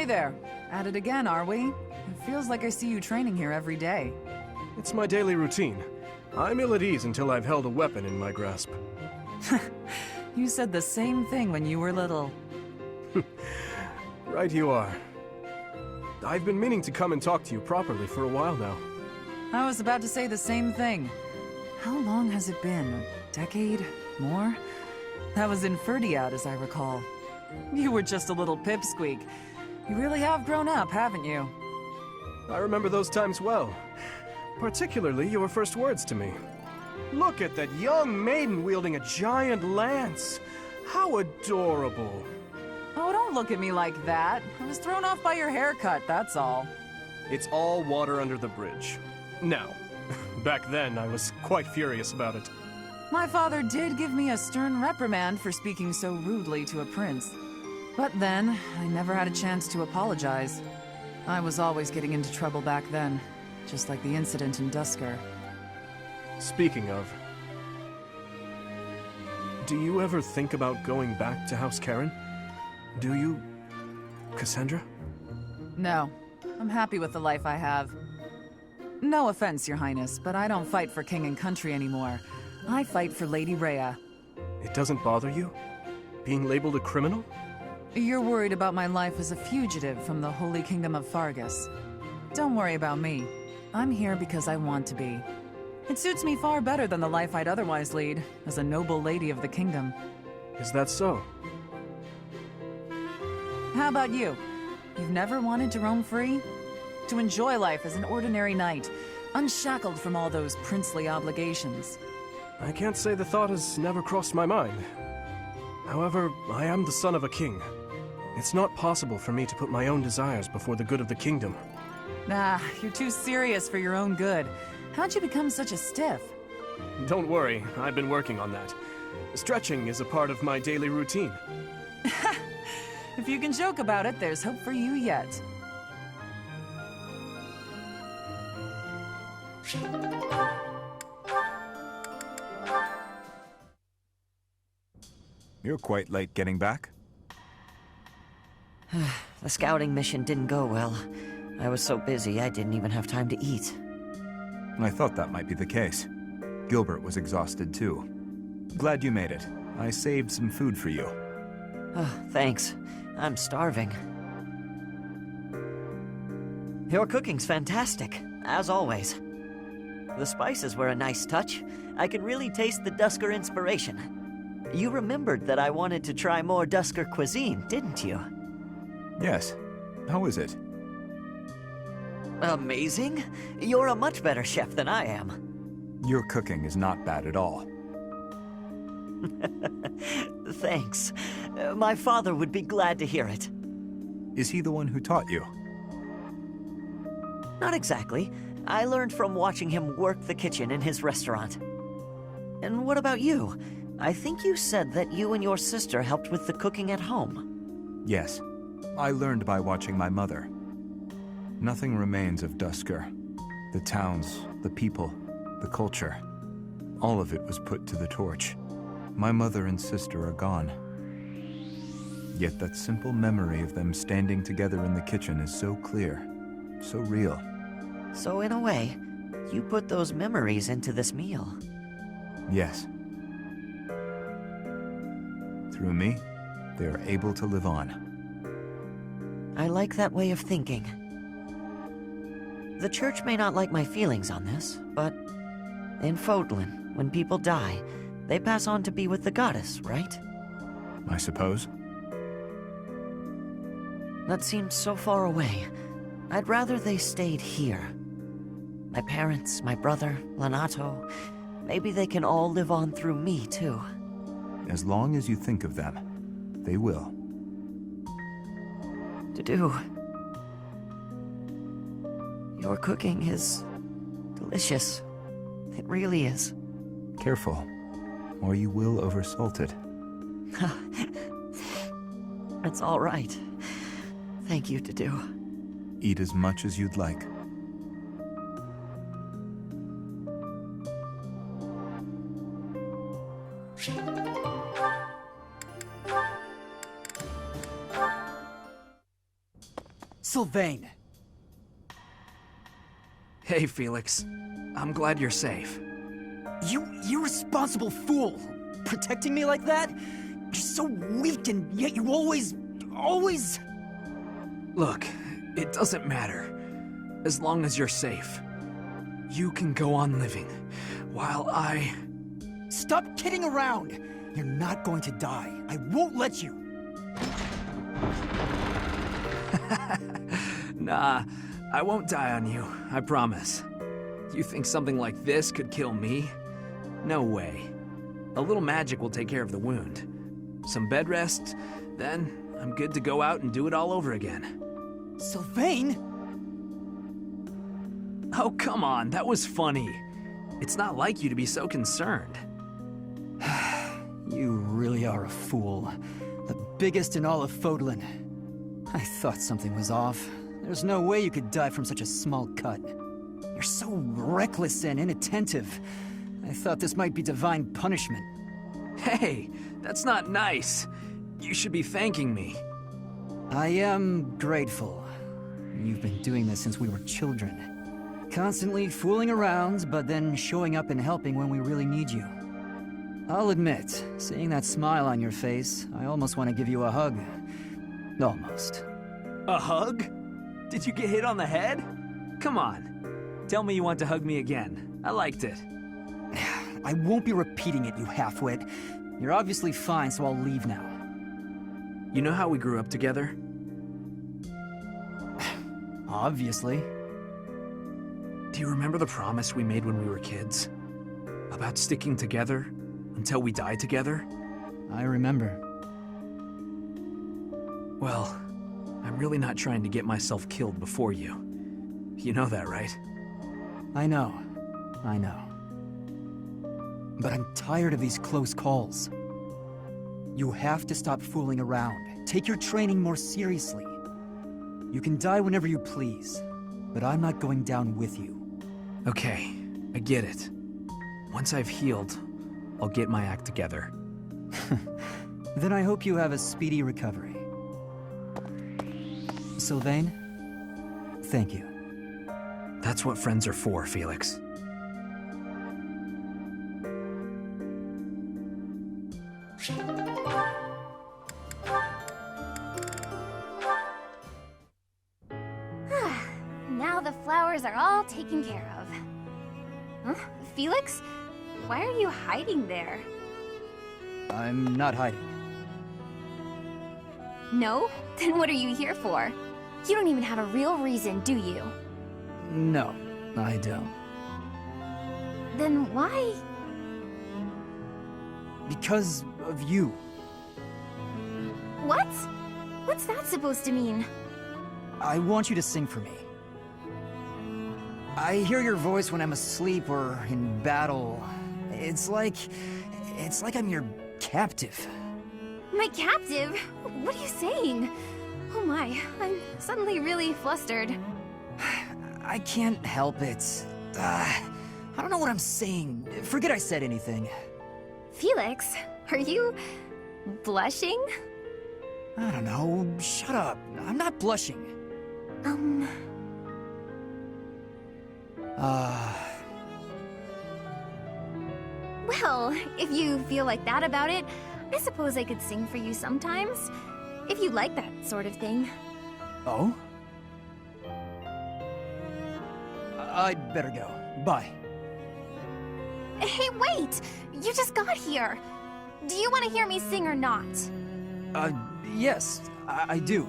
Hey there. At it again, are we? It feels like I see you training here every day. It's my daily routine. I'm ill at ease until I've held a weapon in my grasp. You said the same thing when you were little. Right you are. I've been meaning to come and talk to you properly for a while now. I was about to say the same thing. How long has it been? A decade? More? That was in Ferdiad, as I recall. You were just a little pipsqueak. You really have grown up, haven't you? I remember those times well. Particularly your first words to me. Look at that young maiden wielding a giant lance. How adorable. Oh, don't look at me like that. I was thrown off by your haircut, that's all. It's all water under the bridge. Now, back then I was quite furious about it. My father did give me a stern reprimand for speaking so rudely to a prince. But then, I never had a chance to apologize. I was always getting into trouble back then, just like the incident in Dusker. Speaking of, do you ever think about going back to House Karen? Do you, Cassandra? No, I'm happy with the life I have. No offense, Your Highness, but I don't fight for king and country anymore. I fight for Lady Rhea. It doesn't bother you? Being labeled a criminal? You're worried about my life as a fugitive from the Holy Kingdom of Fargus. Don't worry about me. I'm here because I want to be. It suits me far better than the life I'd otherwise lead, as a noble lady of the kingdom. Is that so? How about you? You've never wanted to roam free? To enjoy life as an ordinary knight, unshackled from all those princely obligations? I can't say the thought has never crossed my mind. However, I am the son of a king. It's not possible for me to put my own desires before the good of the kingdom. Nah, you're too serious for your own good. How'd you become such a stiff? Don't worry, I've been working on that. Stretching is a part of my daily routine. If you can joke about it, there's hope for you yet. You're quite late getting back. The scouting mission didn't go well. I was so busy I didn't even have time to eat. I thought that might be the case. Gilbert was exhausted too. Glad you made it. I saved some food for you. Oh, thanks. I'm starving. Your cooking's fantastic, as always. The spices were a nice touch. I could really taste the Dusker inspiration. You remembered that I wanted to try more Dusker cuisine, didn't you? Yes. How is it? Amazing. You're a much better chef than I am. Your cooking is not bad at all. Thanks. My father would be glad to hear it. Is he the one who taught you? Not exactly. I learned from watching him work the kitchen in his restaurant. And what about you? I think you said that you and your sister helped with the cooking at home. Yes. I learned by watching my mother. Nothing remains of Dusker. The towns, the people, the culture. All of it was put to the torch. My mother and sister are gone. Yet that simple memory of them standing together in the kitchen is so clear, so real. So in a way, you put those memories into this meal. Yes. Through me, they are able to live on. I like that way of thinking. The church may not like my feelings on this, but in Fodlan, when people die, they pass on to be with the goddess, right? I suppose. That seems so far away. I'd rather they stayed here. My parents, my brother, Lanato, maybe they can all live on through me, too. As long as you think of them, they will. To do. Your cooking is delicious. It really is. Careful, or you will oversalt it. It's all right. Thank you, Dudu. Eat as much as you'd like. Sylvain! Hey, Felix. I'm glad you're safe. You irresponsible fool! Protecting me like that? You're so weak and yet you always... Look, it doesn't matter. As long as you're safe. You can go on living, while I... Stop kidding around! You're not going to die. I won't let you! Nah, I won't die on you, I promise. You think something like this could kill me? No way. A little magic will take care of the wound. Some bed rest, then I'm good to go out and do it all over again. Sylvain? Oh, come on, that was funny. It's not like you to be so concerned. You really are a fool. The biggest in all of Fodlan. I thought something was off. There's no way you could die from such a small cut. You're so reckless and inattentive. I thought this might be divine punishment. Hey, that's not nice. You should be thanking me. I am grateful. You've been doing this since we were children. Constantly fooling around, but then showing up and helping when we really need you. I'll admit, seeing that smile on your face, I almost want to give you a hug. Almost. A hug? Did you get hit on the head? Come on. Tell me you want to hug me again. I liked it. I won't be repeating it, you halfwit. You're obviously fine, so I'll leave now. You know how we grew up together? Obviously. Do you remember the promise we made when we were kids? About sticking together until we die together? I remember. Well, I'm really not trying to get myself killed before you. You know that, right? I know. But I'm tired of these close calls. You have to stop fooling around. Take your training more seriously. You can die whenever you please, but I'm not going down with you. Okay, I get it. Once I've healed, I'll get my act together. Then I hope you have a speedy recovery. Sylvain, thank you. That's what friends are for, Felix. Now the flowers are all taken care of. Huh? Felix? Why are you hiding there? I'm not hiding. No? Then what are you here for? You don't even have a real reason, do you? No, I don't. Then why? Because of you. What? What's that supposed to mean? I want you to sing for me. I hear your voice when I'm asleep or in battle. It's like I'm your captive. My captive? What are you saying? Oh my, I'm suddenly really flustered. I can't help it. I don't know what I'm saying. Forget I said anything. Felix, are you blushing? I don't know. Shut up. I'm not blushing. Well, if you feel like that about it, I suppose I could sing for you sometimes. If you like that sort of thing. Oh? I'd better go. Bye. Hey, wait! You just got here! Do you want to hear me sing or not? Yes, I do.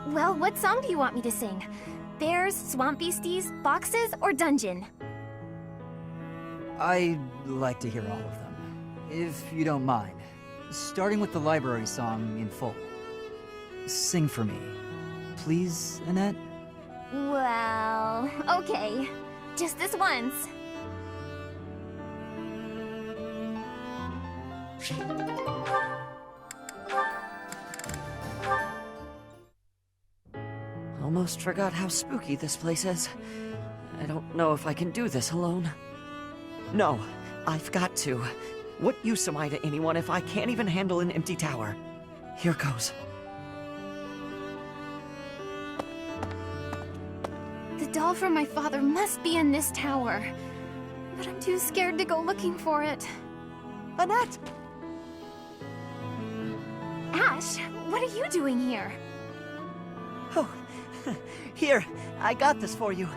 Well, what song do you want me to sing? Bears, swamp beasties, boxes, or dungeon? I'd like to hear all of them, if you don't mind. Starting with the library song in full. Sing for me. Please, Annette? Well, okay. Just this once. Almost forgot how spooky this place is. I don't know if I can do this alone. No, I've got to. What use am I to anyone if I can't even handle an empty tower? Here goes. The doll from my father must be in this tower. But I'm too scared to go looking for it. Annette! Ash, what are you doing here? Oh, here, I got this for you.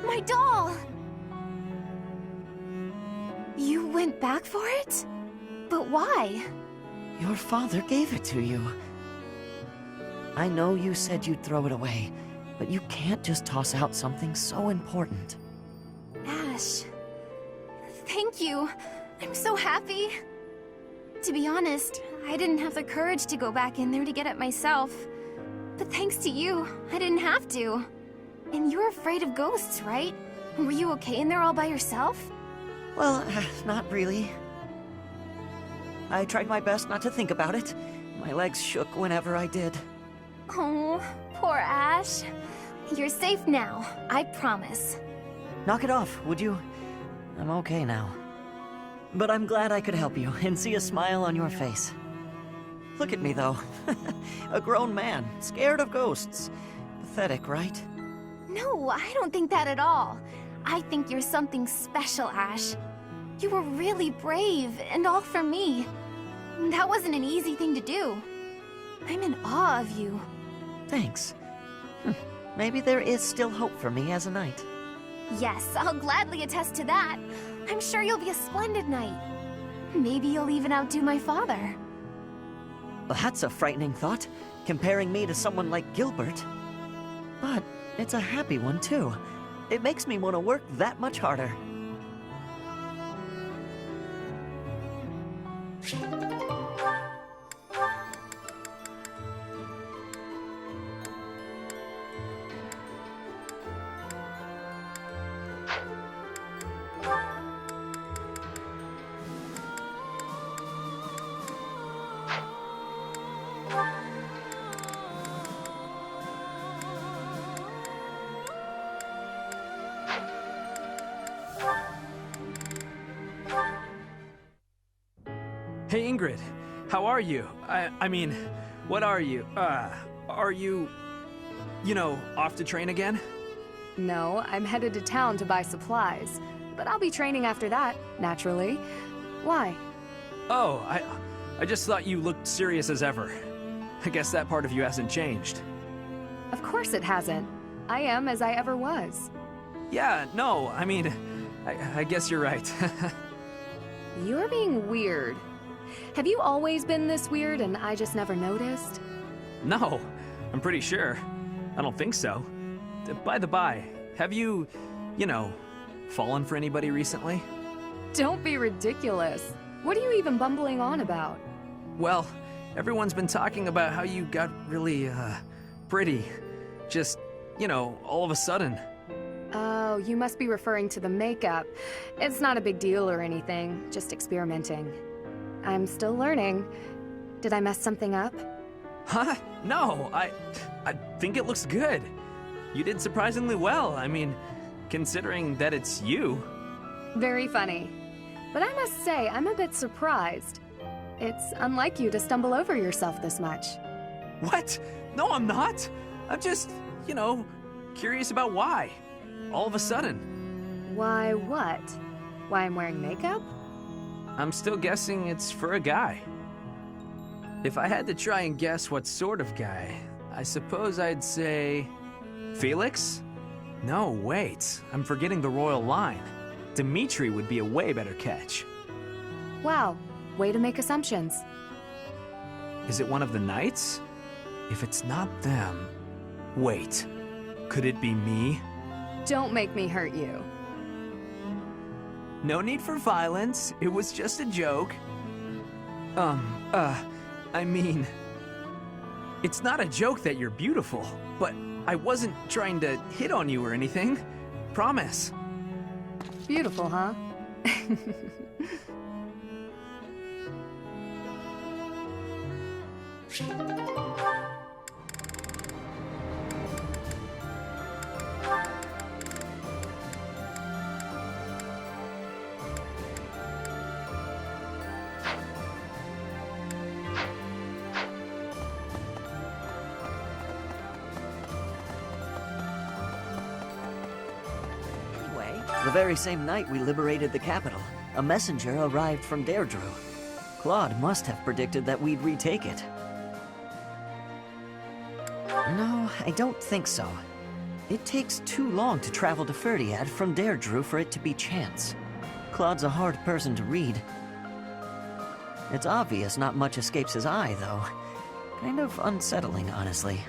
My doll! You went back for it? But why? Your father gave it to you. I know you said you'd throw it away, but you can't just toss out something so important. Ash, thank you. I'm so happy. To be honest, I didn't have the courage to go back in there to get it myself. But thanks to you, I didn't have to. And you're afraid of ghosts, right? Were you okay in there all by yourself? Well, not really. I tried my best not to think about it. My legs shook whenever I did. Oh, poor Ash. You're safe now, I promise. Knock it off, would you? I'm okay now. But I'm glad I could help you and see a smile on your face. Look at me, though. A grown man, scared of ghosts. Pathetic, right? No, I don't think that at all. I think you're something special, Ash. You were really brave, and all for me. That wasn't an easy thing to do. I'm in awe of you. Thanks. Maybe there is still hope for me as a knight. Yes, I'll gladly attest to that. I'm sure you'll be a splendid knight. Maybe you'll even outdo my father. Well, that's a frightening thought, comparing me to someone like Gilbert. But it's a happy one, too. It makes me want to work that much harder. Hey Ingrid, how are you? I mean, what are you? Are you, off to train again? No, I'm headed to town to buy supplies. But I'll be training after that, naturally. Why? Oh, I just thought you looked serious as ever. I guess that part of you hasn't changed. Of course it hasn't. I am as I ever was. Yeah, no, I mean, I guess you're right. You're being weird. Have you always been this weird and I just never noticed? No, I'm pretty sure. I don't think so. By the by, have you, fallen for anybody recently? Don't be ridiculous. What are you even bumbling on about? Well, everyone's been talking about how you got really, pretty. Just, all of a sudden. Oh, you must be referring to the makeup. It's not a big deal or anything, just experimenting. I'm still learning. Did I mess something up? Huh? No, I think it looks good. You did surprisingly well. I mean, considering that it's you. Very funny. But I must say, I'm a bit surprised. It's unlike you to stumble over yourself this much. What? No, I'm not. I'm just, curious about why. All of a sudden. Why what? Why I'm wearing makeup? I'm still guessing it's for a guy. If I had to try and guess what sort of guy, I suppose I'd say... Felix? No, wait. I'm forgetting the royal line. Dimitri would be a way better catch. Wow, way to make assumptions. Is it one of the knights? If it's not them... Wait. Could it be me? Don't make me hurt you. No need for violence. It was just a joke. I mean... It's not a joke that you're beautiful, but I wasn't trying to hit on you or anything. Promise. Beautiful, huh? The very same night we liberated the capital, a messenger arrived from Deirdre. Claude must have predicted that we'd retake it. No, I don't think so. It takes too long to travel to Ferdiad from Deirdre for it to be chance. Claude's a hard person to read. It's obvious not much escapes his eye, though. Kind of unsettling, honestly.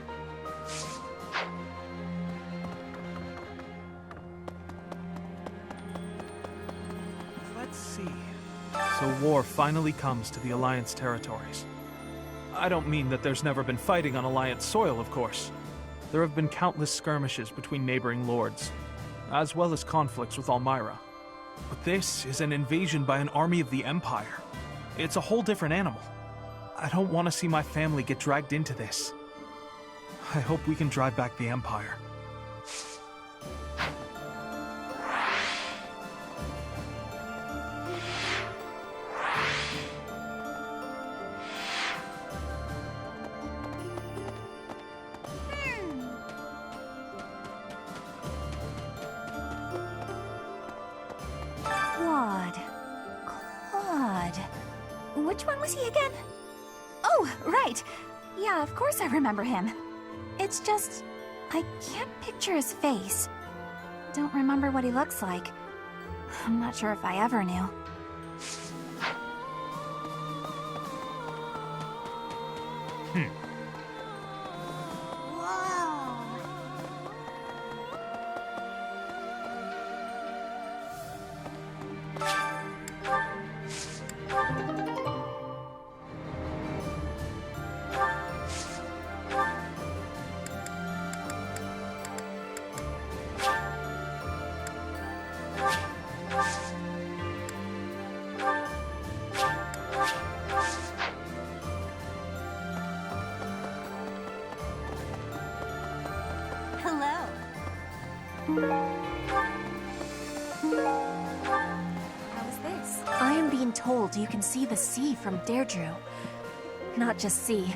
Let's see. So war finally comes to the Alliance territories. I don't mean that there's never been fighting on Alliance soil, of course. There have been countless skirmishes between neighboring lords, as well as conflicts with Almyra. But this is an invasion by an army of the Empire. It's a whole different animal. I don't want to see my family get dragged into this. I hope we can drive back the Empire. Claude. Which one was he again? Oh, right. Yeah, of course I remember him. It's just, I can't picture his face. Don't remember what he looks like. I'm not sure if I ever knew. I am being told you can see the sea from Deirdre. Not just see,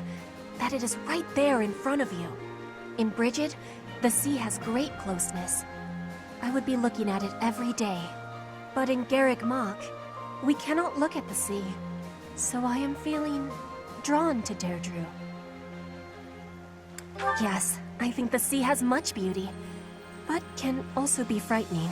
that it is right there in front of you. In Bridget, the sea has great closeness. I would be looking at it every day. But in Garrick Mach, we cannot look at the sea. So I am feeling drawn to Deirdre. Yes, I think the sea has much beauty, but can also be frightening.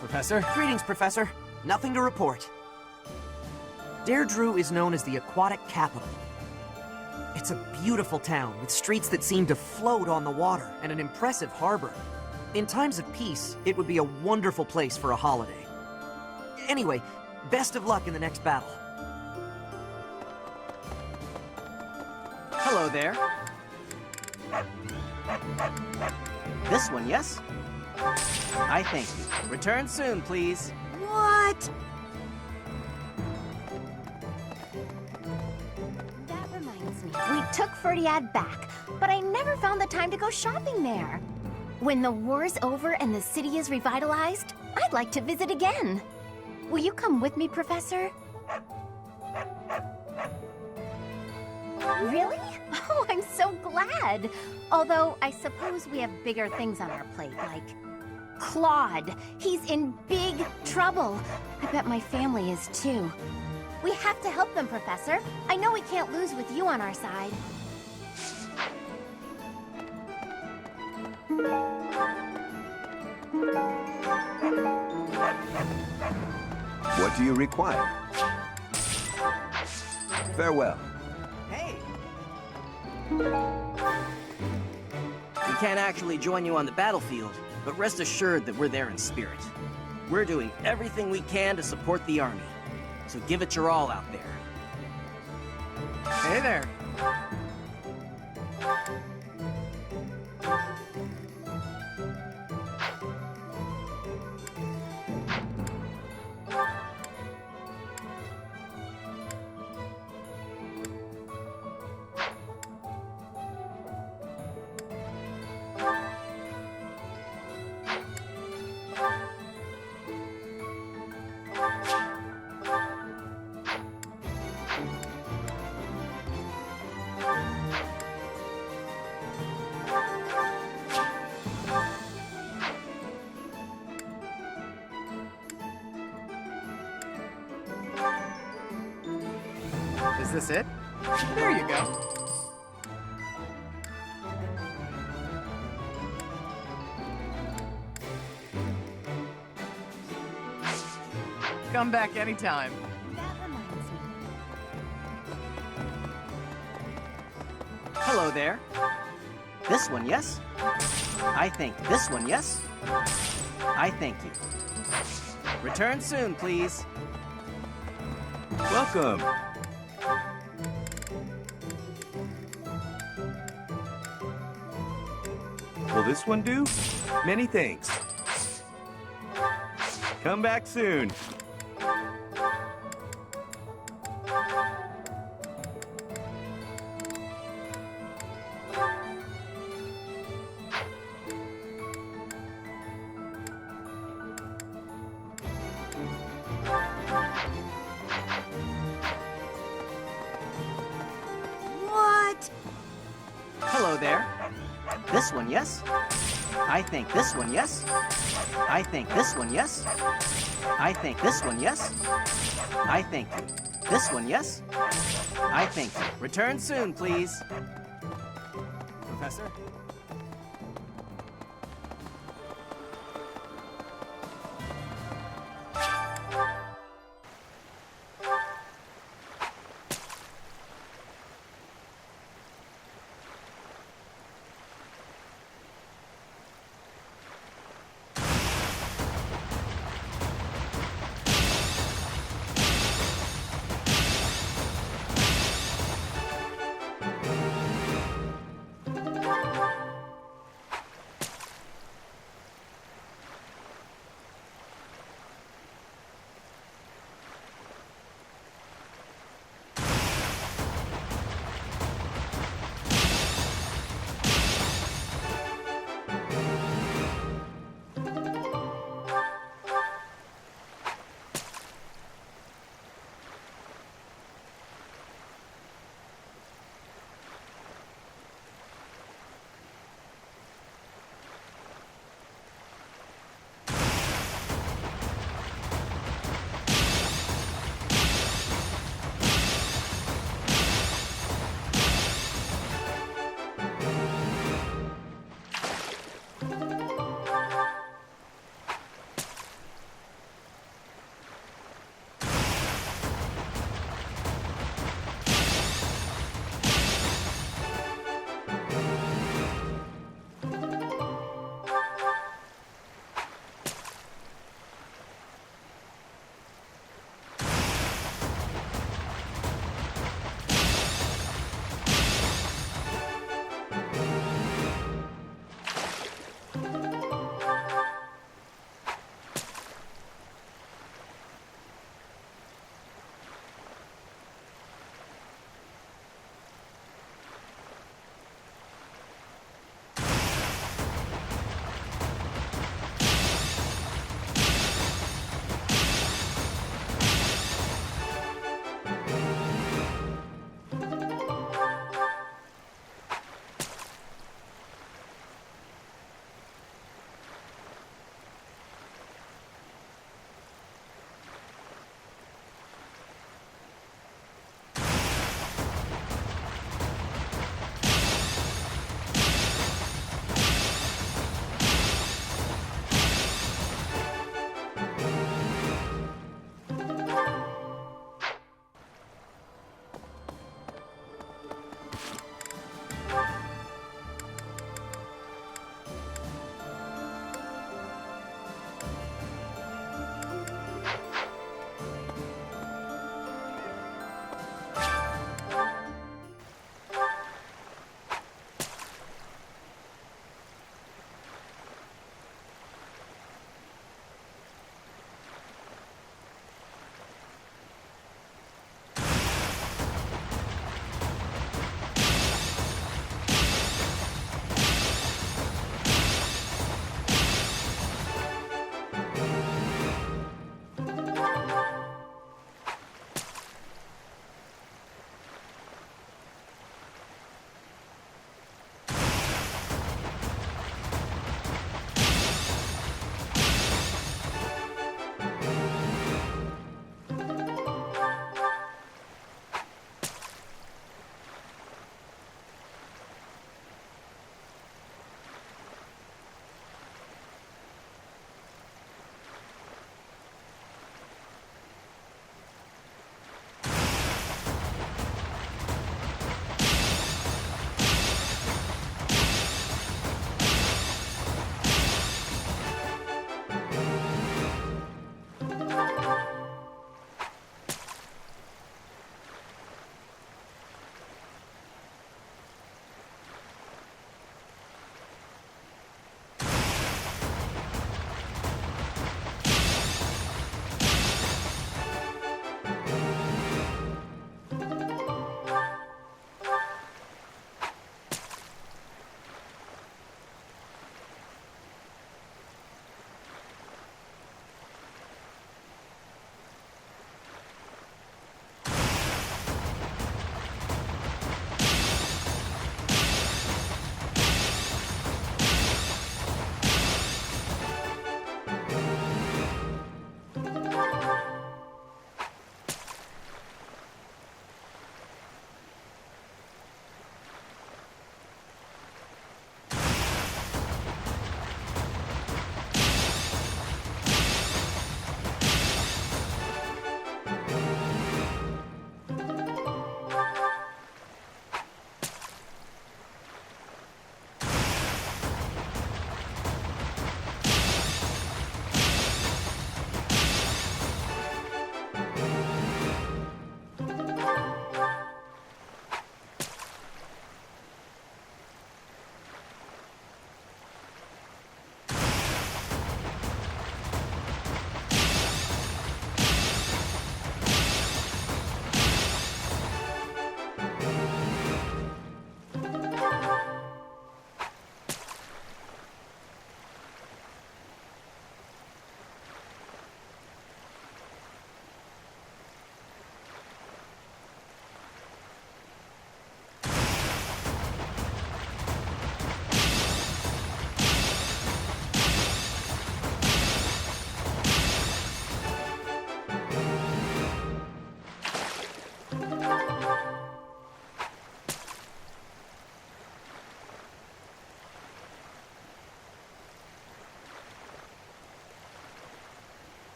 Professor? Greetings, Professor. Nothing to report. Deirdre is known as the aquatic capital. It's a beautiful town with streets that seem to float on the water and an impressive harbor. In times of peace, it would be a wonderful place for a holiday. Anyway, best of luck in the next battle. Hello there. This one, yes? I thank you. Return soon, please. What? That reminds me, we took Ferdiad back, but I never found the time to go shopping there. When the war's over and the city is revitalized, I'd like to visit again. Will you come with me, Professor? Really? Oh, I'm so glad. Although, I suppose we have bigger things on our plate, like Claude. He's in big trouble. I bet my family is too. We have to help them, Professor. I know we can't lose with you on our side. What do you require? Farewell. Hey! We can't actually join you on the battlefield, but rest assured that we're there in spirit. We're doing everything we can to support the army, so give it your all out there. Hey there. Is this it? There you go. Come back anytime. That reminds me. Hello there. This one, yes? I think this one, yes? I thank you. Return soon, please. Welcome. Will this one do? Many thanks. Come back soon. What? Hello there. This one, yes? I think this one, yes? I think this one, yes? I think this one, yes? I thank you. This one, yes? I thank you. Return soon, please. Professor?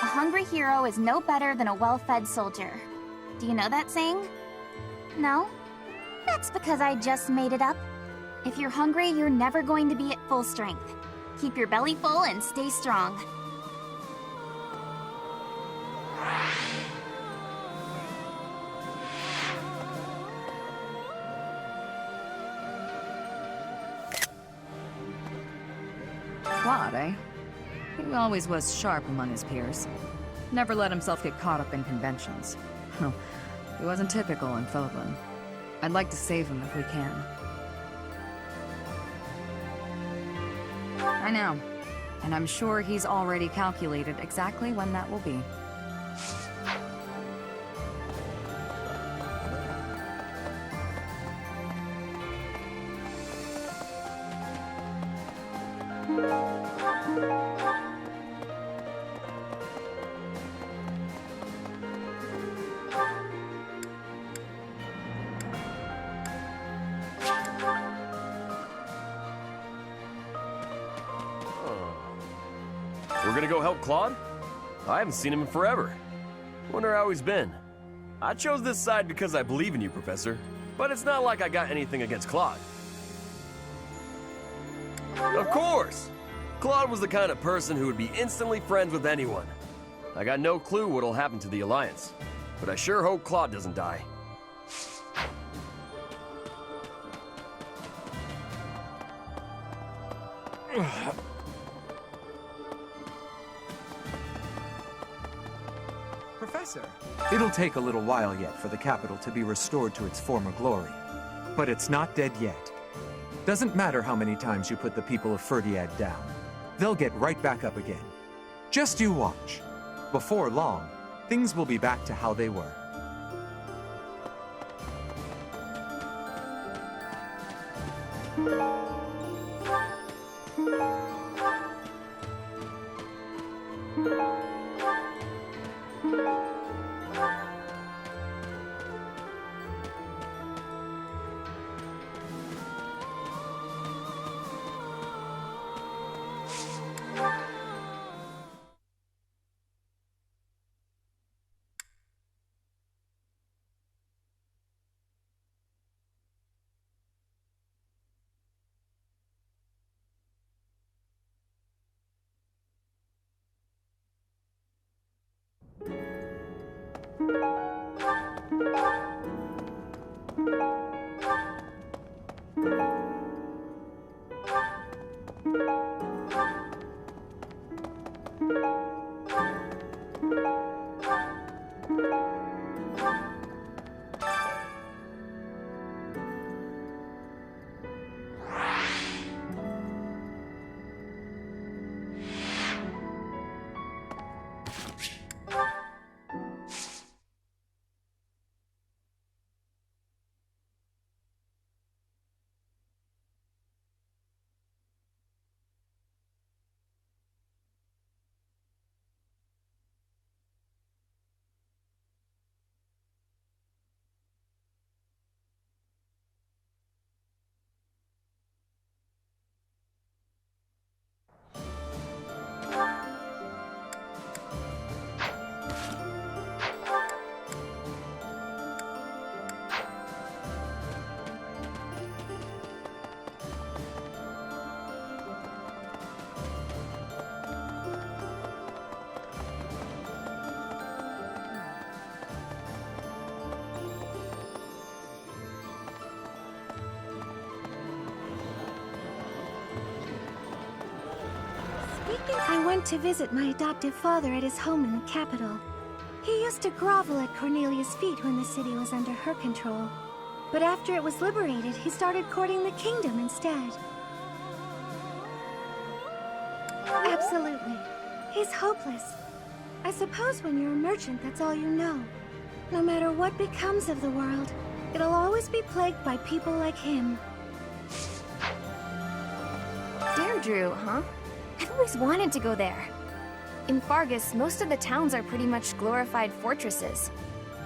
A hungry hero is no better than a well-fed soldier. Do you know that saying? No? That's because I just made it up. If you're hungry, you're never going to be at full strength. Keep your belly full and stay strong. Claude, eh? He always was sharp among his peers. Never let himself get caught up in conventions. He wasn't typical in Fodlan. I'd like to save him if we can. I know. And I'm sure he's already calculated exactly when that will be. We're gonna go help Claude? I haven't seen him in forever. Wonder how he's been. I chose this side because I believe in you, Professor. But it's not like I got anything against Claude. Of course! Claude was the kind of person who would be instantly friends with anyone. I got no clue what'll happen to the Alliance. But I sure hope Claude doesn't die. Professor! It'll take a little while yet for the capital to be restored to its former glory. But it's not dead yet. Doesn't matter how many times you put the people of Ferdiad down. They'll get right back up again. Just you watch. Before long, things will be back to how they were. I went to visit my adoptive father at his home in the capital. He used to grovel at Cornelia's feet when the city was under her control. But after it was liberated, he started courting the kingdom instead. Absolutely. He's hopeless. I suppose when you're a merchant, that's all you know. No matter what becomes of the world, it'll always be plagued by people like him. Deirdre, huh? I've always wanted to go there. In Fargus, most of the towns are pretty much glorified fortresses.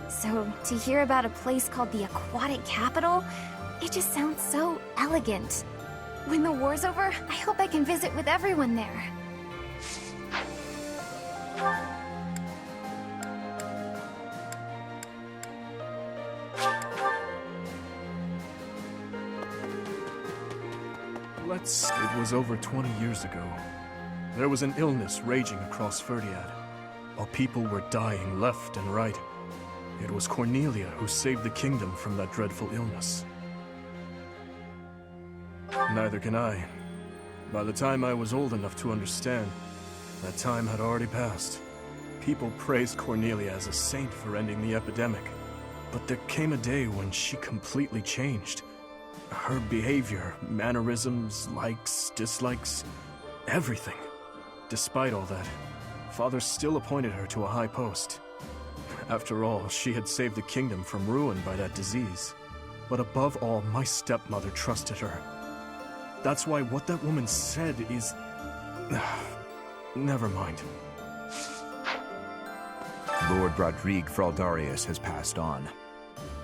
So, to hear about a place called the Aquatic Capital, it just sounds so elegant. When the war's over, I hope I can visit with everyone there. It was over 20 years ago. There was an illness raging across Ferdiad. Our people were dying left and right. It was Cornelia who saved the kingdom from that dreadful illness. Neither can I. By the time I was old enough to understand, that time had already passed. People praised Cornelia as a saint for ending the epidemic. But there came a day when she completely changed. Her behavior, mannerisms, likes, dislikes, everything. Despite all that, Father still appointed her to a high post. After all, she had saved the kingdom from ruin by that disease. But above all, my stepmother trusted her. That's why what that woman said is... Never mind. Lord Rodrigue Fraldarius has passed on.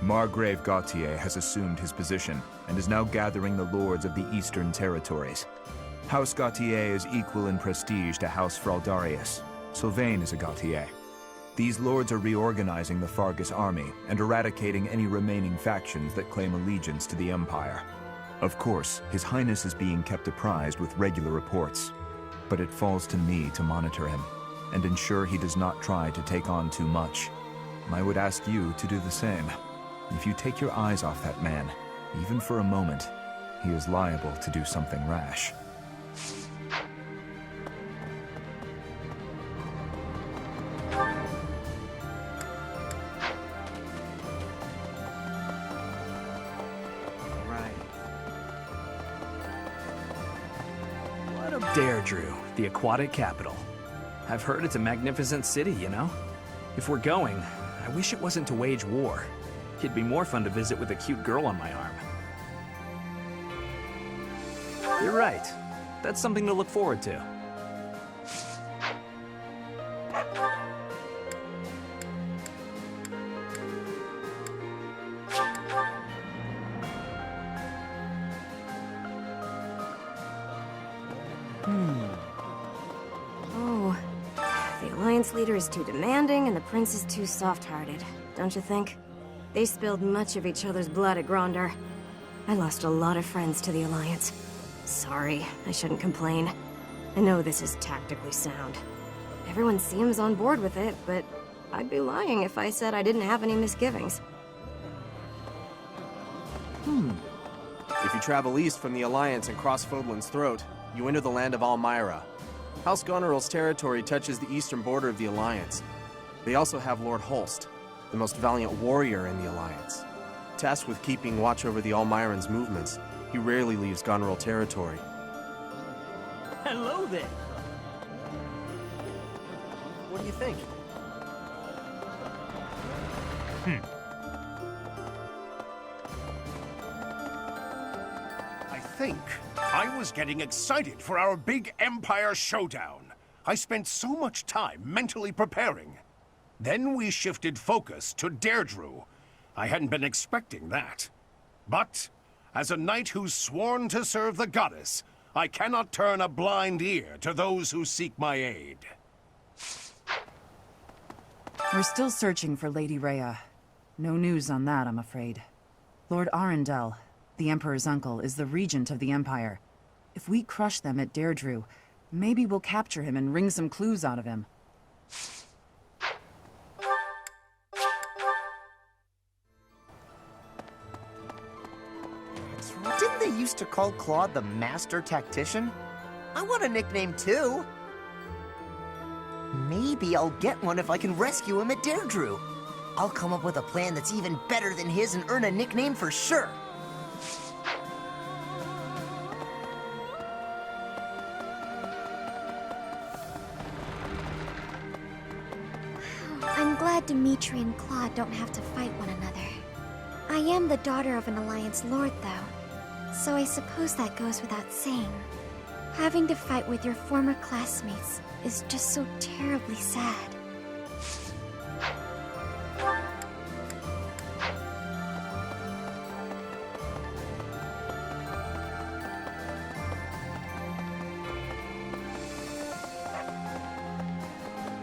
Margrave Gautier has assumed his position and is now gathering the lords of the Eastern Territories. House Gautier is equal in prestige to House Fraldarius. Sylvain is a Gautier. These lords are reorganizing the Fargus army and eradicating any remaining factions that claim allegiance to the Empire. Of course, His Highness is being kept apprised with regular reports, but it falls to me to monitor him and ensure he does not try to take on too much. I would ask you to do the same. If you take your eyes off that man, even for a moment, he is liable to do something rash. What a Deirdre, the aquatic capital. I've heard it's a magnificent city, you know? If we're going, I wish it wasn't to wage war. It'd be more fun to visit with a cute girl on my arm. You're right. That's something to look forward to. Oh, the Alliance leader is too demanding and the prince is too soft-hearted, don't you think? They spilled much of each other's blood at Grondar. I lost a lot of friends to the Alliance. Sorry, I shouldn't complain. I know this is tactically sound. Everyone seems on board with it, but I'd be lying if I said I didn't have any misgivings. If you travel east from the Alliance and cross Fodlan's Throat, you enter the land of Almyra. House Goneril's territory touches the eastern border of the Alliance. They also have Lord Holst, the most valiant warrior in the Alliance. Tasked with keeping watch over the Almyrans' movements, he rarely leaves Goneril territory. Hello there. What do you think? I think I was getting excited for our big Empire showdown. I spent so much time mentally preparing. Then we shifted focus to Deirdre. I hadn't been expecting that. But, as a knight who's sworn to serve the goddess, I cannot turn a blind ear to those who seek my aid. We're still searching for Lady Rhea. No news on that, I'm afraid. Lord Arundel, the Emperor's uncle, is the regent of the Empire. If we crush them at Deirdre, maybe we'll capture him and wring some clues out of him. Didn't they used to call Claude the Master Tactician? I want a nickname too. Maybe I'll get one if I can rescue him at Deirdre. I'll come up with a plan that's even better than his and earn a nickname for sure. I'm glad Dimitri and Claude don't have to fight one another. I am the daughter of an Alliance lord, though, so I suppose that goes without saying. Having to fight with your former classmates is just so terribly sad.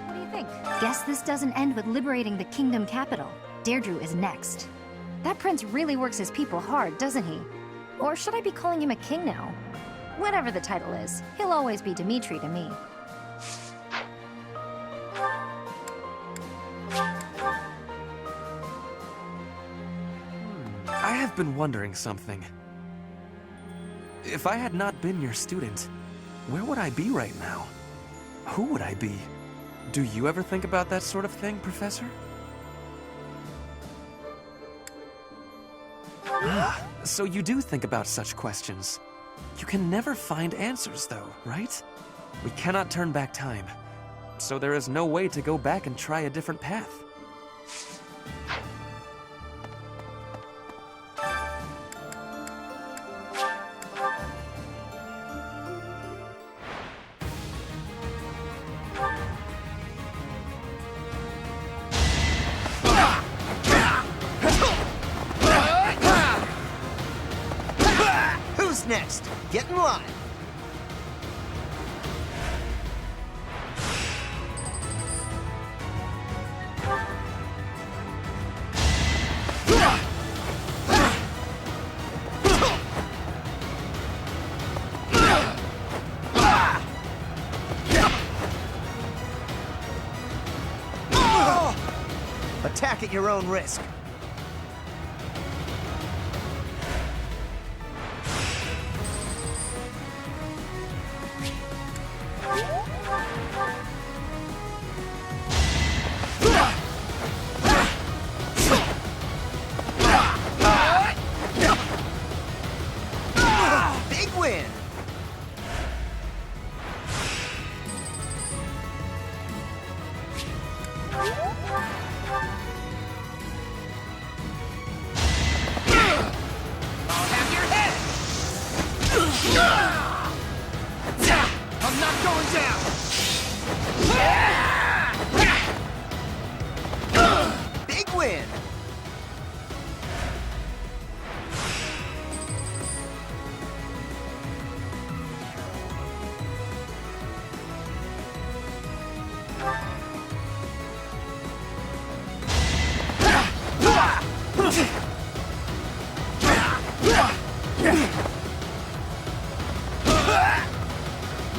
What do you think? Guess this doesn't end with liberating the kingdom capital. Deirdre is next. That prince really works his people hard, doesn't he? Or should I be calling him a king now? Whatever the title is, he'll always be Dimitri to me. I have been wondering something. If I had not been your student, where would I be right now? Who would I be? Do you ever think about that sort of thing, Professor? So you do think about such questions. You can never find answers, though, right? We cannot turn back time, so there is no way to go back and try a different path. Who's next? Get in line. Attack at your own risk. Big win! Going down! Big win!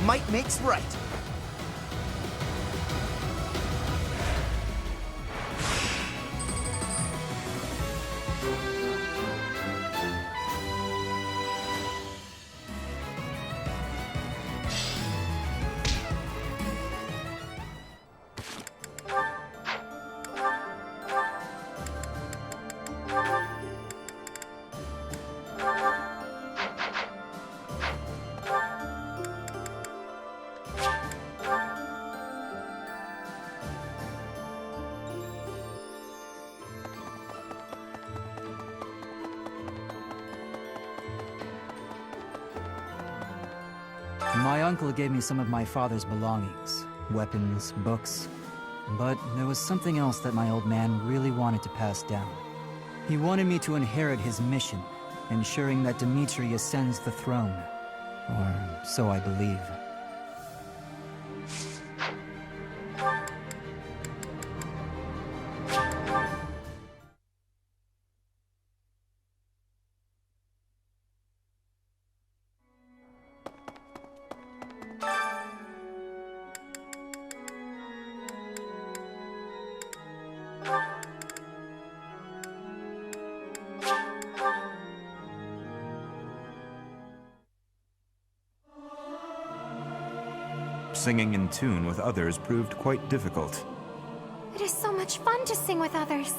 Might makes right. My uncle gave me some of my father's belongings, weapons, books, but there was something else that my old man really wanted to pass down. He wanted me to inherit his mission, ensuring that Dimitri ascends the throne. Or so I believe. Singing in tune with others proved quite difficult. It is so much fun to sing with others.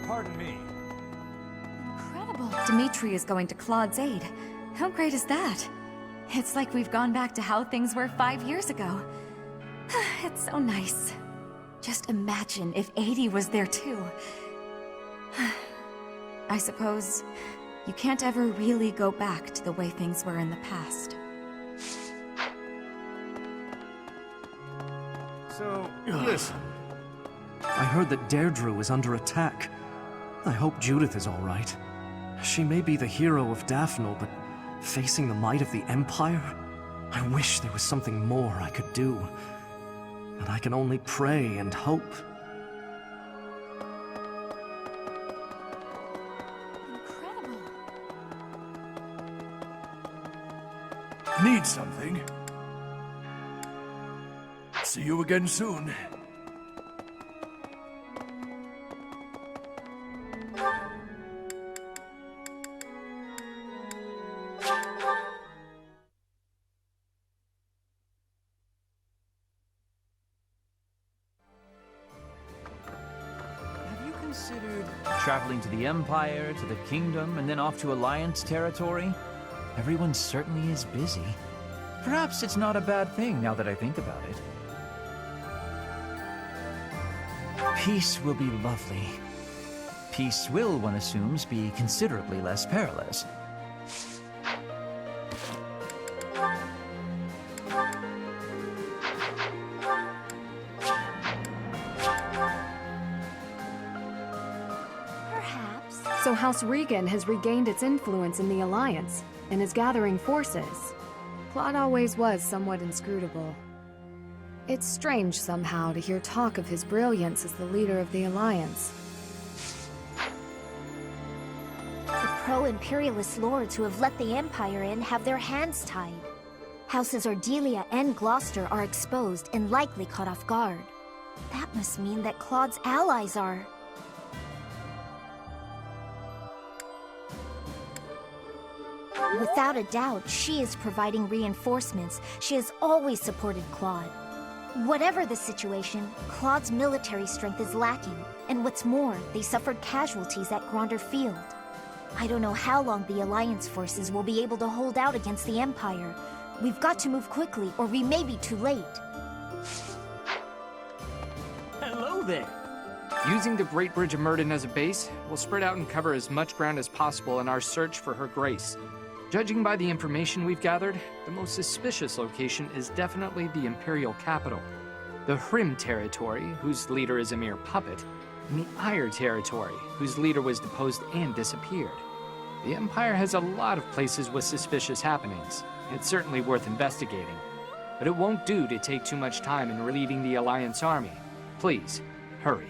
Pardon me. Dimitri is going to Claude's aid. How great is that? It's like we've gone back to how things were 5 years ago. It's so nice. Just imagine if 80 was there too. I suppose you can't ever really go back to the way things were in the past. So, listen. I heard that Deirdre is under attack. I hope Judith is all right. She may be the hero of Daphnel, but facing the might of the Empire? I wish there was something more I could do. But I can only pray and hope. Incredible. Need something? See you again soon. Traveling to the Empire, to the Kingdom, and then off to Alliance territory? Everyone certainly is busy. Perhaps it's not a bad thing now that I think about it. Peace will be lovely. Peace will, one assumes, be considerably less perilous. So House Regan has regained its influence in the Alliance, and is gathering forces. Claude always was somewhat inscrutable. It's strange somehow to hear talk of his brilliance as the leader of the Alliance. The pro-imperialist lords who have let the Empire in have their hands tied. Houses Ardelia and Gloucester are exposed and likely caught off guard. That must mean that Claude's allies are... Without a doubt, she is providing reinforcements. She has always supported Claude. Whatever the situation, Claude's military strength is lacking, and what's more, they suffered casualties at Gronder Field. I don't know how long the Alliance forces will be able to hold out against the Empire. We've got to move quickly, or we may be too late. Hello there. Using the Great Bridge of Myrden as a base, we'll spread out and cover as much ground as possible in our search for Her Grace. Judging by the information we've gathered, the most suspicious location is definitely the Imperial capital, the Hrim territory, whose leader is a mere puppet, and the Ire territory, whose leader was deposed and disappeared. The Empire has a lot of places with suspicious happenings. It's certainly worth investigating. But it won't do to take too much time in relieving the Alliance army. Please, hurry.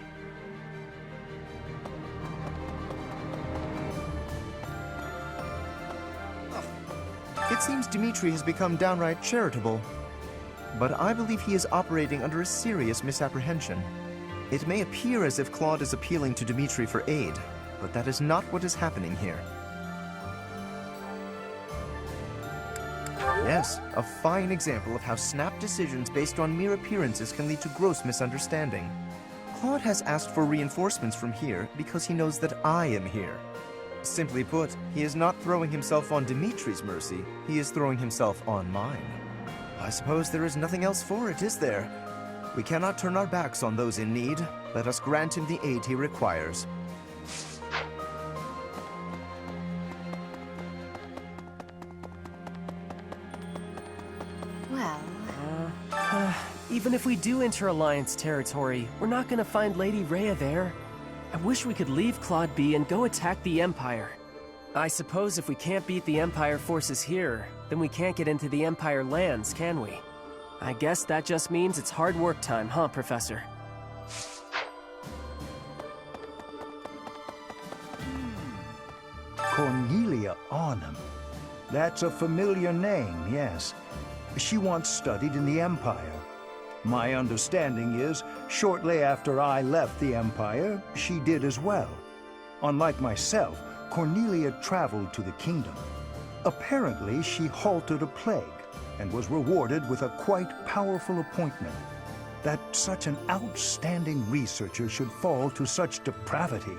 It seems Dmitri has become downright charitable. But I believe he is operating under a serious misapprehension. It may appear as if Claude is appealing to Dmitri for aid, but that is not what is happening here. Yes, a fine example of how snap decisions based on mere appearances can lead to gross misunderstanding. Claude has asked for reinforcements from here because he knows that I am here. Simply put, he is not throwing himself on Dimitri's mercy, he is throwing himself on mine. I suppose there is nothing else for it, is there? We cannot turn our backs on those in need. Let us grant him the aid he requires. Well... Even if we do enter Alliance territory, we're not gonna find Lady Rhea there. I wish we could leave Claude be and go attack the Empire. I suppose if we can't beat the Empire forces here, then we can't get into the Empire lands, can we? I guess that just means it's hard work time, huh, Professor? Cornelia Arnhem. That's a familiar name, yes. She once studied in the Empire. My understanding is, shortly after I left the Empire, she did as well. Unlike myself, Cornelia traveled to the kingdom. Apparently, she halted a plague and was rewarded with a quite powerful appointment. That such an outstanding researcher should fall to such depravity.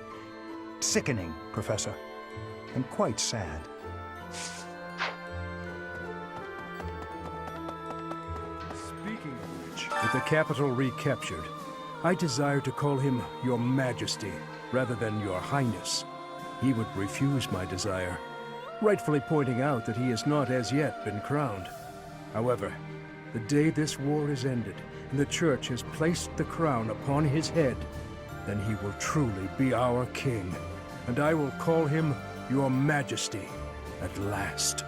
Sickening, Professor, and quite sad. Speaking of which, with the capital recaptured, I desire to call him Your Majesty rather than Your Highness. He would refuse my desire, rightfully pointing out that he has not as yet been crowned. However, the day this war is ended and the Church has placed the crown upon his head, then he will truly be our king, and I will call him Your Majesty at last.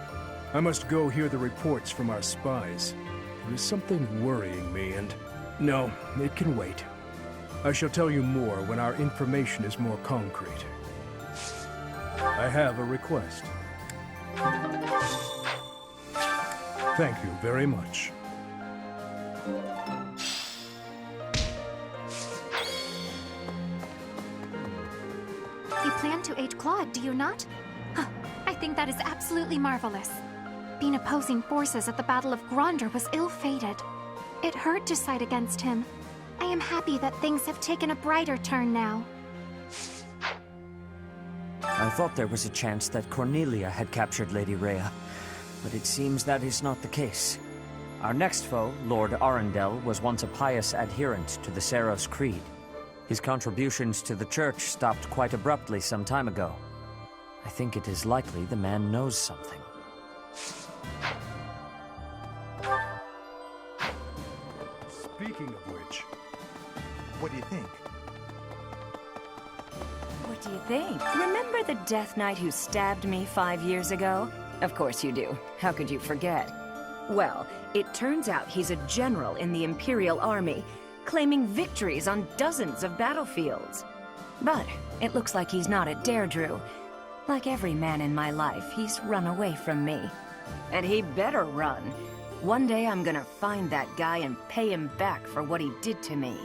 I must go hear the reports from our spies. There is something worrying me, and... No, it can wait. I shall tell you more when our information is more concrete. I have a request. Thank you very much. You plan to aid Claude, do you not? Huh, I think that is absolutely marvelous. Being opposing forces at the Battle of Gronder was ill-fated. It hurt to side against him. I am happy that things have taken a brighter turn now. I thought there was a chance that Cornelia had captured Lady Rhea, but it seems that is not the case. Our next foe, Lord Arundel, was once a pious adherent to the Seraph's Creed. His contributions to the Church stopped quite abruptly some time ago. I think it is likely the man knows something. Speaking of which, what do you think? What do you think? Remember the Death Knight who stabbed me 5 years ago? Of course you do. How could you forget? Well, it turns out he's a general in the Imperial Army, claiming victories on dozens of battlefields. But it looks like he's not at Deirdre. Like every man in my life, he's run away from me. And he better run. One day I'm gonna find that guy and pay him back for what he did to me.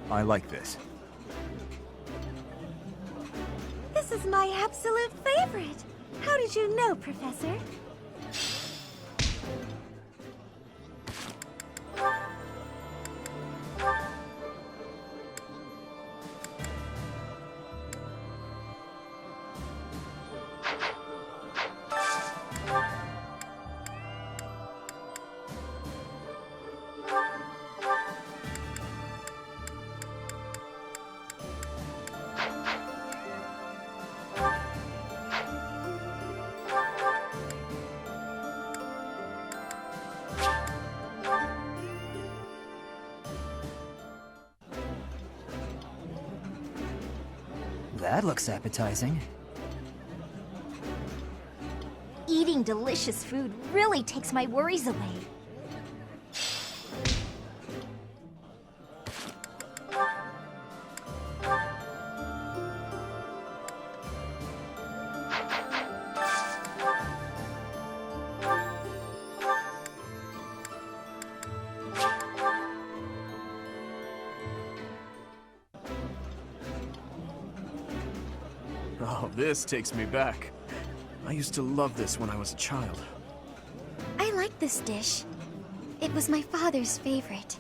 I like this. This is my absolute favorite. How did you know, Professor? That looks appetizing. Eating delicious food really takes my worries away. Oh, this takes me back. I used to love this when I was a child. I like this dish. It was my father's favorite.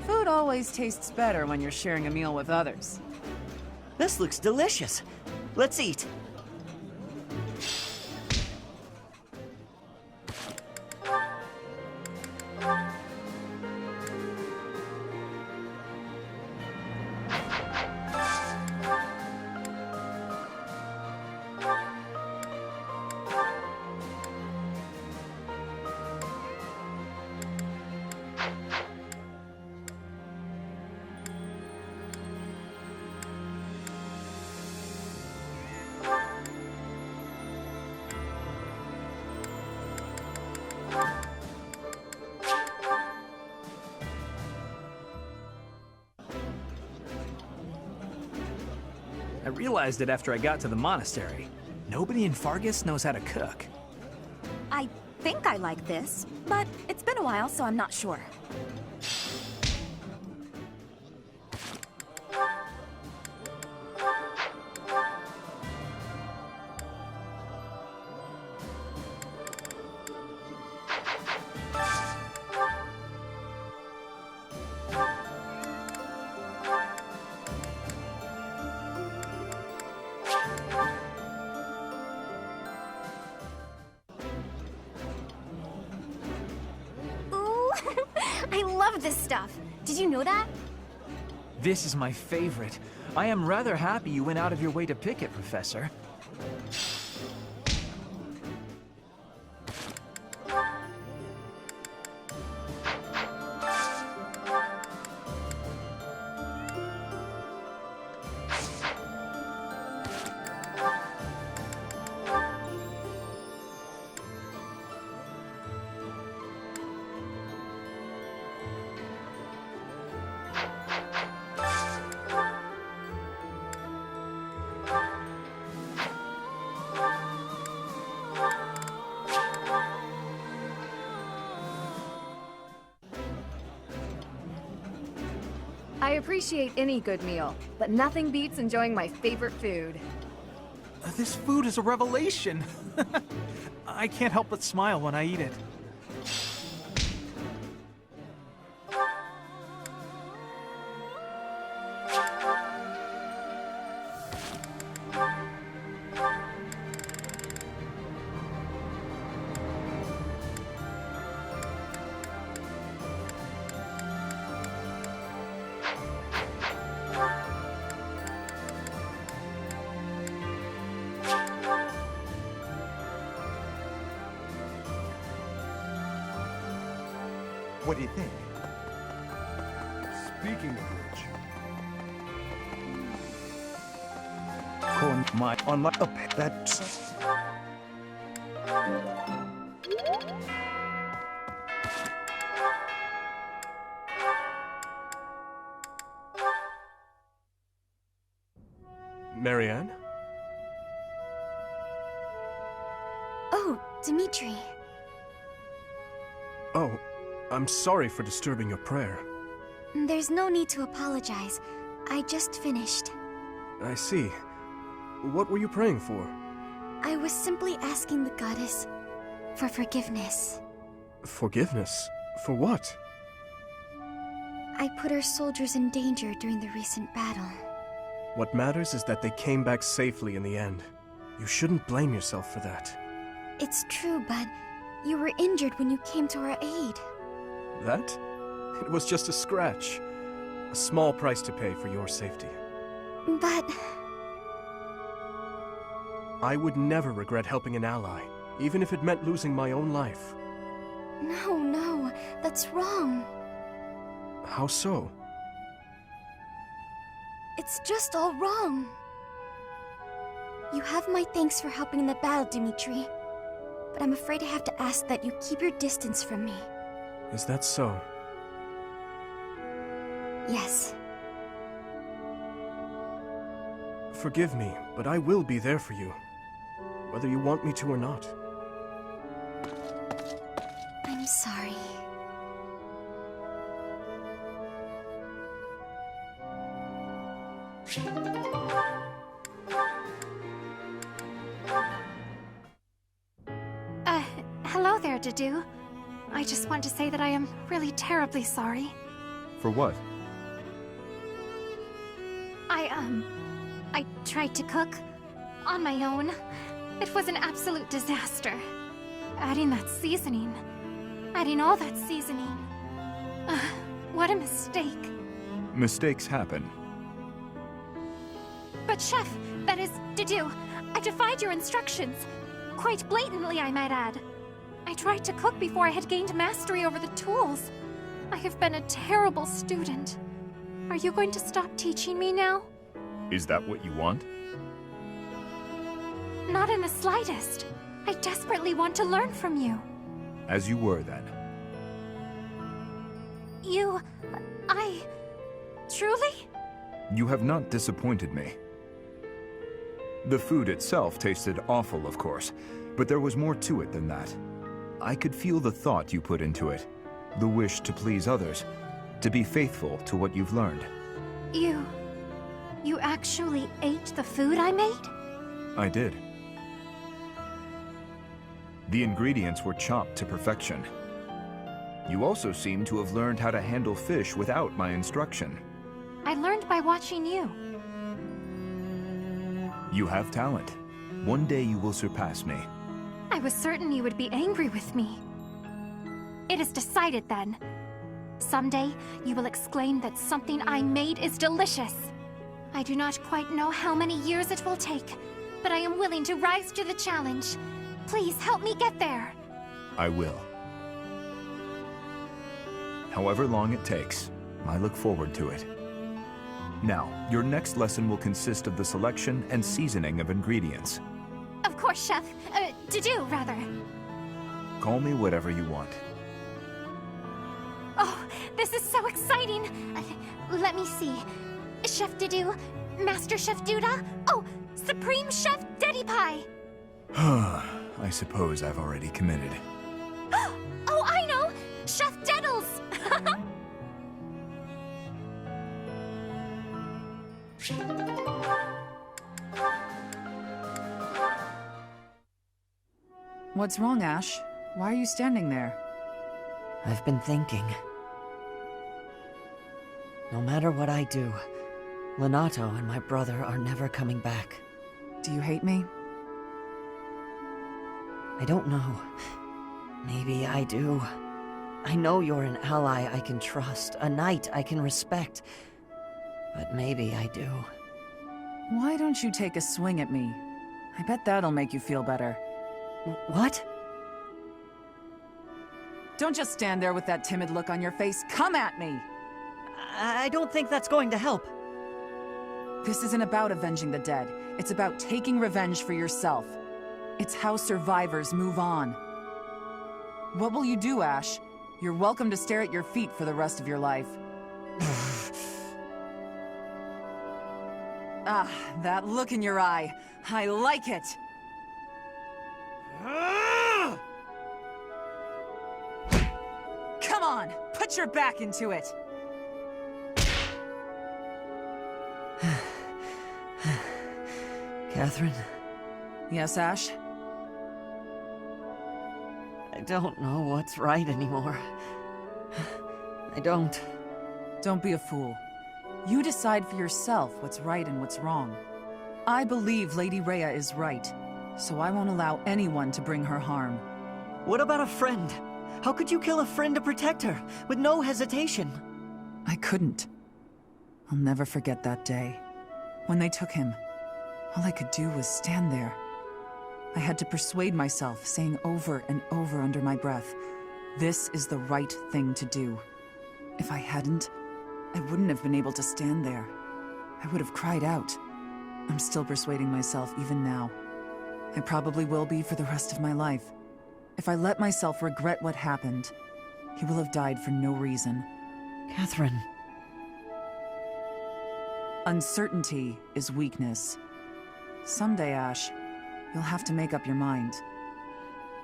Food always tastes better when you're sharing a meal with others. This looks delicious. Let's eat. I realized it after I got to the monastery. Nobody in Fargus knows how to cook. I think I like this, but it's been a while, so I'm not sure. I love this stuff. Did you know that? This is my favorite. I am rather happy you went out of your way to pick it, Professor. I appreciate any good meal, but nothing beats enjoying my favorite food. This food is a revelation. I can't help but smile when I eat it. What do you think? Speaking of which, that's... Marianne? Oh, Dimitri. Oh, I'm sorry for disturbing your prayer. There's no need to apologize. I just finished. I see. What were you praying for? I was simply asking the goddess for forgiveness. Forgiveness? For what? I put our soldiers in danger during the recent battle. What matters is that they came back safely in the end. You shouldn't blame yourself for that. It's true, but you were injured when you came to our aid. That? It was just a scratch. A small price to pay for your safety. But... I would never regret helping an ally, even if it meant losing my own life. No, that's wrong. How so? It's just all wrong. You have my thanks for helping in the battle, Dimitri. But I'm afraid I have to ask that you keep your distance from me. Is that so? Yes. Forgive me, but I will be there for you. Whether you want me to or not. I'm sorry. Hello there, Dedu. I just want to say that I am really terribly sorry. For what? I tried to cook on my own. It was an absolute disaster. Adding that seasoning. Adding all that seasoning. What a mistake. Mistakes happen. But Chef, that is, Dedu, I defied your instructions. Quite blatantly, I might add. I tried to cook before I had gained mastery over the tools. I have been a terrible student. Are you going to stop teaching me now? Is that what you want? Not in the slightest. I desperately want to learn from you. As you were, then. Truly? You have not disappointed me. The food itself tasted awful, of course, but there was more to it than that. I could feel the thought you put into it, the wish to please others, to be faithful to what you've learned. You actually ate the food I made? I did. The ingredients were chopped to perfection. You also seem to have learned how to handle fish without my instruction. I learned by watching you. You have talent. One day you will surpass me. I was certain you would be angry with me. It is decided then. Someday, you will exclaim that something I made is delicious. I do not quite know how many years it will take, but I am willing to rise to the challenge. Please help me get there. I will. However long it takes, I look forward to it. Now, your next lesson will consist of the selection and seasoning of ingredients. Of course, Chef. Dedu, rather. Call me whatever you want. Oh, this is so exciting! Let me see. Chef Dedu, Master Chef Duda, oh, Supreme Chef Deddy Pie! I suppose I've already committed. Oh, I know! Chef Deddles! What's wrong, Ash? Why are you standing there? I've been thinking. No matter what I do, Lenato and my brother are never coming back. Do you hate me? I don't know. Maybe I do. I know you're an ally I can trust, a knight I can respect. But maybe I do. Why don't you take a swing at me? I bet that'll make you feel better. What? Don't just stand there with that timid look on your face. Come at me! I don't think that's going to help. This isn't about avenging the dead. It's about taking revenge for yourself. It's how survivors move on. What will you do, Ash? You're welcome to stare at your feet for the rest of your life. Ah, that look in your eye. I like it! Come on! Put your back into it! Catherine? Yes, Ash? I don't know what's right anymore. I don't. Don't be a fool. You decide for yourself what's right and what's wrong. I believe Lady Rhea is right, so I won't allow anyone to bring her harm. What about a friend? How could you kill a friend to protect her, with no hesitation? I couldn't. I'll never forget that day. When they took him, all I could do was stand there. I had to persuade myself, saying over and over under my breath, this is the right thing to do. If I hadn't, I wouldn't have been able to stand there. I would have cried out. I'm still persuading myself even now. I probably will be for the rest of my life. If I let myself regret what happened, he will have died for no reason. Catherine. Uncertainty is weakness. Someday, Ash, you'll have to make up your mind.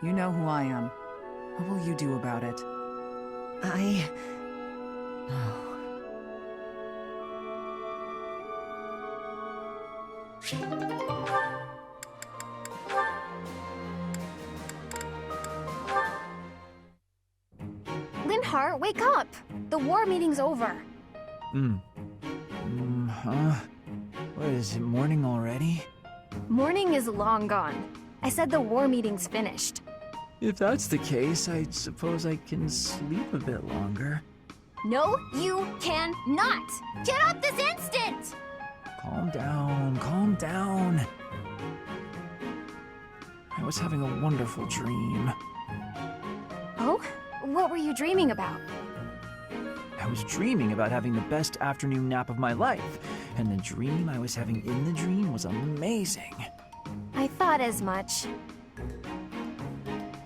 You know who I am. What will you do about it? Linhart, wake up! The war meeting's over. What is it, morning already? Morning is long gone. I said the war meeting's finished. If that's the case, I suppose I can sleep a bit longer. No, you cannot! Get up this instant! Calm down, calm down. I was having a wonderful dream. Oh? What were you dreaming about? I was dreaming about having the best afternoon nap of my life, and the dream I was having in the dream was amazing. I thought as much.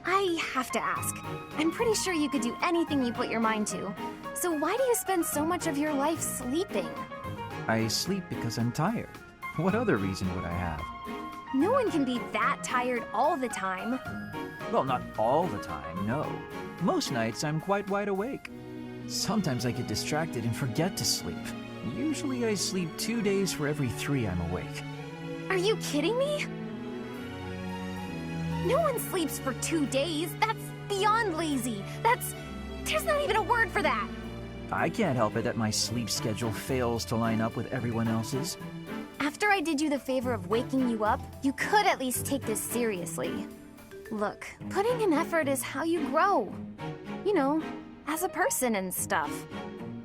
I have to ask. I'm pretty sure you could do anything you put your mind to. So why do you spend so much of your life sleeping? I sleep because I'm tired. What other reason would I have? No one can be that tired all the time. Well, not all the time, no. Most nights I'm quite wide awake. Sometimes I get distracted and forget to sleep. Usually I sleep 2 days for every 3 I'm awake. Are you kidding me? No one sleeps for 2 days. That's beyond lazy. There's not even a word for that. I can't help it that my sleep schedule fails to line up with everyone else's. After I did you the favor of waking you up, you could at least take this seriously. Look, putting in effort is how you grow. You know, as a person and stuff.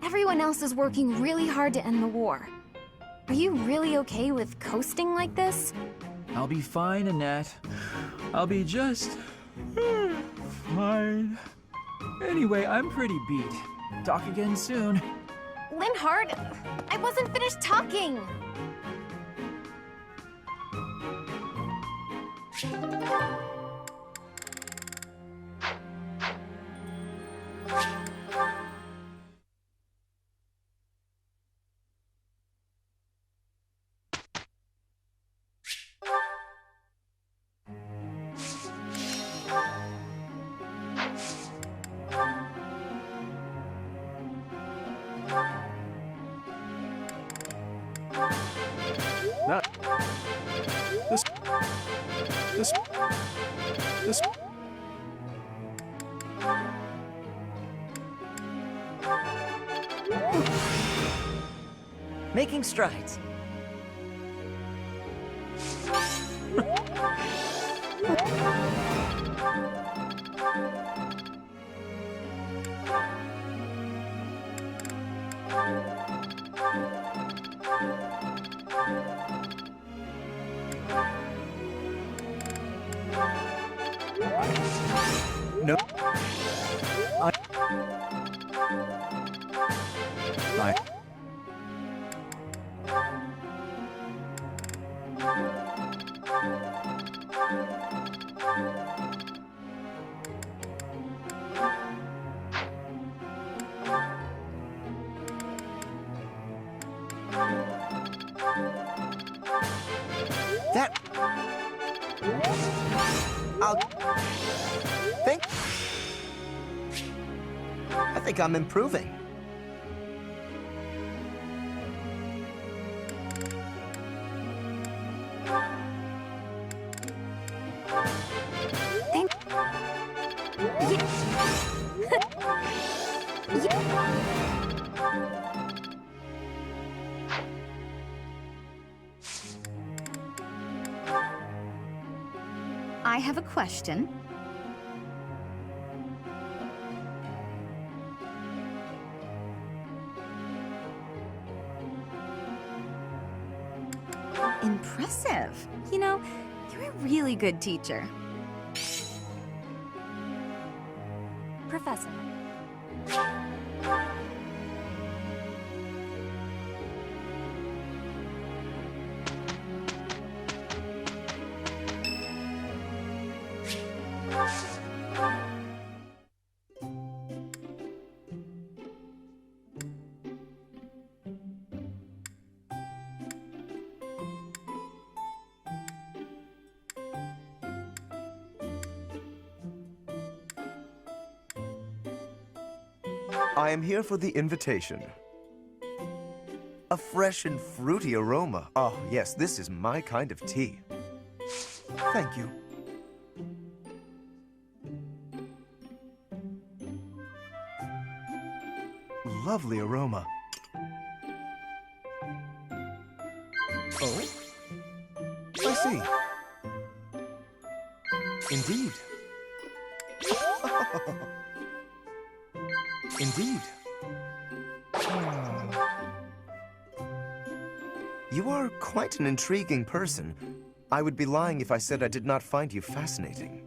Everyone else is working really hard to end the war. Are you really okay with coasting like this? I'll be fine, Annette. I'll be just fine. Anyway, I'm pretty beat. Talk again soon. Linhart, I wasn't finished talking. This. Making strides. No. That... I think I'm improving. I have a question. Impressive. You know, you're a really good teacher. Professor. I am here for the invitation. A fresh and fruity aroma. Oh, yes, this is my kind of tea. Thank you. Lovely aroma. Oh? I see. Indeed. Indeed. You are quite an intriguing person. I would be lying if I said I did not find you fascinating.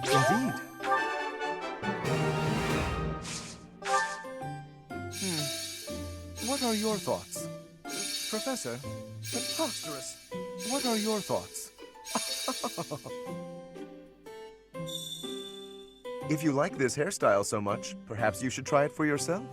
Indeed. What are your thoughts? Professor, preposterous. What are your thoughts? If you like this hairstyle so much, perhaps you should try it for yourself.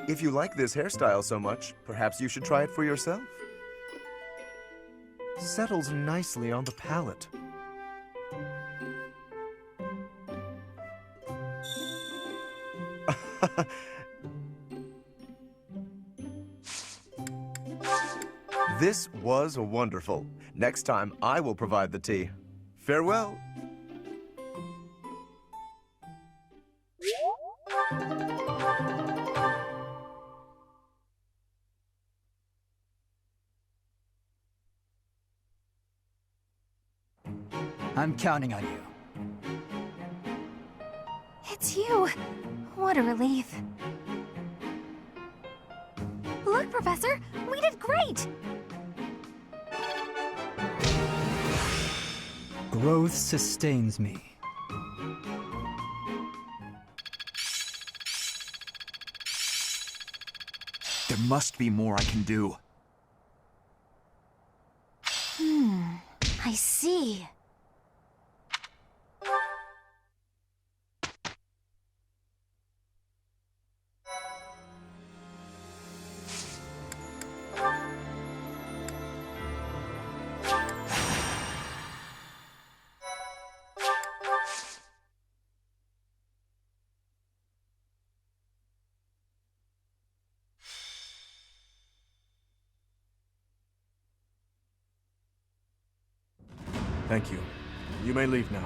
If you like this hairstyle so much, perhaps you should try it for yourself. Settles nicely on the palate. This was wonderful. Next time, I will provide the tea. Farewell. I'm counting on you. It's you. What a relief. Look, Professor, we did great! Growth sustains me. There must be more I can do. I see. Thank you. You may leave now.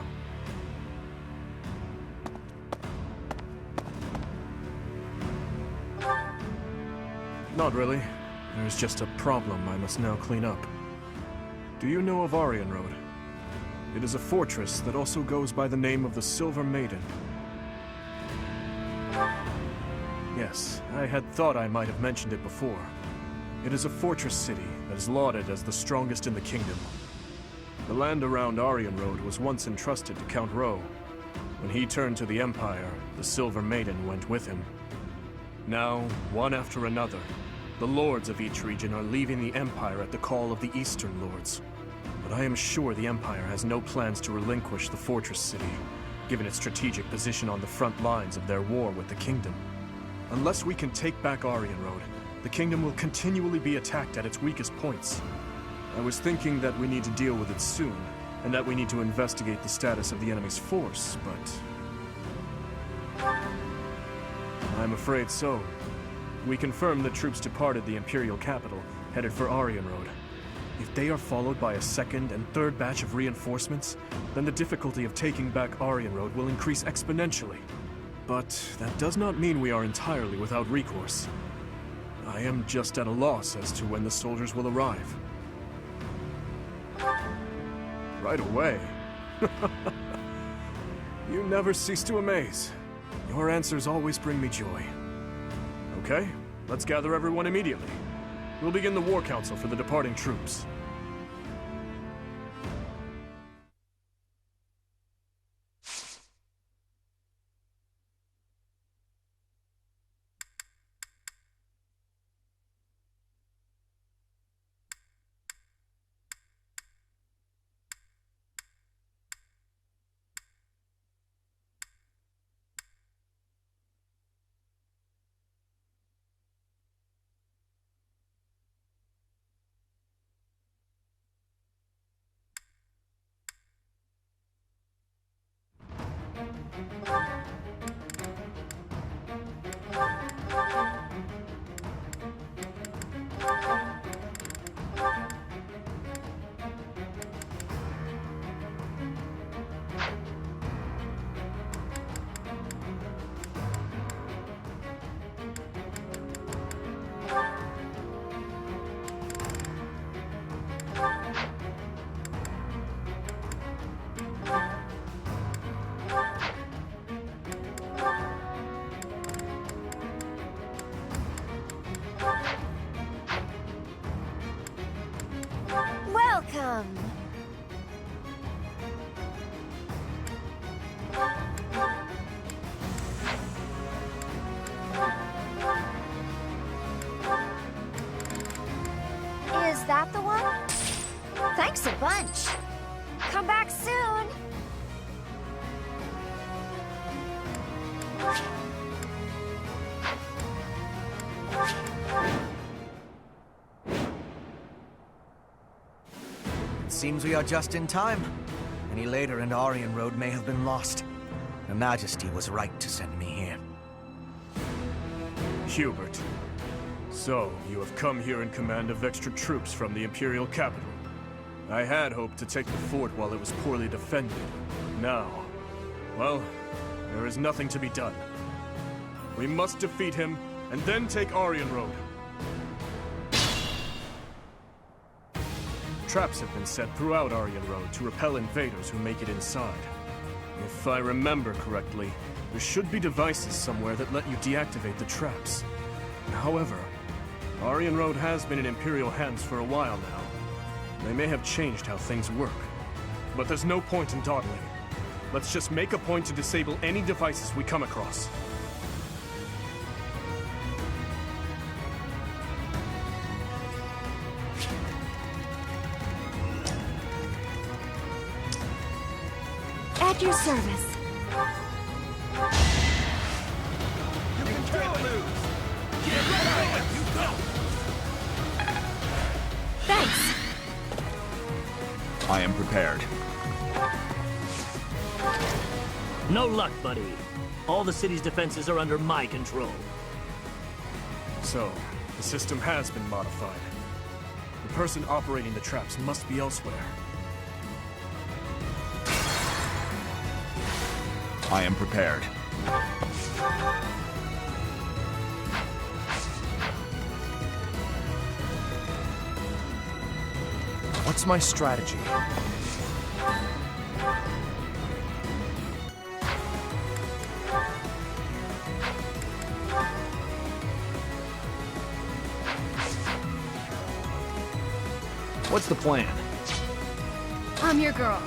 Not really. There's just a problem I must now clean up. Do you know of Aryan Road? It is a fortress that also goes by the name of the Silver Maiden. Yes, I had thought I might have mentioned it before. It is a fortress city that is lauded as the strongest in the kingdom. The land around Aryan Road was once entrusted to Count Rowe. When he turned to the Empire, the Silver Maiden went with him. Now, one after another, the lords of each region are leaving the Empire at the call of the Eastern Lords. But I am sure the Empire has no plans to relinquish the fortress city, given its strategic position on the front lines of their war with the Kingdom. Unless we can take back Aryan Road, the Kingdom will continually be attacked at its weakest points. I was thinking that we need to deal with it soon, and that we need to investigate the status of the enemy's force, but... I'm afraid so. We confirmed that troops departed the Imperial capital, headed for Aryan Road. If they are followed by a second and third batch of reinforcements, then the difficulty of taking back Aryan Road will increase exponentially. But that does not mean we are entirely without recourse. I am just at a loss as to when the soldiers will arrive. Right away? You never cease to amaze. Your answers always bring me joy. Okay, let's gather everyone immediately. We'll begin the war council for the departing troops. Welcome! Is that the one? Thanks a bunch. Come back soon. It seems we are just in time. Any later and Aryan Road may have been lost. Her Majesty was right to send me here. Hubert. So, you have come here in command of extra troops from the Imperial capital. I had hoped to take the fort while it was poorly defended. Now, well, there is nothing to be done. We must defeat him, and then take Aryan Road. Traps have been set throughout Aryan Road to repel invaders who make it inside. If I remember correctly, there should be devices somewhere that let you deactivate the traps. However, Aryan Road has been in Imperial hands for a while now. They may have changed how things work. But there's no point in dawdling. Let's just make a point to disable any devices we come across. At your service. You can still lose! Get right on! You go! Thanks. I am prepared. No luck, buddy. All the city's defenses are under my control. So, the system has been modified. The person operating the traps must be elsewhere. I am prepared. What's my strategy? What's the plan? I'm your girl.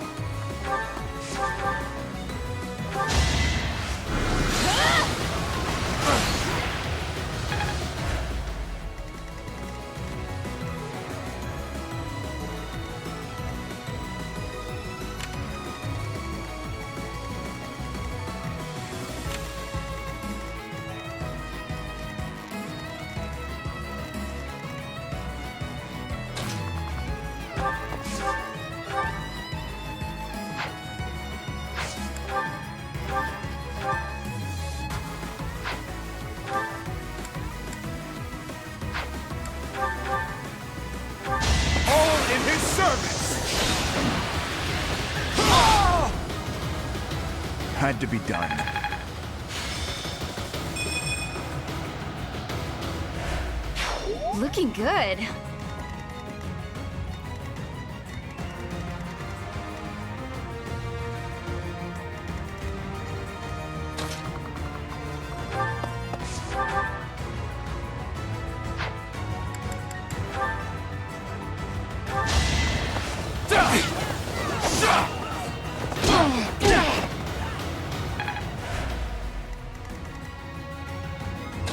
All in his service! Had to be done. Looking good.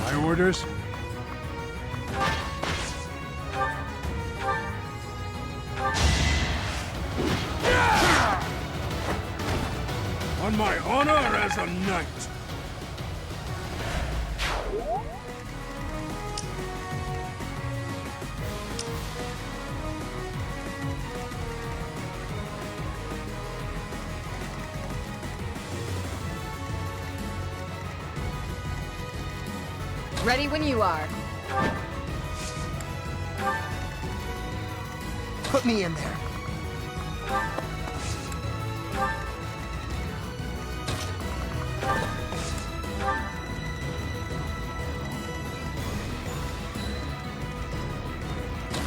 My orders? On my honor as a knight! Ready when you are. Put me in there.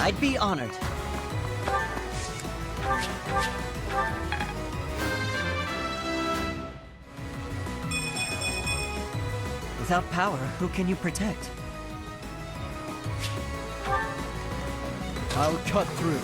I'd be honored. Without power, who can you protect? I'll cut through.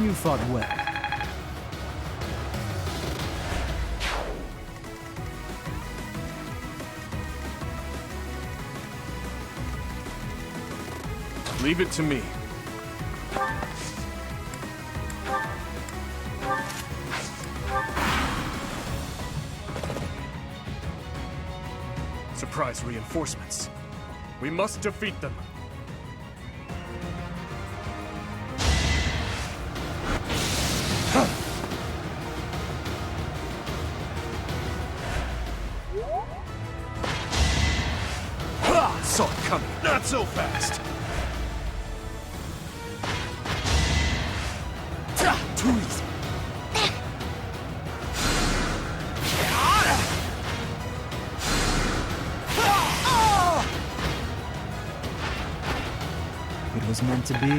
You fought well. Leave it to me. Surprise reinforcements. We must defeat them. Saw it coming. Not so fast! Too easy. It was meant to be.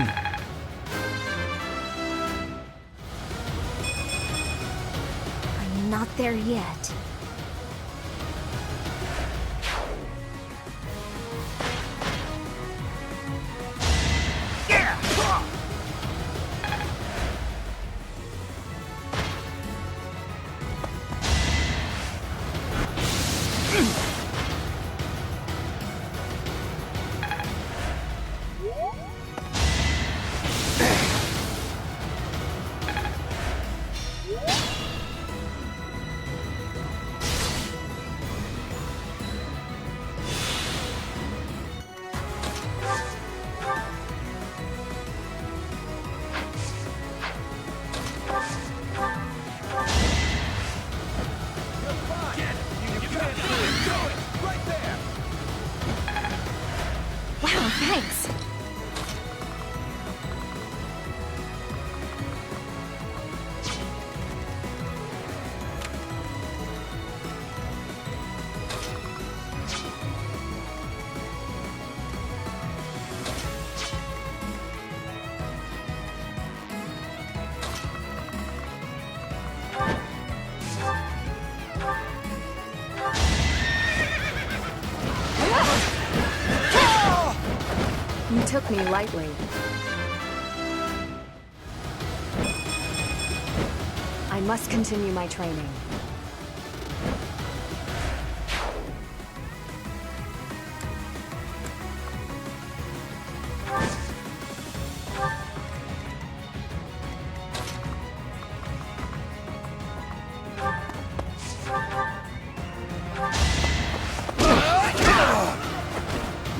I'm not there yet. Wow, thanks. You took me lightly. I must continue my training.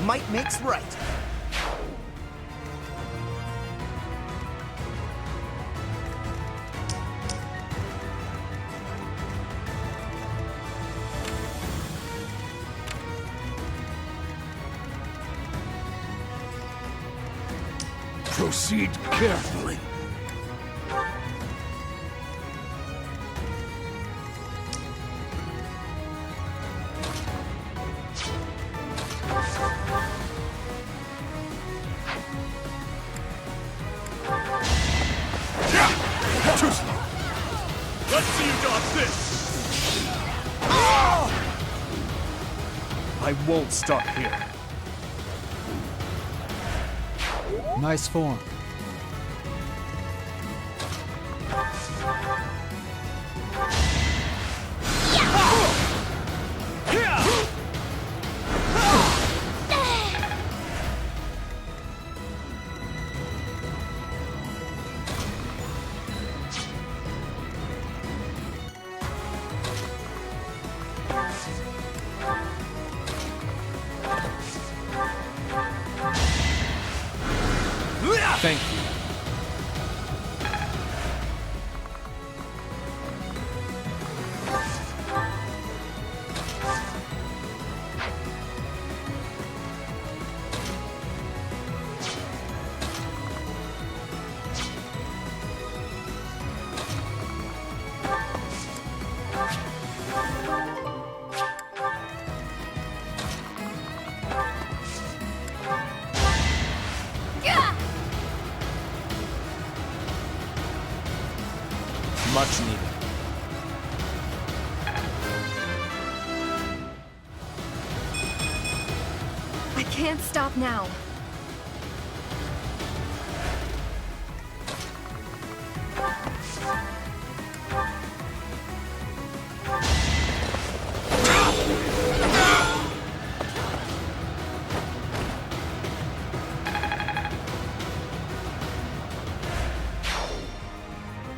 Might makes right. Proceed carefully. Let's see you dodge this! I won't stop here. Nice form. Thank you. Much needed. I can't stop now.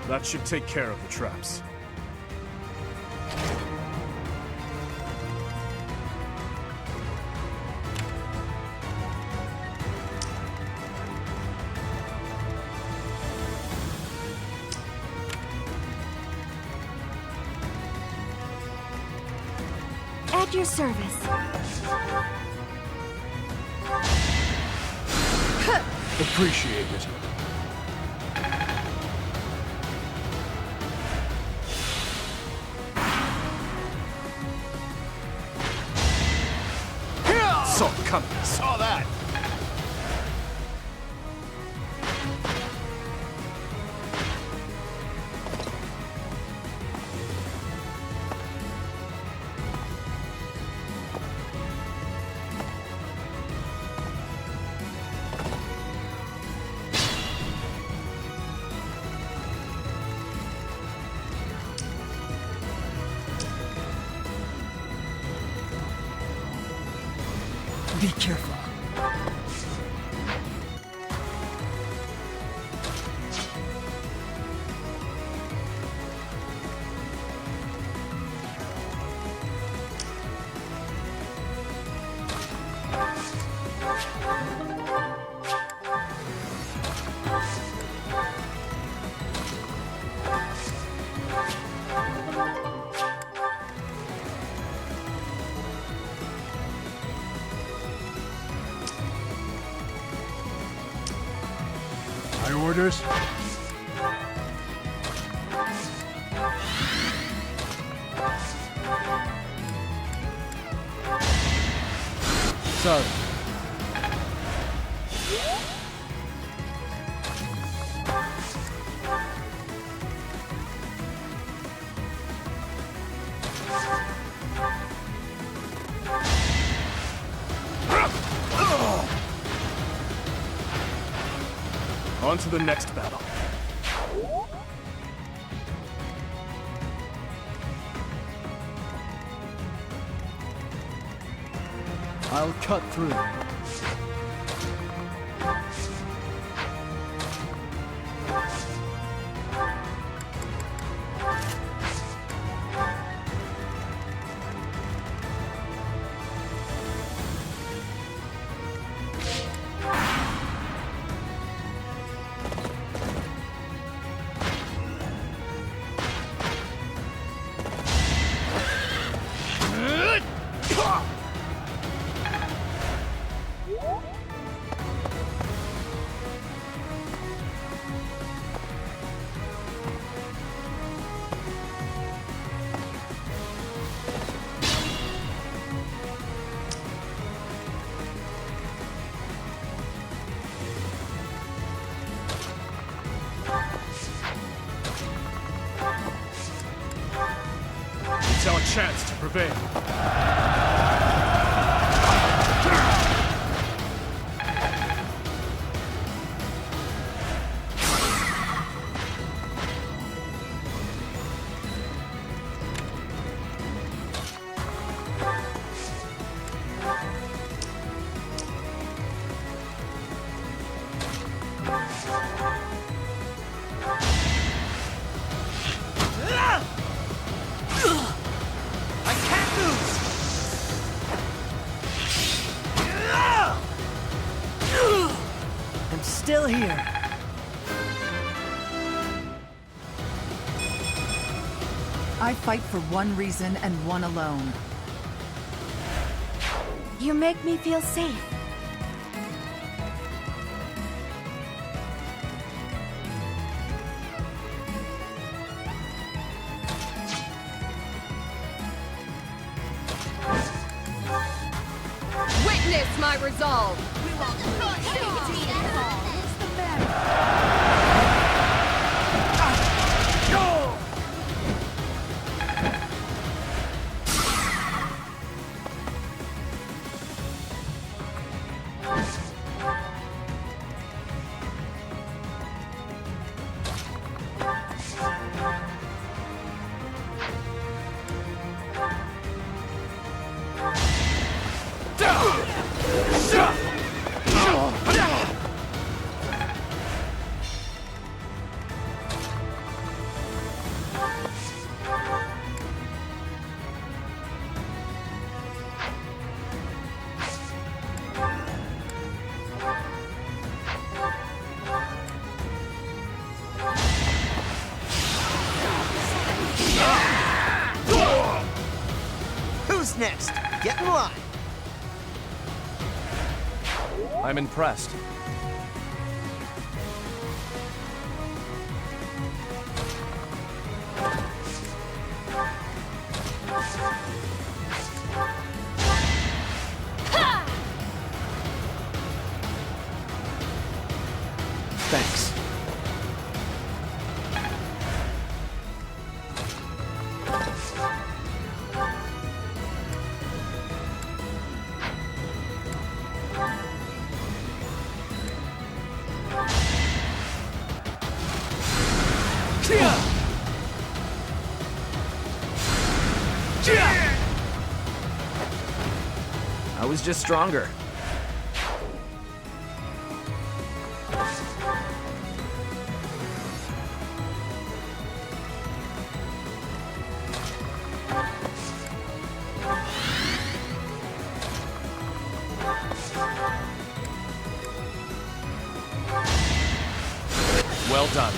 That should take care of the traps. At your service. Appreciate it. Saw it coming. Saw that. Be careful. My orders? Sorry. On to the next battle. I'll cut through. It's our chance to prevail. I'm still here. I fight for one reason and one alone. You make me feel safe. Witness my resolve! Who's next? Get in line. I'm impressed. Thanks. I was just stronger. Well done.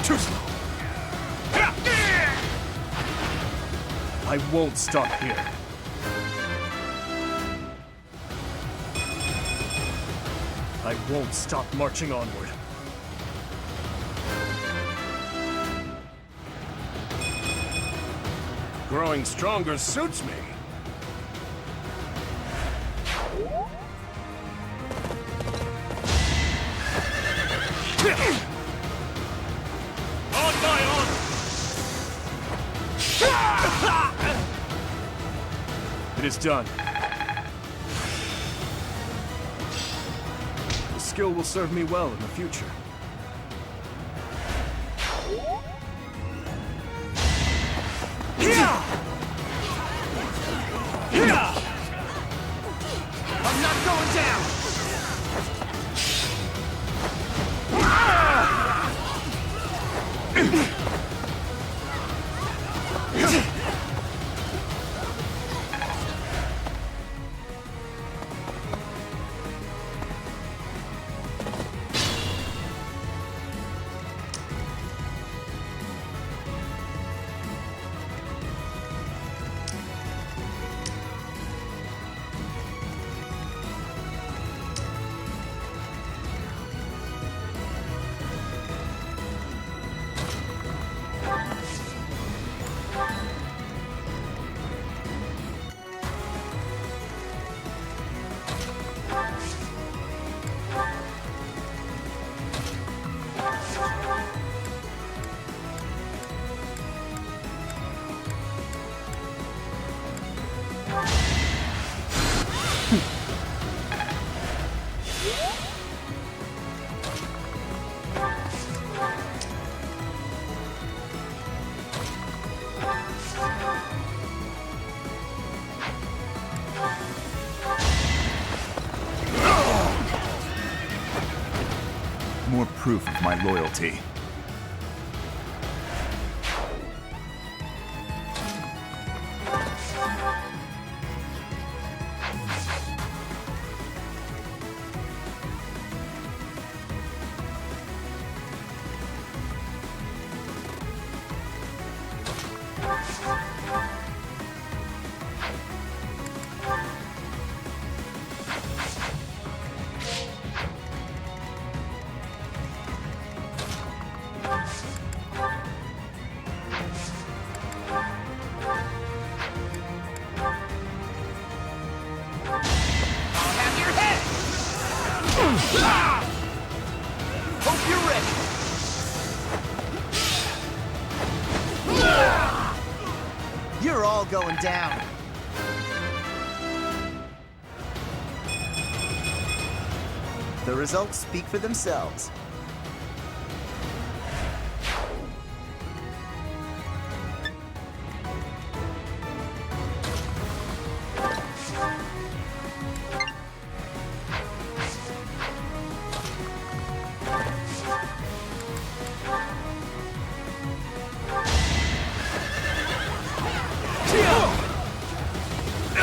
Too slow. I won't stop here. I won't stop marching onward. Growing stronger suits me. is done. The skill will serve me well in the future. I'm not going down! More proof of my loyalty. Hope you're ready! You're all going down. The results speak for themselves.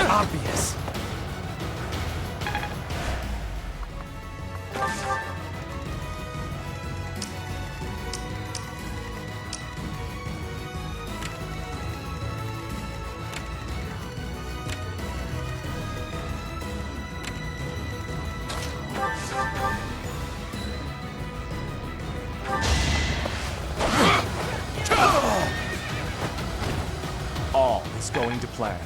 Obvious. All is going to plan.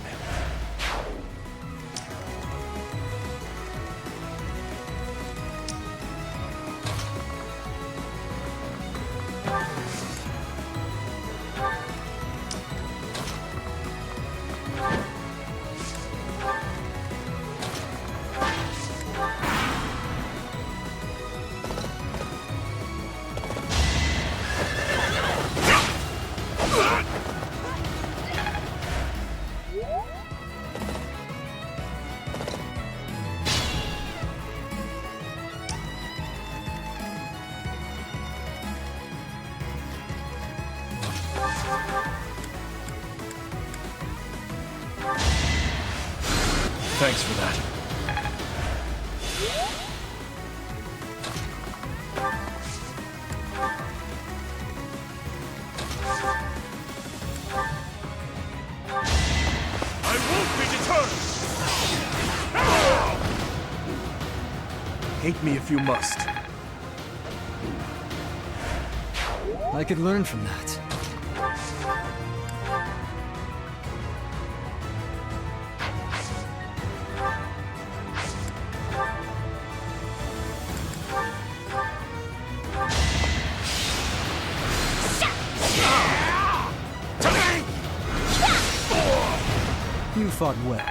Thanks for that. I won't be deterred! Hate me if you must. I could learn from that. You fought well.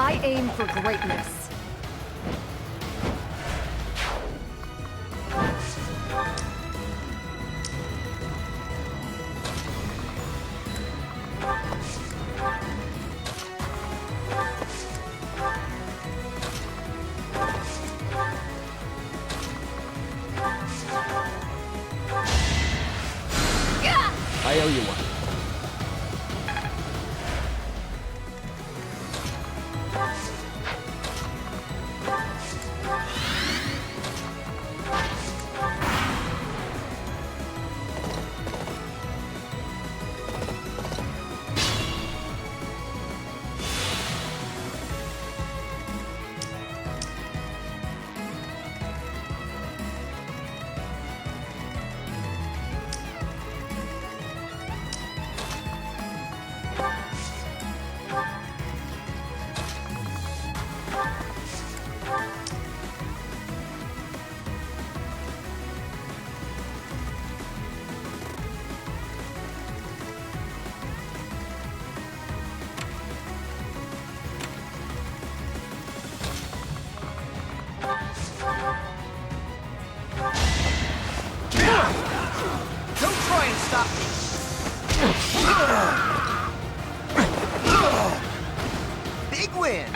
I aim for greatness. I owe you one. Don't try and stop me! Big win!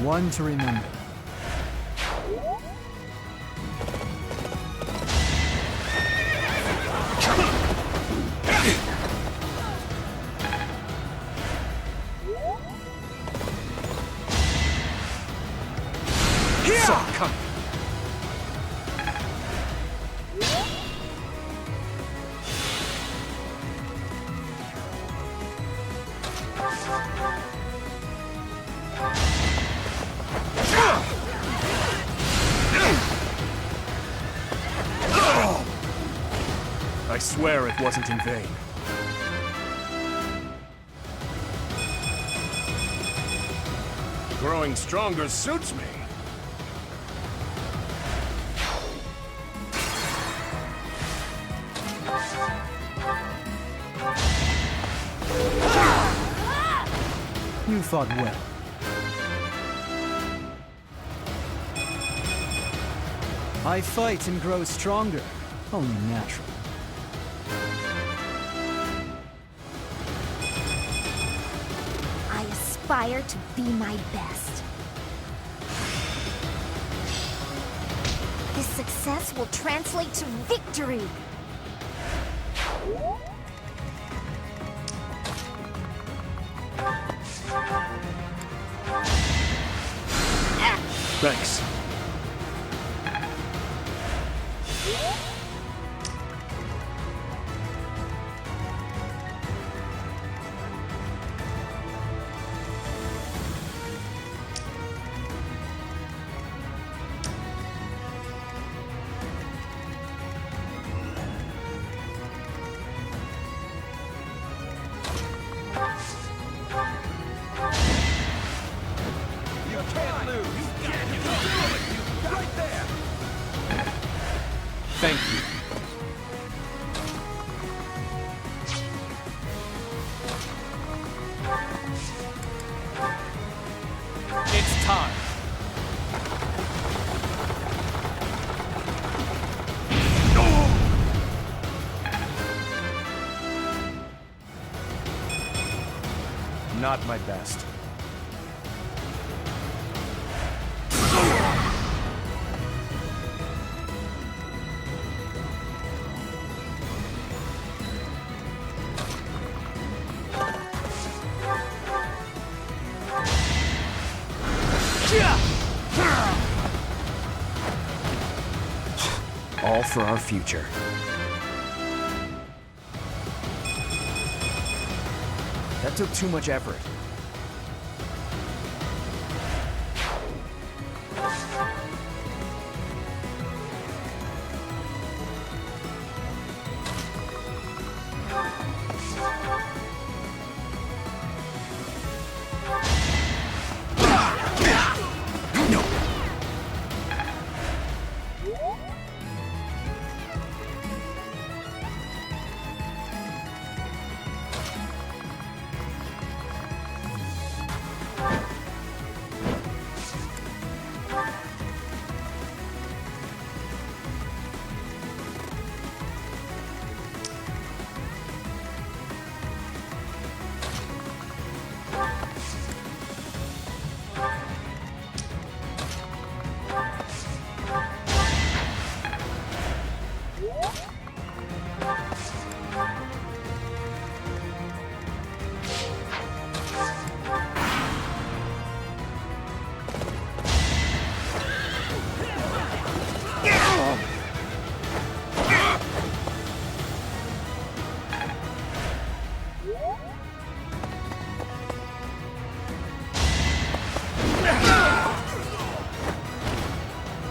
One to remember. Saw it coming. I swear it wasn't in vain. Growing stronger suits me. You fought well. I fight and grow stronger. Only natural. I aspire to be my best. This success will translate to victory! Thanks. You can't lose! You can do it! Right there! Thank you. It's time! Not my best. all for our future. That took too much effort.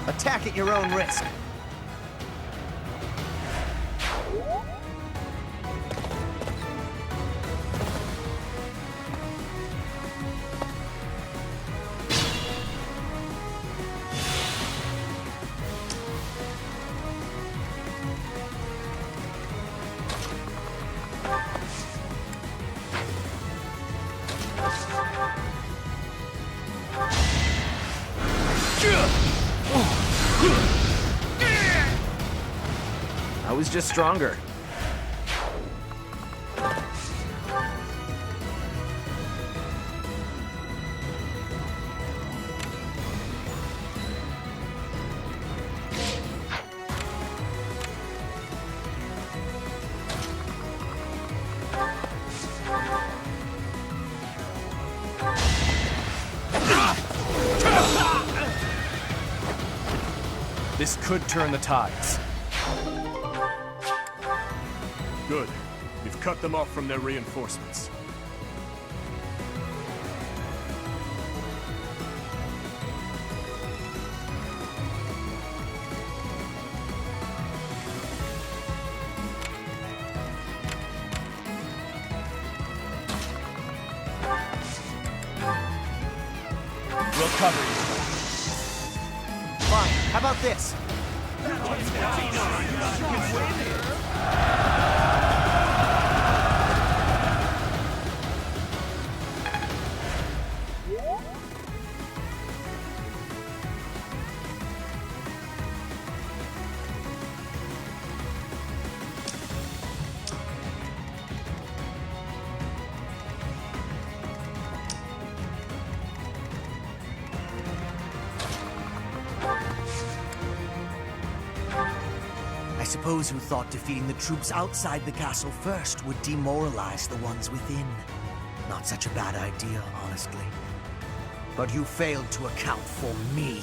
Attack at your own risk. I was just stronger. This could turn the tides. Good. We've cut them off from their reinforcements. We'll cover you. Fine. How about this? I suppose you thought defeating the troops outside the castle first would demoralize the ones within. Not such a bad idea, honestly. But you failed to account for me.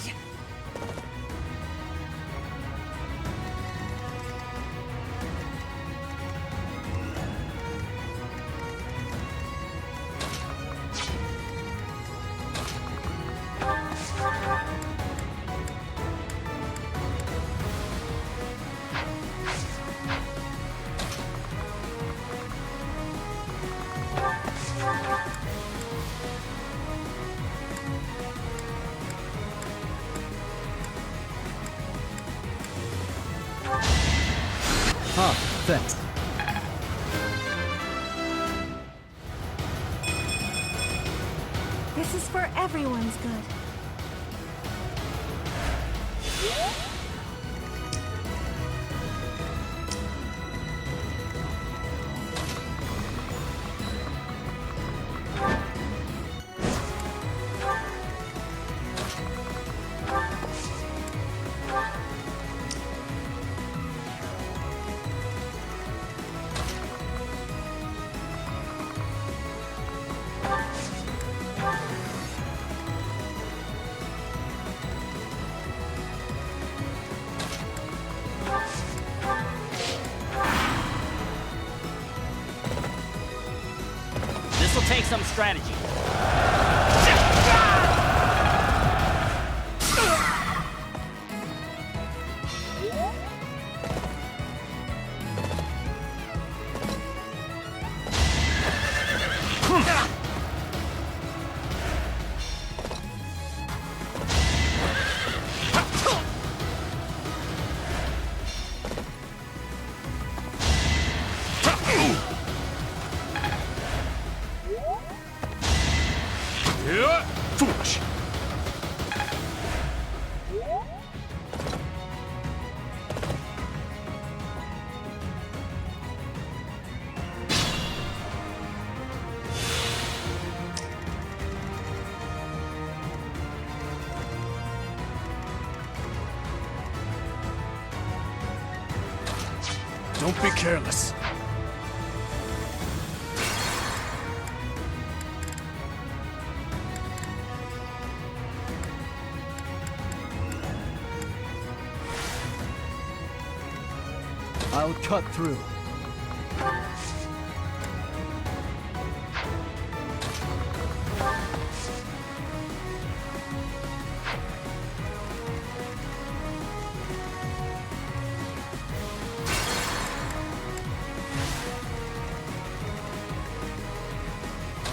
Ah, thanks. This is for everyone's good. This'll take some strategy. Foolish. Don't be careless. I'll cut through.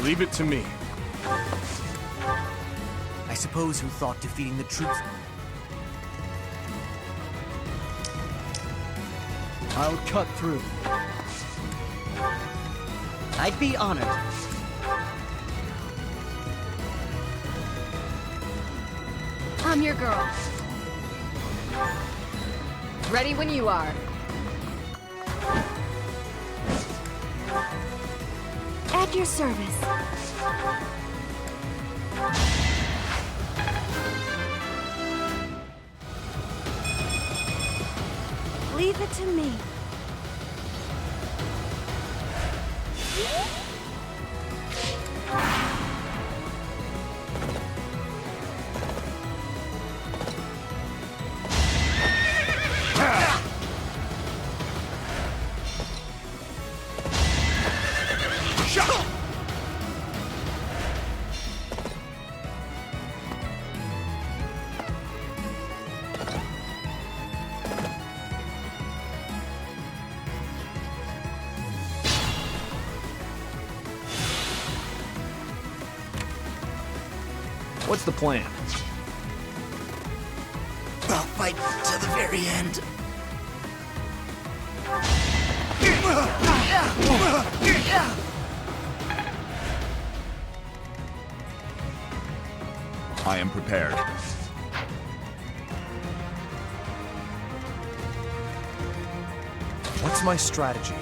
Leave it to me. I suppose who thought defeating the troops... I'll cut through. I'd be honored. I'm your girl. Ready when you are. At your service. Leave it to me. What's the plan? I'll fight to the very end. I am prepared. What's my strategy?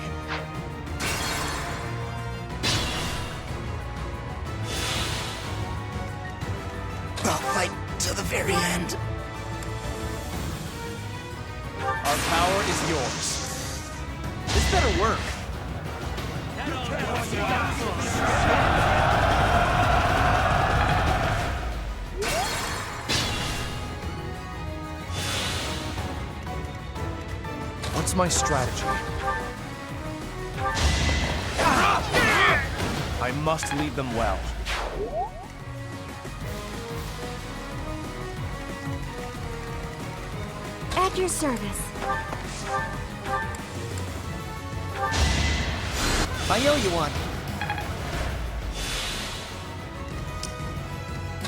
I'll fight to the very end. Our power is yours. This better work. What's my strategy? I must lead them well. At your service. I owe you one.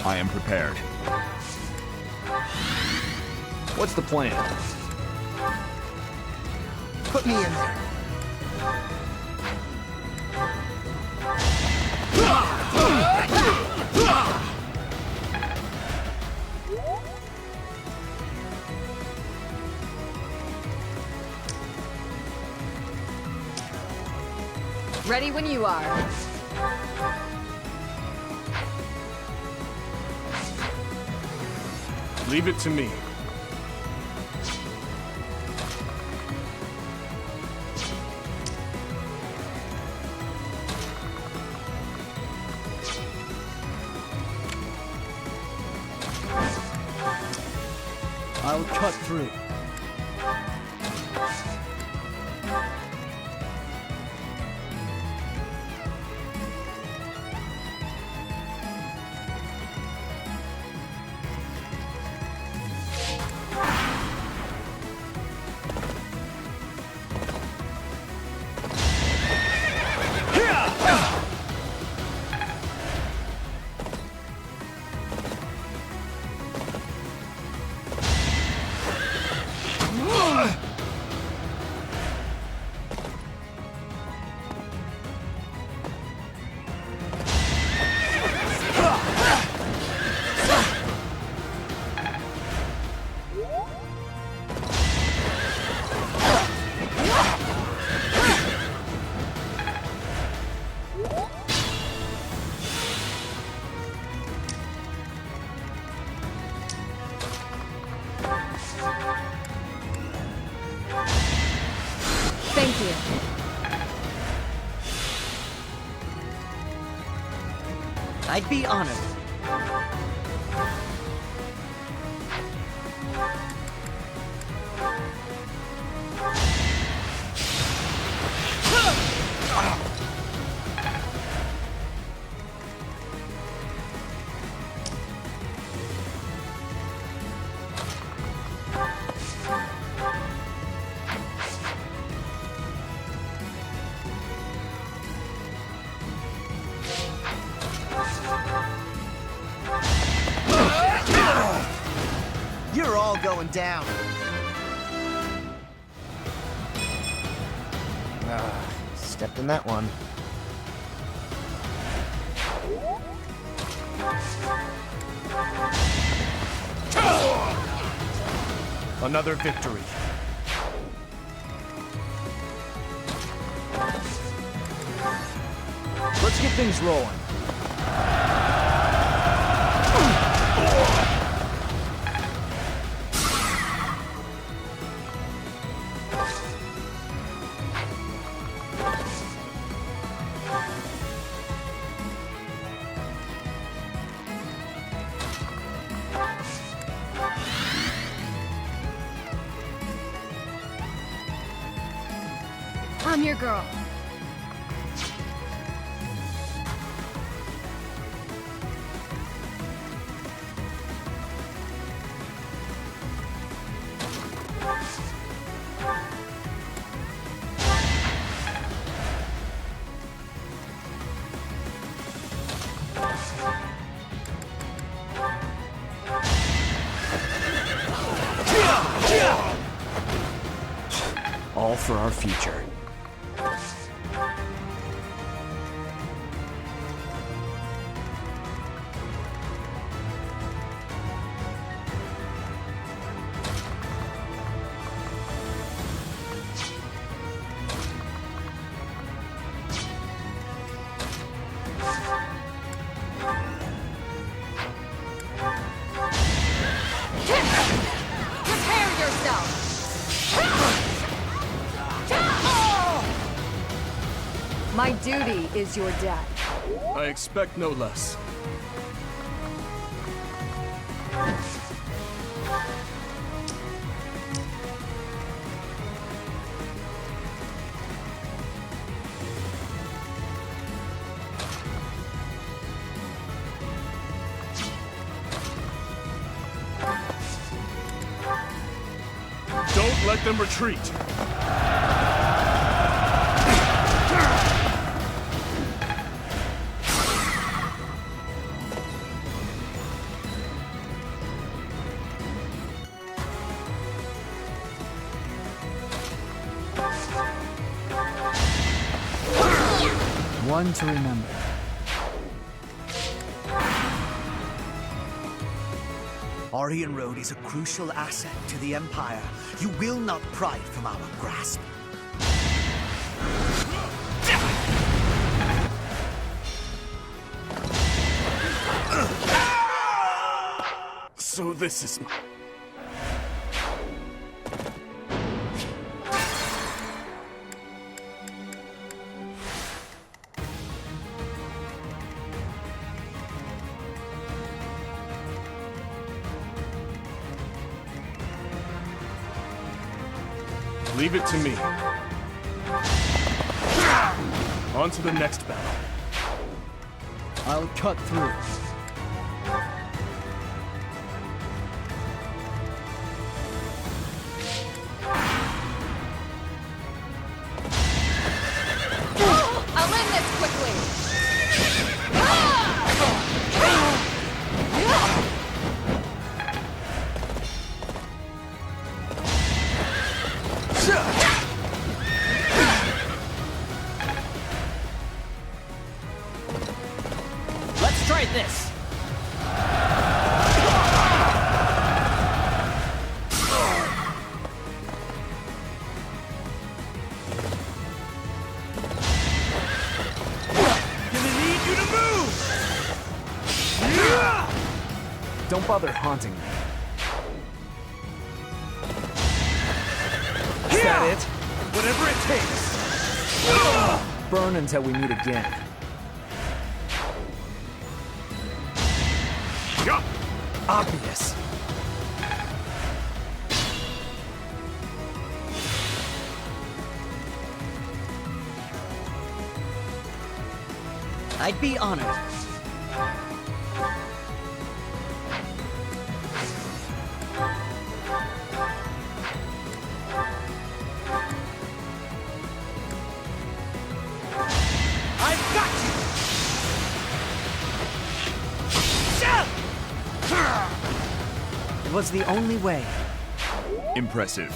I am prepared. What's the plan? Put me in there. Ready when you are. Leave it to me. I'll cut through. I'd be honored. You're all going down. Stepped in that one. Another victory. Let's get things rolling. I'm your girl. All for our future. Prepare yourself! My duty is your death. I expect no less. Don't let them retreat. One to remember. Orion Road is a crucial asset to the Empire. You will not pry it from our grasp. So this is my... Leave it to me. On to the next battle. I'll cut through. I'll end this quickly! Let's try this. Gonna need you to move! Don't bother haunting me. Is that it? Whatever it takes. Burn until we meet again. Obvious. I'd be honored. I've got you! It was the only way. Impressive.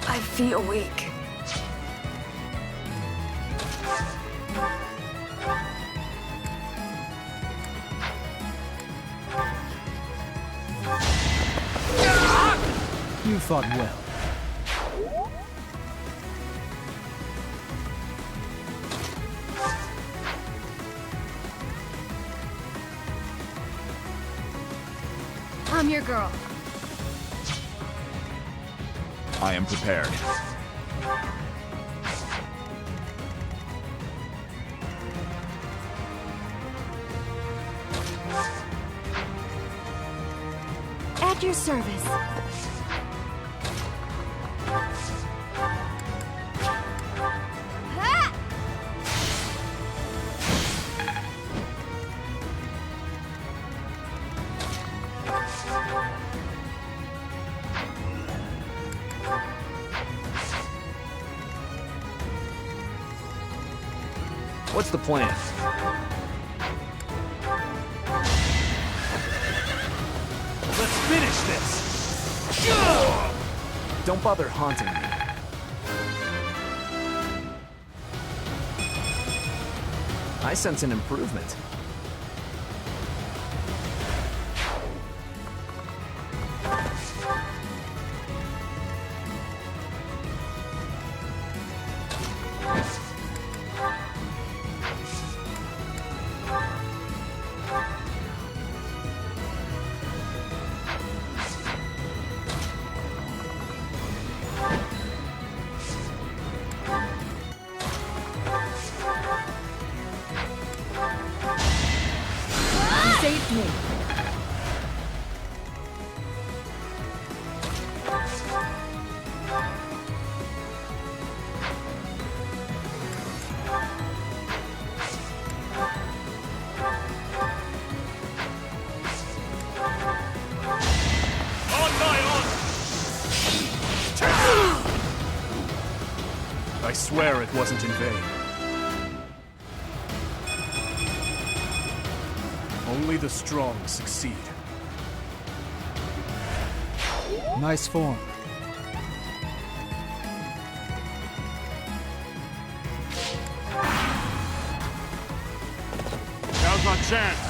I feel weak. You fought well. I'm your girl. I am prepared. At your service. What's the plan? Let's finish this! Don't bother haunting me. I sense an improvement. Saved me. I swear it wasn't in vain. Only the strong succeed. Nice form. Now's our chance!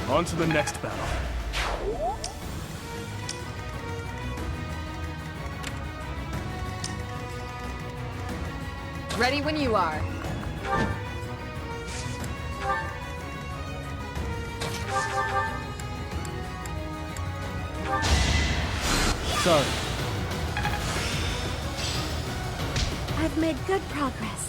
On to the next battle. Ready when you are. Sorry. I've made good progress.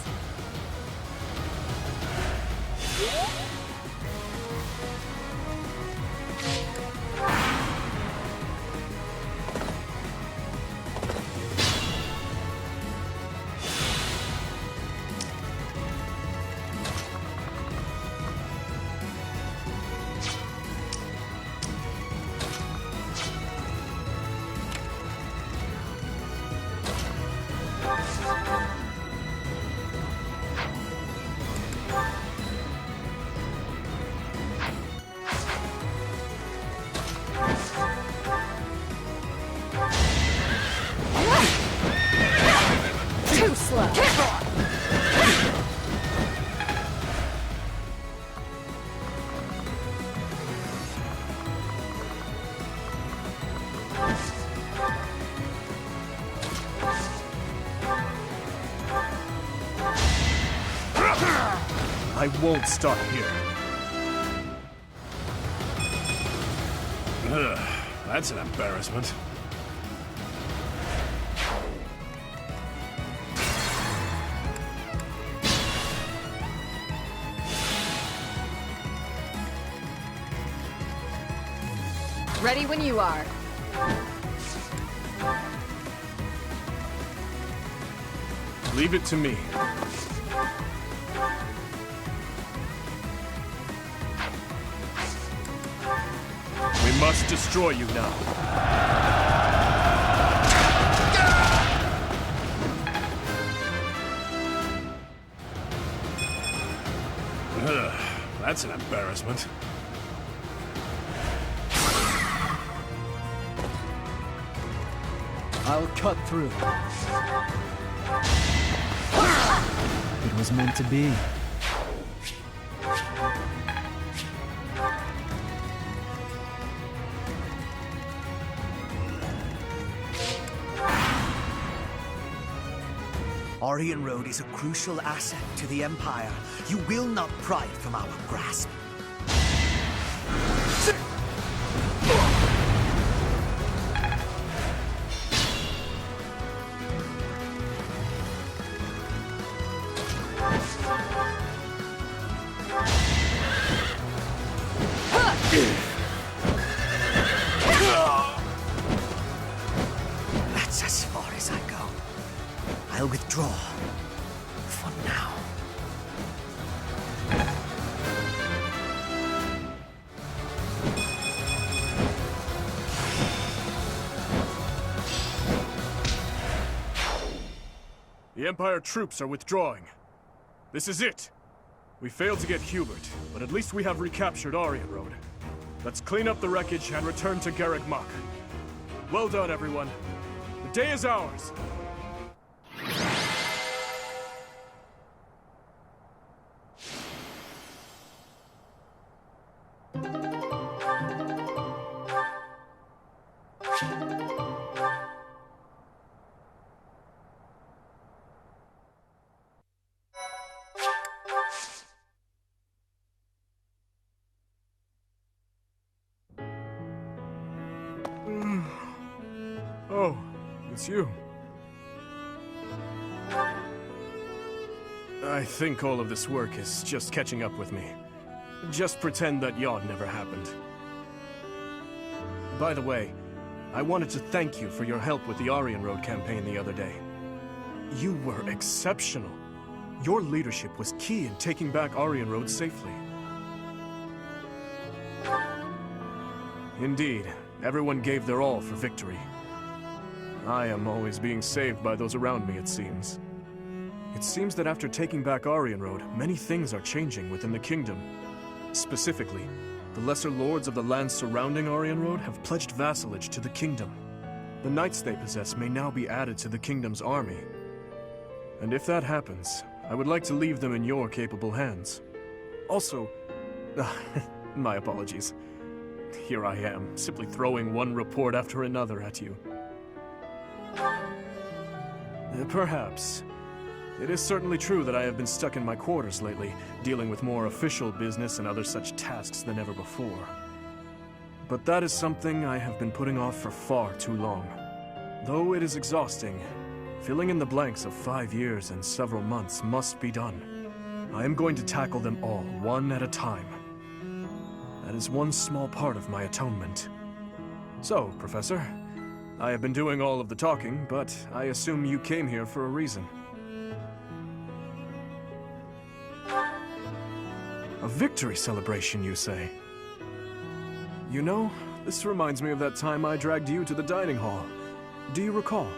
I won't stop here. Ugh, that's an embarrassment. Ready when you are. Leave it to me. We must destroy you now. Ugh, that's an embarrassment. I'll cut through. It was meant to be. Orient Road is a crucial asset to the Empire. You will not pry it from our grasp. That's as far as I go. I'll withdraw. For now. The Empire troops are withdrawing. This is it. We failed to get Hubert, but at least we have recaptured Orient Road. Let's clean up the wreckage and return to Garreg Mach. Well done, everyone. The day is ours. Oh, it's you. I think all of this work is just catching up with me. Just pretend that yawn never happened. By the way, I wanted to thank you for your help with the Orient Road campaign the other day. You were exceptional. Your leadership was key in taking back Orient Road safely. Indeed, everyone gave their all for victory. I am always being saved by those around me, it seems. It seems that after taking back Orient Road, many things are changing within the kingdom. Specifically, the lesser lords of the lands surrounding Orient Road have pledged vassalage to the kingdom. The knights they possess may now be added to the kingdom's army. And if that happens, I would like to leave them in your capable hands. Also, my apologies. Here I am, simply throwing one report after another at you. Perhaps. It is certainly true that I have been stuck in my quarters lately, dealing with more official business and other such tasks than ever before. But that is something I have been putting off for far too long. Though it is exhausting, filling in the blanks of 5 years and several months must be done. I am going to tackle them all, one at a time. That is one small part of my atonement. So, Professor, I have been doing all of the talking, but I assume you came here for a reason. A victory celebration, you say? You know, this reminds me of that time I dragged you to the dining hall. Do you recall?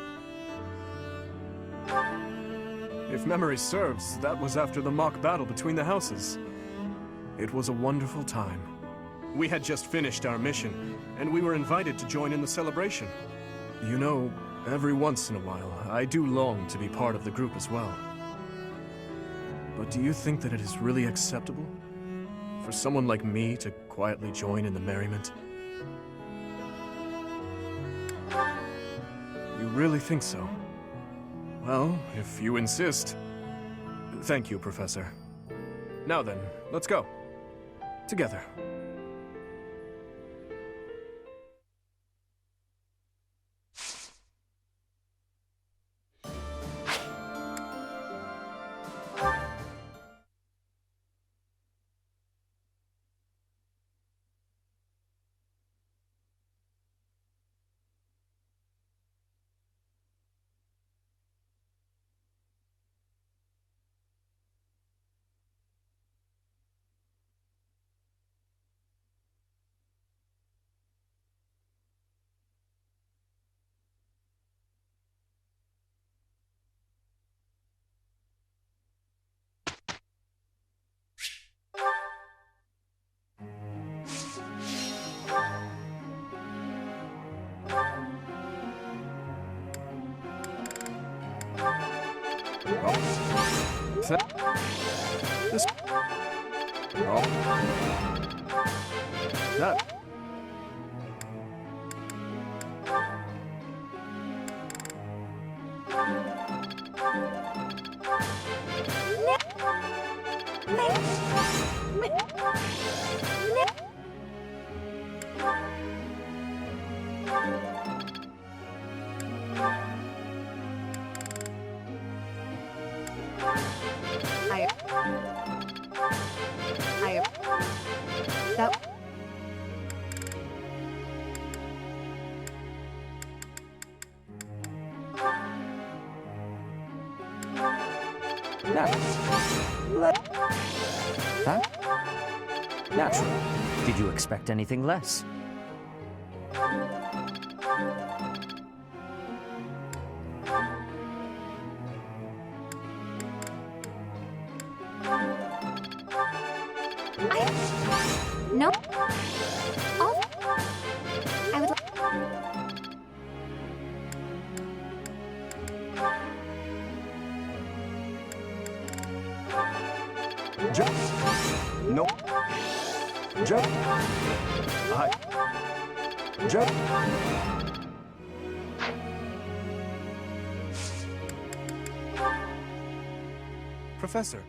If memory serves, that was after the mock battle between the houses. It was a wonderful time. We had just finished our mission, and we were invited to join in the celebration. You know, every once in a while, I do long to be part of the group as well. But do you think that it is really acceptable for someone like me to quietly join in the merriment? You really think so? Well, if you insist. Thank you, Professor. Now then, let's go. Together. This. Oh. That. Natural. Did you expect anything less? No. Oh. I would. Jump. Nope. Jump. I. Jump. Professor.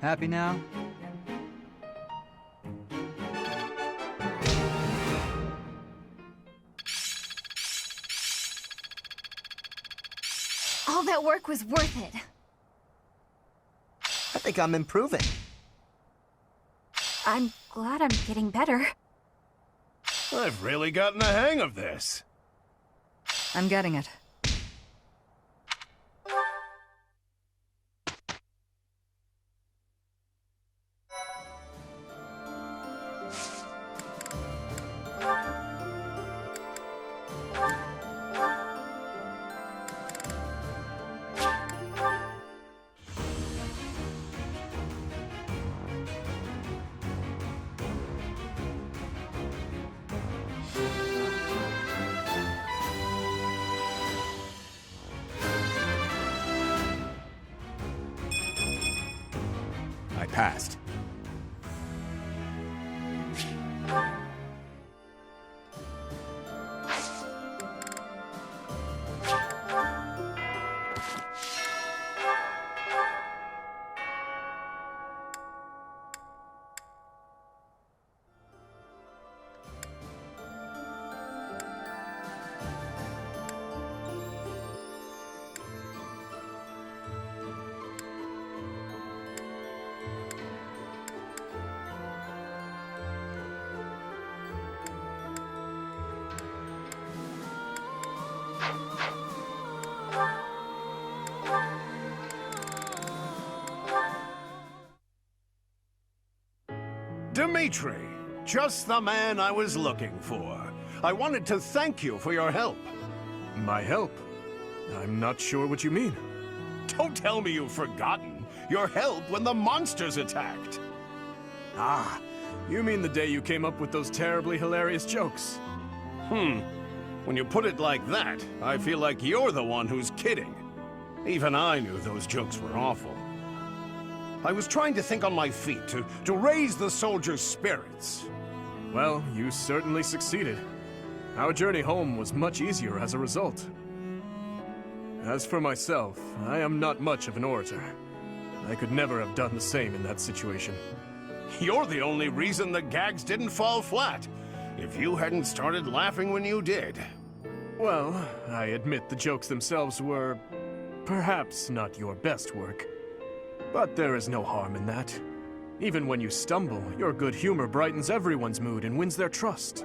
Happy now? All that work was worth it. I think I'm improving. I'm glad I'm getting better. I've really gotten the hang of this. I'm getting it. I passed. Dimitri, just the man I was looking for. I wanted to thank you for your help. My help? I'm not sure what you mean. Don't tell me you've forgotten your help when the monsters attacked. Ah, you mean the day you came up with those terribly hilarious jokes. When you put it like that, I feel like you're the one who's kidding. Even I knew those jokes were awful. I was trying to think on my feet, to raise the soldiers' spirits. Well, you certainly succeeded. Our journey home was much easier as a result. As for myself, I am not much of an orator. I could never have done the same in that situation. You're the only reason the gags didn't fall flat. If you hadn't started laughing when you did. Well, I admit the jokes themselves were perhaps not your best work. But there is no harm in that. Even when you stumble, your good humor brightens everyone's mood and wins their trust.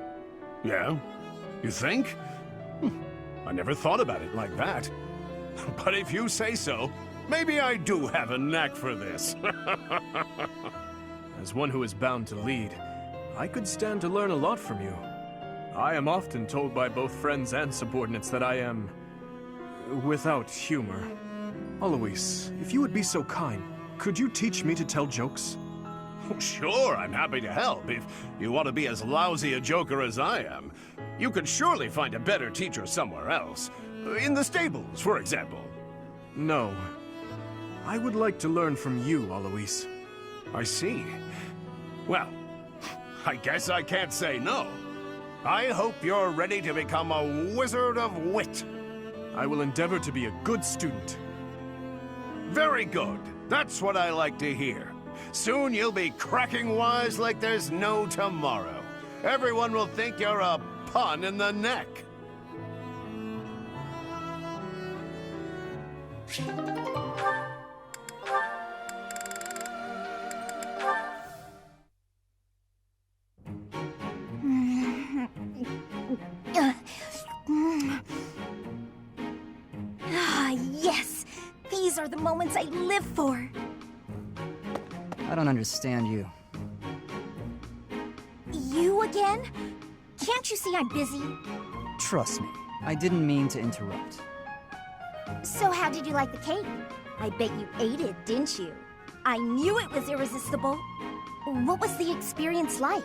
Yeah? You think? I never thought about it like that. But if you say so, maybe I do have a knack for this. As one who is bound to lead, I could stand to learn a lot from you. I am often told by both friends and subordinates that I am without humor. Alois, if you would be so kind, could you teach me to tell jokes? Sure, I'm happy to help. If you want to be as lousy a joker as I am, you could surely find a better teacher somewhere else. In the stables, for example. No. I would like to learn from you, Alois. I see. Well, I guess I can't say no. I hope you're ready to become a wizard of wit. I will endeavor to be a good student. Very good. That's what I like to hear. Soon you'll be cracking wise like there's no tomorrow. Everyone will think you're a pun in the neck. Yes! These are the moments I live for! I don't understand you. You again? Can't you see I'm busy? Trust me, I didn't mean to interrupt. So how did you like the cake? I bet you ate it, didn't you? I knew it was irresistible. What was the experience like?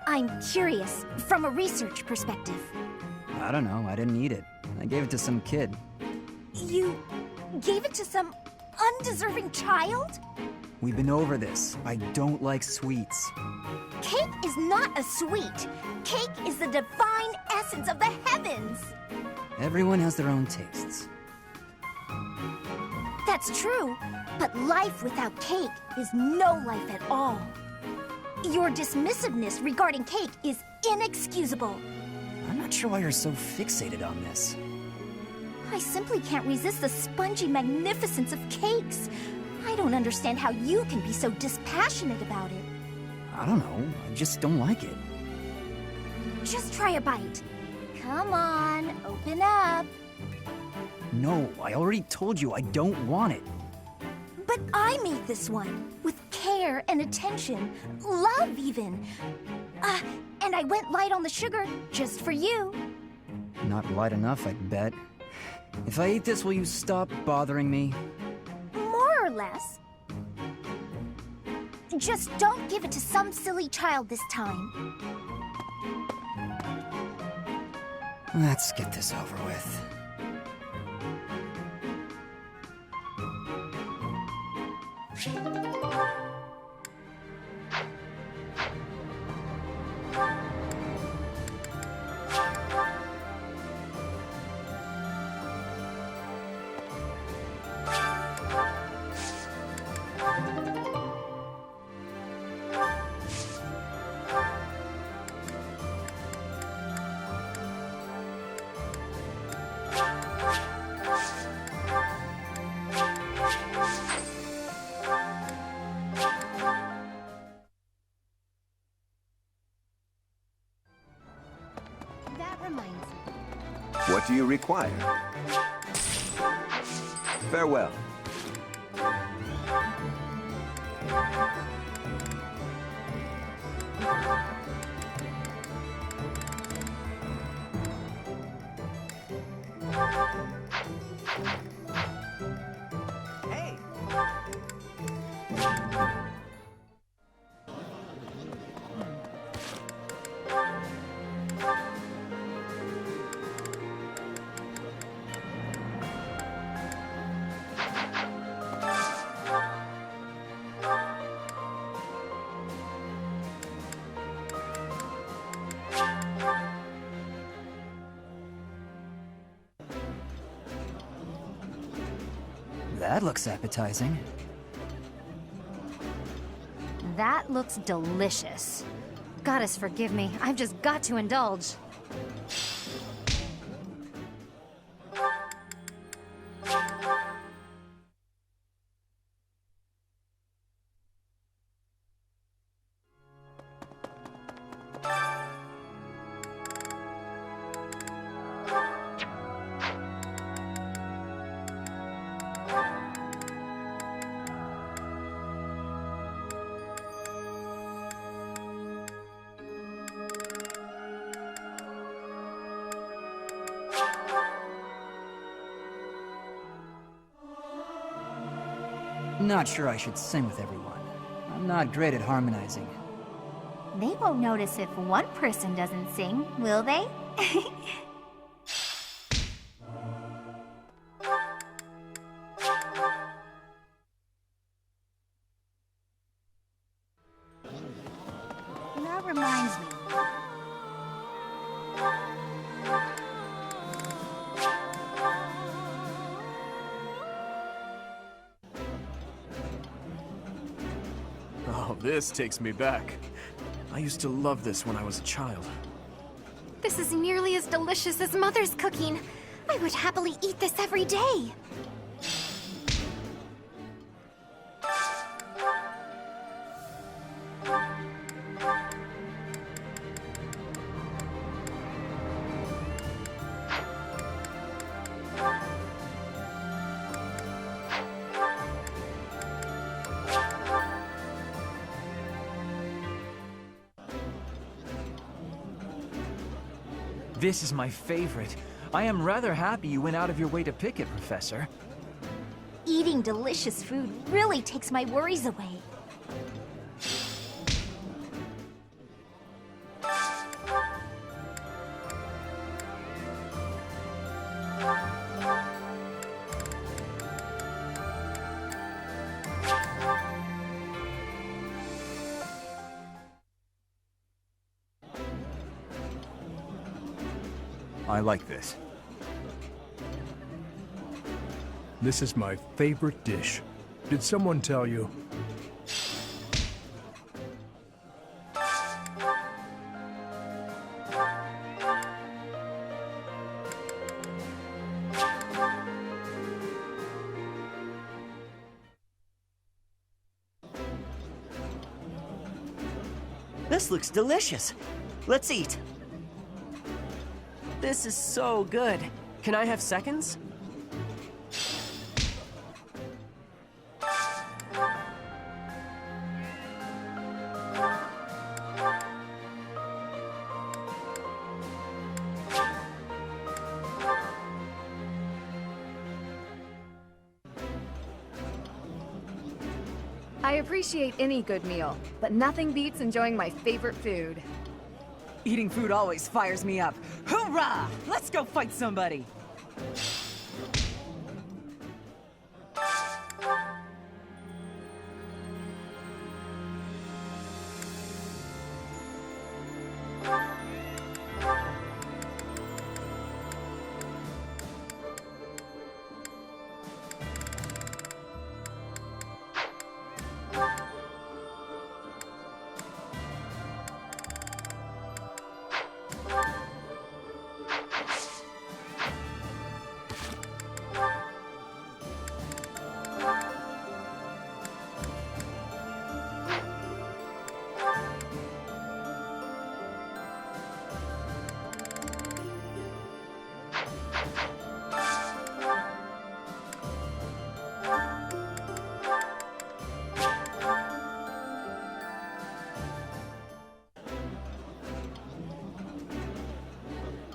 I'm curious, from a research perspective. I don't know, I didn't eat it. I gave it to some kid. You gave it to some undeserving child? We've been over this. I don't like sweets. Cake is not a sweet. Cake is the divine essence of the heavens. Everyone has their own tastes. That's true, but life without cake is no life at all. Your dismissiveness regarding cake is inexcusable. I'm not sure why you're so fixated on this. I simply can't resist the spongy magnificence of cakes. I don't understand how you can be so dispassionate about it. I don't know, I just don't like it. Just try a bite. Come on, open up. No, I already told you I don't want it. But I made this one, with care and attention, love even. And I went light on the sugar, just for you. Not light enough, I bet. If I eat this, will you stop bothering me? More or less. Just don't give it to some silly child this time. Let's get this over with. What do you require? Farewell. Hey! That looks appetizing. That looks delicious. Goddess forgive me, I've just got to indulge. Not sure I should sing with everyone. I'm not great at harmonizing. They won't notice if one person doesn't sing, will they? That reminds me. Oh, this takes me back. I used to love this when I was a child. This is nearly as delicious as Mother's cooking. I would happily eat this every day. This is my favorite. I am rather happy you went out of your way to pick it, Professor. Eating delicious food really takes my worries away. I like this. This is my favorite dish. Did someone tell you? This looks delicious. Let's eat. This is so good. Can I have seconds? I appreciate any good meal, but nothing beats enjoying my favorite food. Eating food always fires me up. Hoorah! Let's go fight somebody!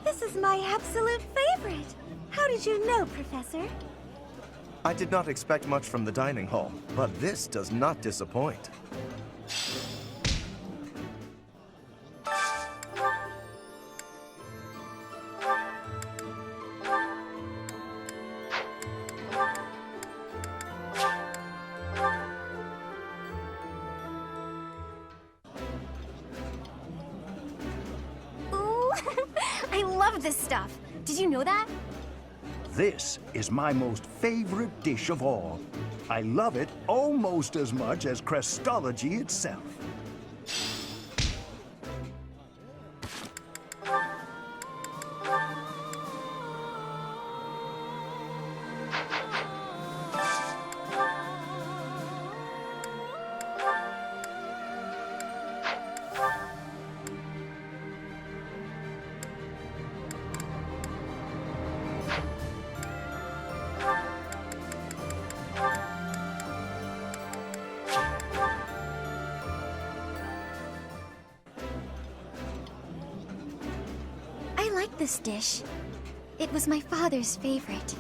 This is my absolute favorite. How did you know, Professor? I did not expect much from the dining hall, but this does not disappoint. Ooh, I love this stuff. Did you know that? This is my most favorite dish of all. I love it almost as much as Crestology itself. I like this dish. It was my father's favorite.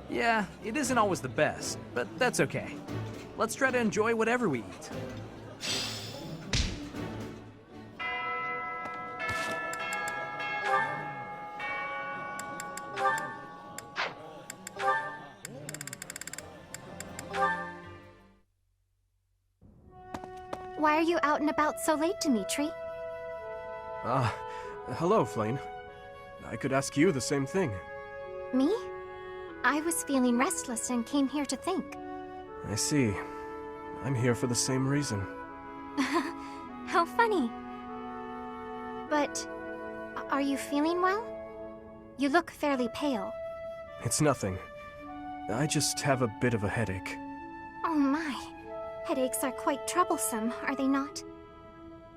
Yeah, it isn't always the best, but that's okay. Let's try to enjoy whatever we eat. Why are you out and about so late, Dimitri? Hello, Flane. I could ask you the same thing. Me? I was feeling restless and came here to think. I see. I'm here for the same reason. How funny. But, are you feeling well? You look fairly pale. It's nothing. I just have a bit of a headache. Oh my. Headaches are quite troublesome, are they not?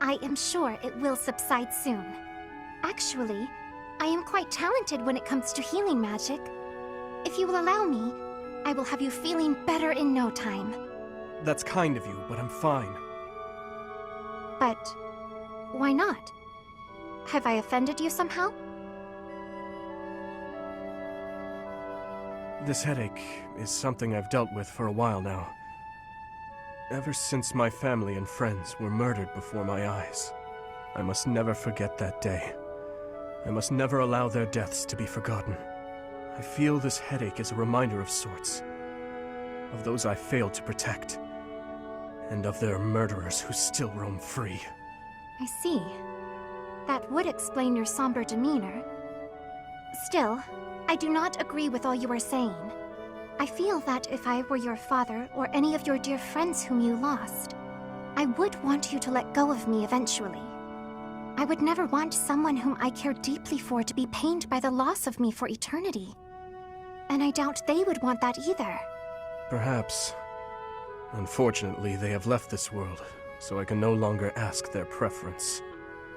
I am sure it will subside soon. Actually, I am quite talented when it comes to healing magic. If you will allow me, I will have you feeling better in no time. That's kind of you, but I'm fine. But why not? Have I offended you somehow? This headache is something I've dealt with for a while now. Ever since my family and friends were murdered before my eyes. I must never forget that day. I must never allow their deaths to be forgotten. I feel this headache is a reminder of sorts. Of those I failed to protect. And of their murderers who still roam free. I see. That would explain your somber demeanor. Still, I do not agree with all you are saying. I feel that if I were your father or any of your dear friends whom you lost, I would want you to let go of me eventually. I would never want someone whom I care deeply for to be pained by the loss of me for eternity. And I doubt they would want that either. Perhaps. Unfortunately, they have left this world, so I can no longer ask their preference.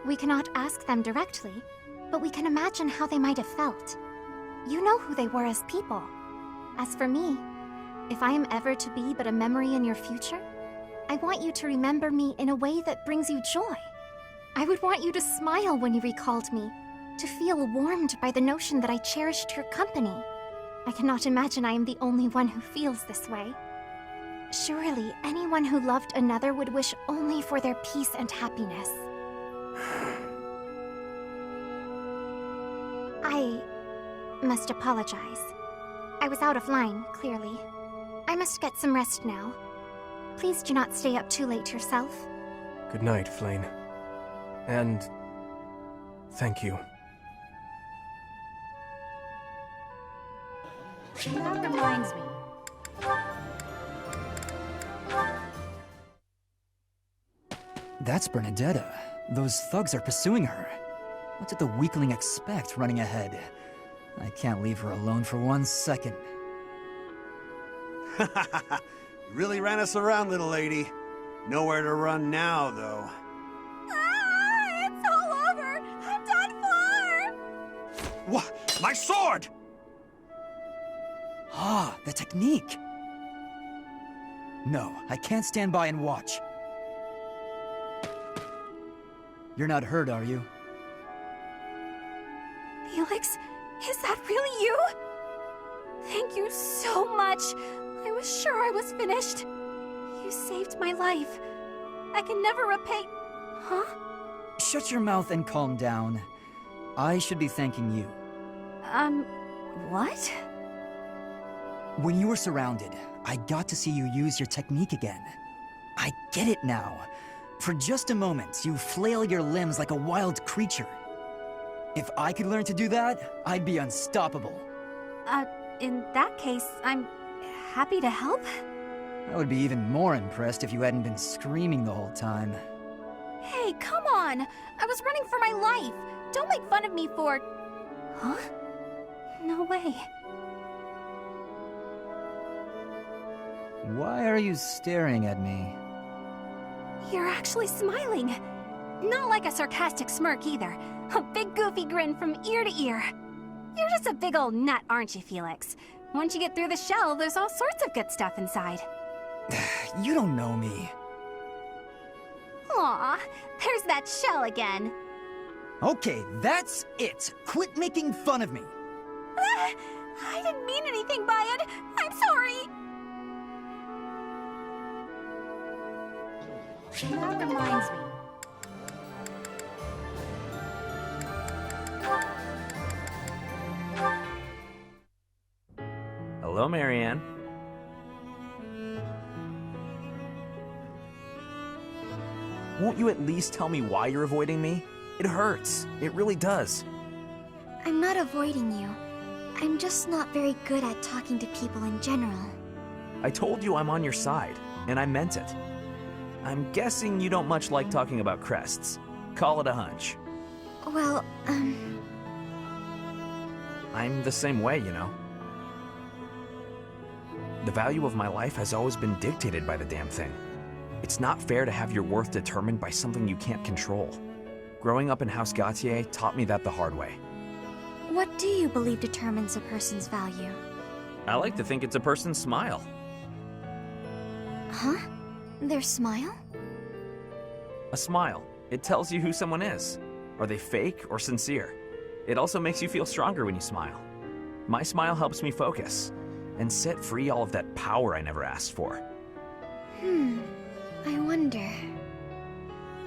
We cannot ask them directly, but we can imagine how they might have felt. You know who they were as people. As for me, if I am ever to be but a memory in your future, I want you to remember me in a way that brings you joy. I would want you to smile when you recalled me, to feel warmed by the notion that I cherished your company. I cannot imagine I am the only one who feels this way. Surely, anyone who loved another would wish only for their peace and happiness. I must apologize. I was out of line, clearly. I must get some rest now. Please do not stay up too late yourself. Good night, Flane. And thank you. That reminds me. That's Bernadetta. Those thugs are pursuing her. What did the weakling expect running ahead? I can't leave her alone for 1 second. You really ran us around, little lady. Nowhere to run now, though. It's all over! I'm done for! What? My sword! Ah, the technique! No, I can't stand by and watch. You're not hurt, are you? Felix, is that really you? Thank you so much. I was sure I was finished. You saved my life. I can never repay... Huh? Shut your mouth and calm down. I should be thanking you. What? When you were surrounded, I got to see you use your technique again. I get it now. For just a moment, you flail your limbs like a wild creature. If I could learn to do that, I'd be unstoppable. In that case, I'm happy to help. I would be even more impressed if you hadn't been screaming the whole time. Hey, come on! I was running for my life! Don't make fun of me for... Huh? No way. Why are you staring at me? You're actually smiling. Not like a sarcastic smirk either. A big goofy grin from ear to ear. You're just a big old nut, aren't you, Felix? Once you get through the shell, there's all sorts of good stuff inside. You don't know me. Aw, there's that shell again. Okay, that's it. Quit making fun of me. I didn't mean anything by it. I'm sorry. That reminds me. Hello, Marianne. Won't you at least tell me why you're avoiding me? It hurts. It really does. I'm not avoiding you. I'm just not very good at talking to people in general. I told you I'm on your side, and I meant it. I'm guessing you don't much like talking about crests. Call it a hunch. Well, I'm the same way, you know. The value of my life has always been dictated by the damn thing. It's not fair to have your worth determined by something you can't control. Growing up in House Gautier taught me that the hard way. What do you believe determines a person's value? I like to think it's a person's smile. Huh? Their smile? A smile. It tells you who someone is. Are they fake or sincere? It also makes you feel stronger when you smile. My smile helps me focus and set free all of that power I never asked for. I wonder.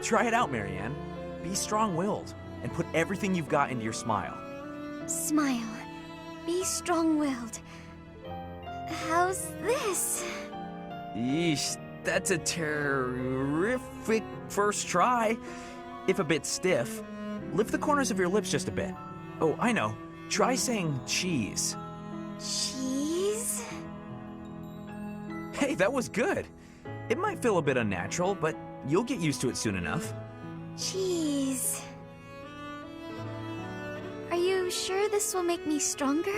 Try it out, Marianne. Be strong-willed and put everything you've got into your smile. Smile. Be strong-willed. How's this? Yeesh, that's a terrific first try. If a bit stiff, lift the corners of your lips just a bit. Oh, I know. Try saying cheese. Cheese? Hey, that was good. It might feel a bit unnatural, but you'll get used to it soon enough. Cheese. Are you sure this will make me stronger?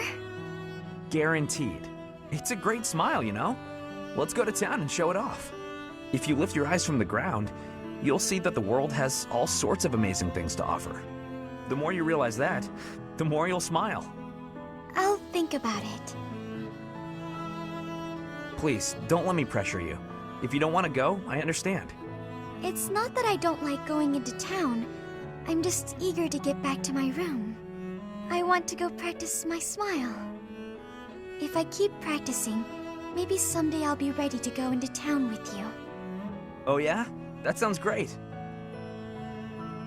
Guaranteed. It's a great smile, you know? Let's go to town and show it off. If you lift your eyes from the ground, you'll see that the world has all sorts of amazing things to offer. The more you realize that, the more you'll smile. I'll think about it. Please, don't let me pressure you. If you don't want to go, I understand. It's not that I don't like going into town. I'm just eager to get back to my room. I want to go practice my smile. If I keep practicing, maybe someday I'll be ready to go into town with you. Oh yeah? That sounds great.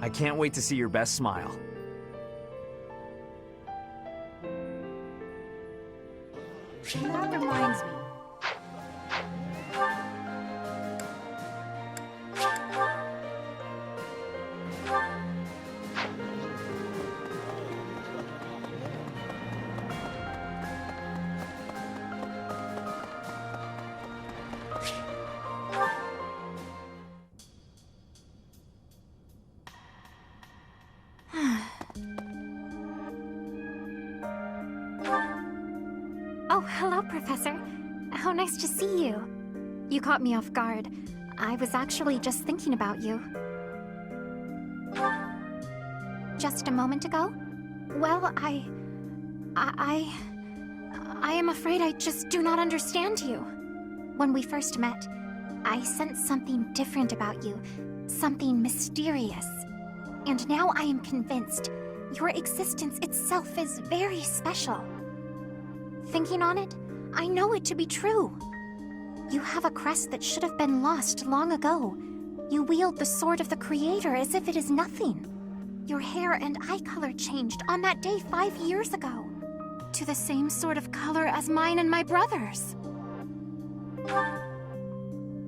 I can't wait to see your best smile. That reminds me. Oh, hello, Professor. How nice to see you. You caught me off guard. I was actually just thinking about you. Just a moment ago? Well, I am afraid I just do not understand you. When we first met, I sensed something different about you. Something mysterious. And now I am convinced your existence itself is very special. Thinking on it, I know it to be true. You have a crest that should have been lost long ago. You wield the sword of the Creator as if it is nothing. Your hair and eye color changed on that day 5 years ago, to the same sort of color as mine and my brother's.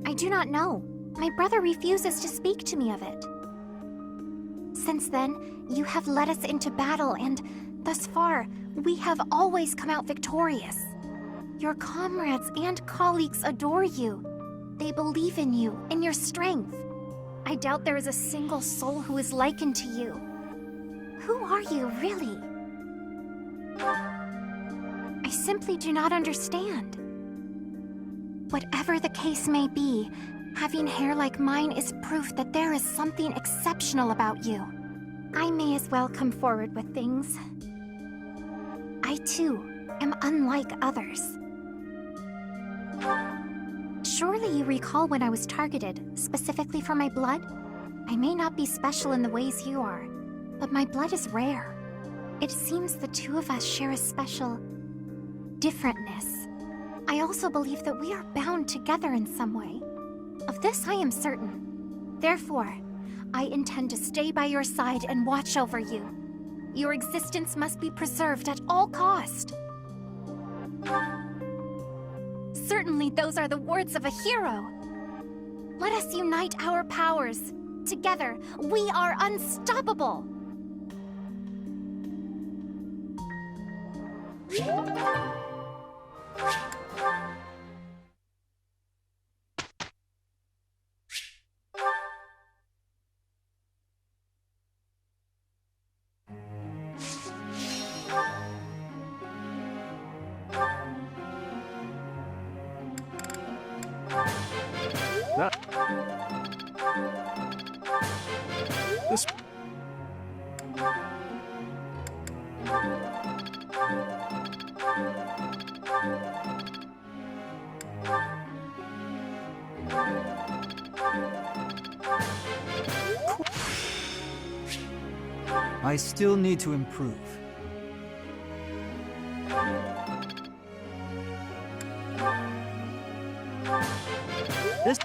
I do not know. My brother refuses to speak to me of it. Since then, you have led us into battle, and thus far, We have always come out victorious. Your comrades and colleagues adore you. They believe in you and your strength. I doubt there is a single soul who is likened to you. Who are you, really? I simply do not understand. Whatever the case may be, having hair like mine is proof that there is something exceptional about you. I may as well come forward with things. I, too, am unlike others. Surely you recall when I was targeted, specifically for my blood? I may not be special in the ways you are, but my blood is rare. It seems the two of us share a special differentness. I also believe that we are bound together in some way. Of this I am certain. Therefore, I intend to stay by your side and watch over you. Your existence must be preserved at all cost. Certainly those are the words of a hero. Let us unite our powers. Together, we are unstoppable. This... I still need to improve. This...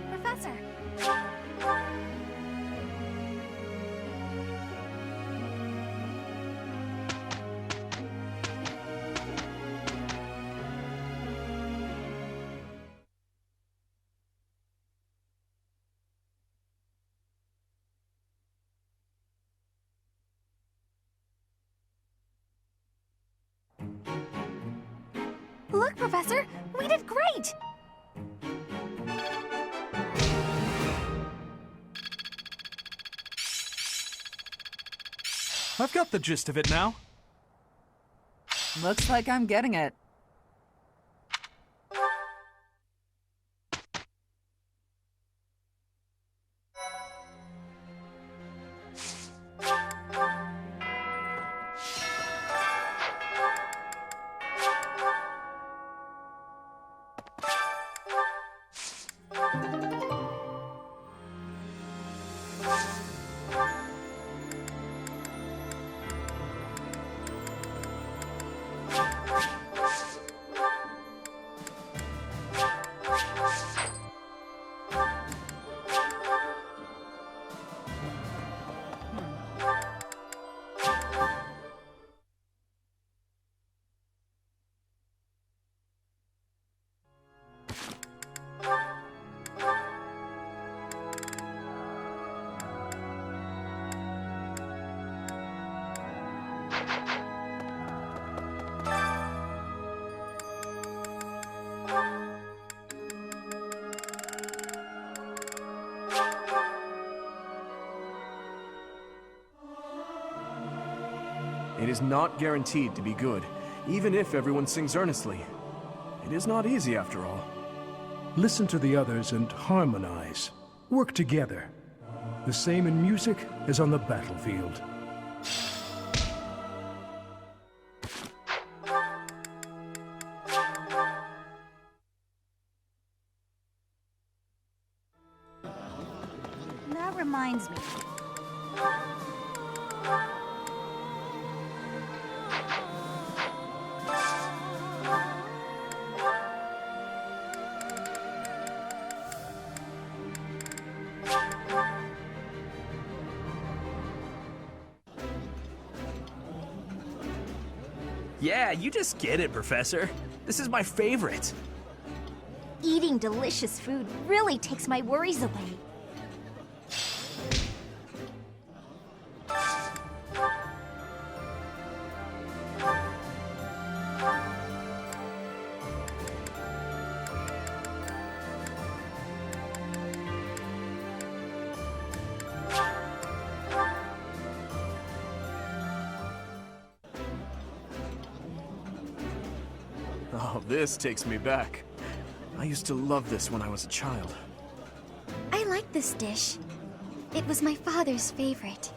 Professor. Look, Professor! We did great! I've got the gist of it now. Looks like I'm getting it. It is not guaranteed to be good, even if everyone sings earnestly. It is not easy, after all. Listen to the others and harmonize. Work together. The same in music as on the battlefield. reminds me. Yeah, you just get it, Professor. This is my favorite. Eating delicious food really takes my worries away. Oh, this takes me back. I used to love this when I was a child. I like this dish. It was my father's favorite.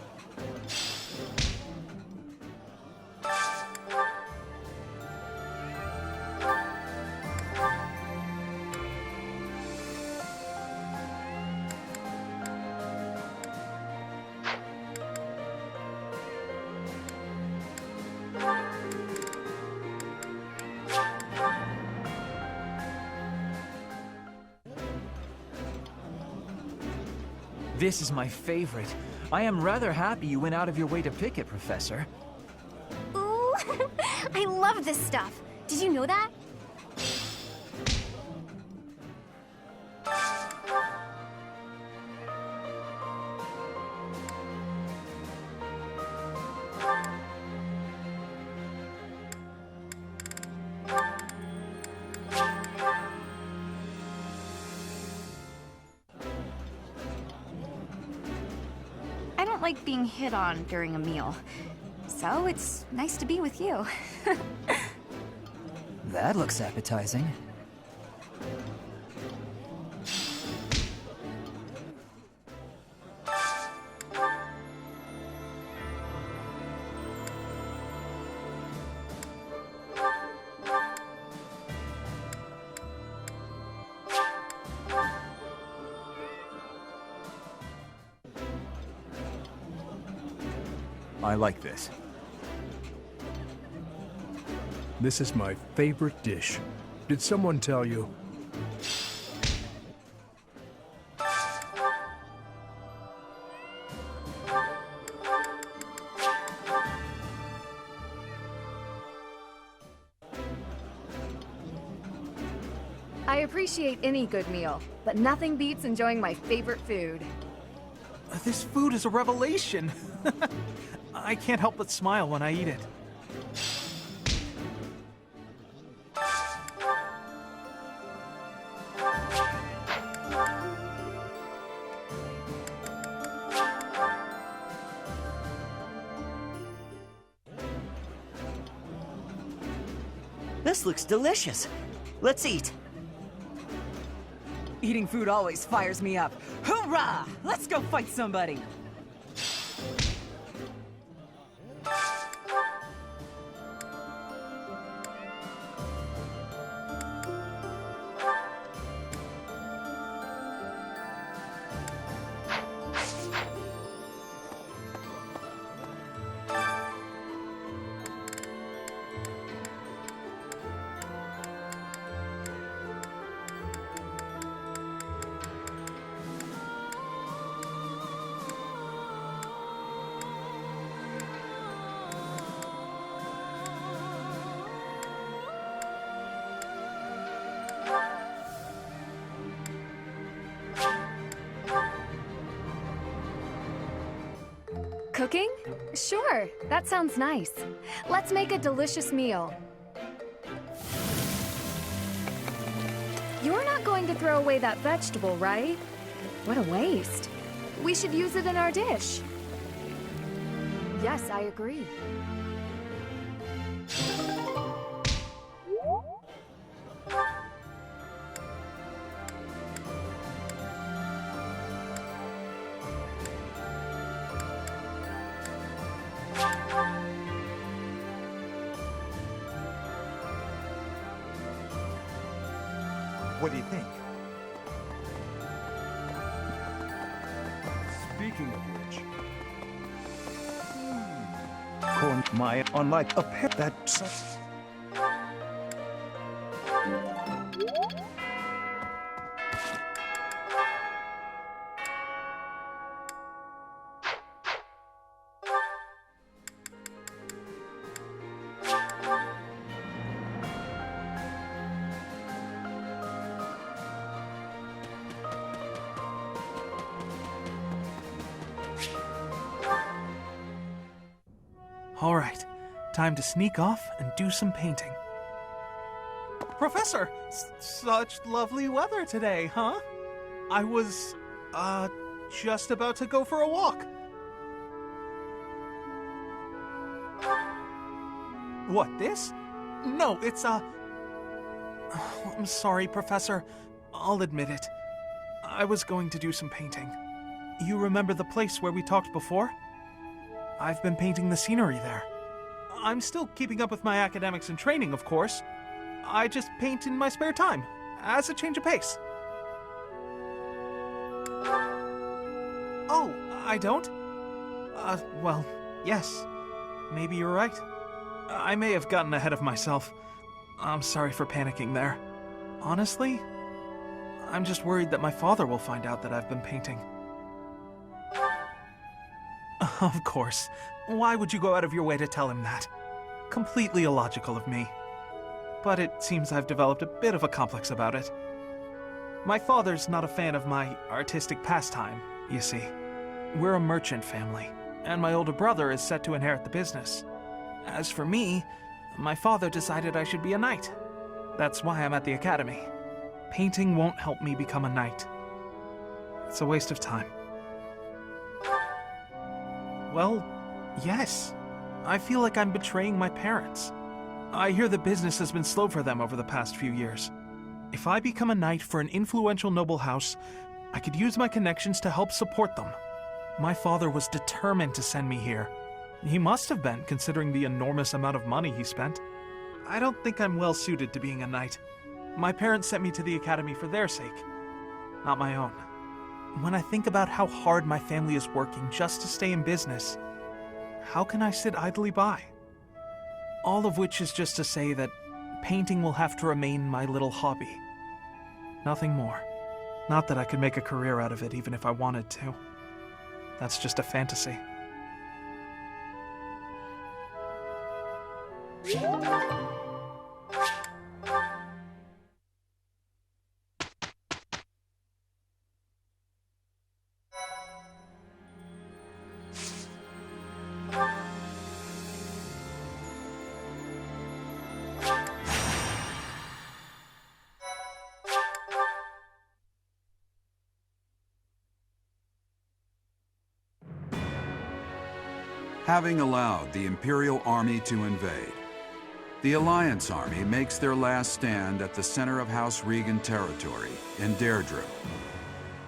This is my favorite. I am rather happy you went out of your way to pick it, Professor. Ooh, I love this stuff. Did you know that? I don't like being hit on during a meal, so it's nice to be with you. That looks appetizing. I like this. This is my favorite dish. Did someone tell you? I appreciate any good meal, but nothing beats enjoying my favorite food. This food is a revelation. I can't help but smile when I eat it. This looks delicious. Let's eat. Eating food always fires me up. Hoorah! Let's go fight somebody! Cooking? Sure, that sounds nice. Let's make a delicious meal. You're not going to throw away that vegetable, right? What a waste. We should use it in our dish. Yes, I agree. What do you think? Speaking of which... unlike a pet that's... All right, time to sneak off and do some painting. Professor, such lovely weather today, huh? I was, just about to go for a walk. What, this? No, it's, I'm sorry, Professor. I'll admit it. I was going to do some painting. You remember the place where we talked before? I've been painting the scenery there. I'm still keeping up with my academics and training, of course. I just paint in my spare time, as a change of pace. Oh, I don't? Well, yes. Maybe you're right. I may have gotten ahead of myself. I'm sorry for panicking there. Honestly, I'm just worried that my father will find out that I've been painting. Of course. Why would you go out of your way to tell him that? Completely illogical of me. But it seems I've developed a bit of a complex about it. My father's not a fan of my artistic pastime, you see. We're a merchant family, and my older brother is set to inherit the business. As for me, my father decided I should be a knight. That's why I'm at the academy. Painting won't help me become a knight. It's a waste of time. Well, yes. I feel like I'm betraying my parents. I hear the business has been slow for them over the past few years. If I become a knight for an influential noble house, I could use my connections to help support them. My father was determined to send me here. He must have been, considering the enormous amount of money he spent. I don't think I'm well suited to being a knight. My parents sent me to the academy for their sake, not my own. When I think about how hard my family is working just to stay in business, how can I sit idly by? All of which is just to say that painting will have to remain my little hobby. Nothing more. Not that I could make a career out of it even if I wanted to. That's just a fantasy. Having allowed the Imperial Army to invade, the Alliance Army makes their last stand at the center of House Regan territory in Deirdre.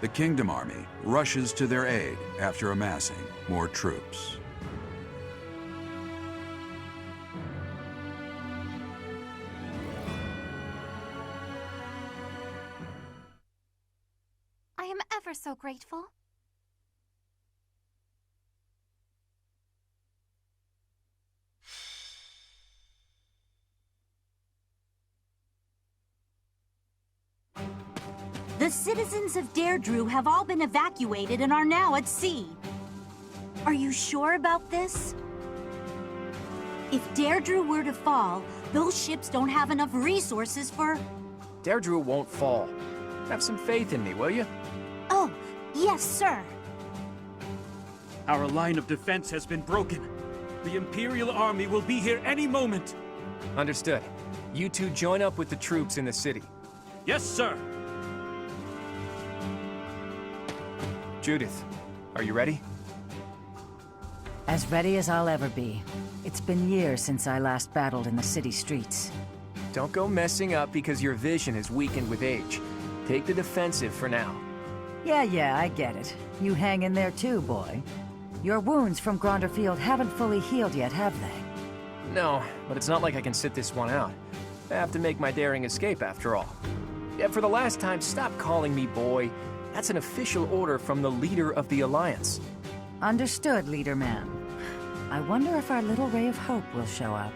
The Kingdom Army rushes to their aid after amassing more troops. I am ever so grateful. The citizens of Deirdre have all been evacuated and are now at sea. Are you sure about this? If Deirdre were to fall, those ships don't have enough resources for... Deirdre won't fall. Have some faith in me, will you? Oh, yes, sir. Our line of defense has been broken. The Imperial Army will be here any moment. Understood. You two join up with the troops in the city. Yes, sir. Judith, are you ready? As ready as I'll ever be. It's been years since I last battled in the city streets. Don't go messing up because your vision is weakened with age. Take the defensive for now. Yeah, I get it. You hang in there too, boy. Your wounds from Gronderfield haven't fully healed yet, have they? No, but it's not like I can sit this one out. I have to make my daring escape after all. Yeah, for the last time, stop calling me boy. That's an official order from the leader of the Alliance. Understood, Leader Man. I wonder if our little ray of hope will show up.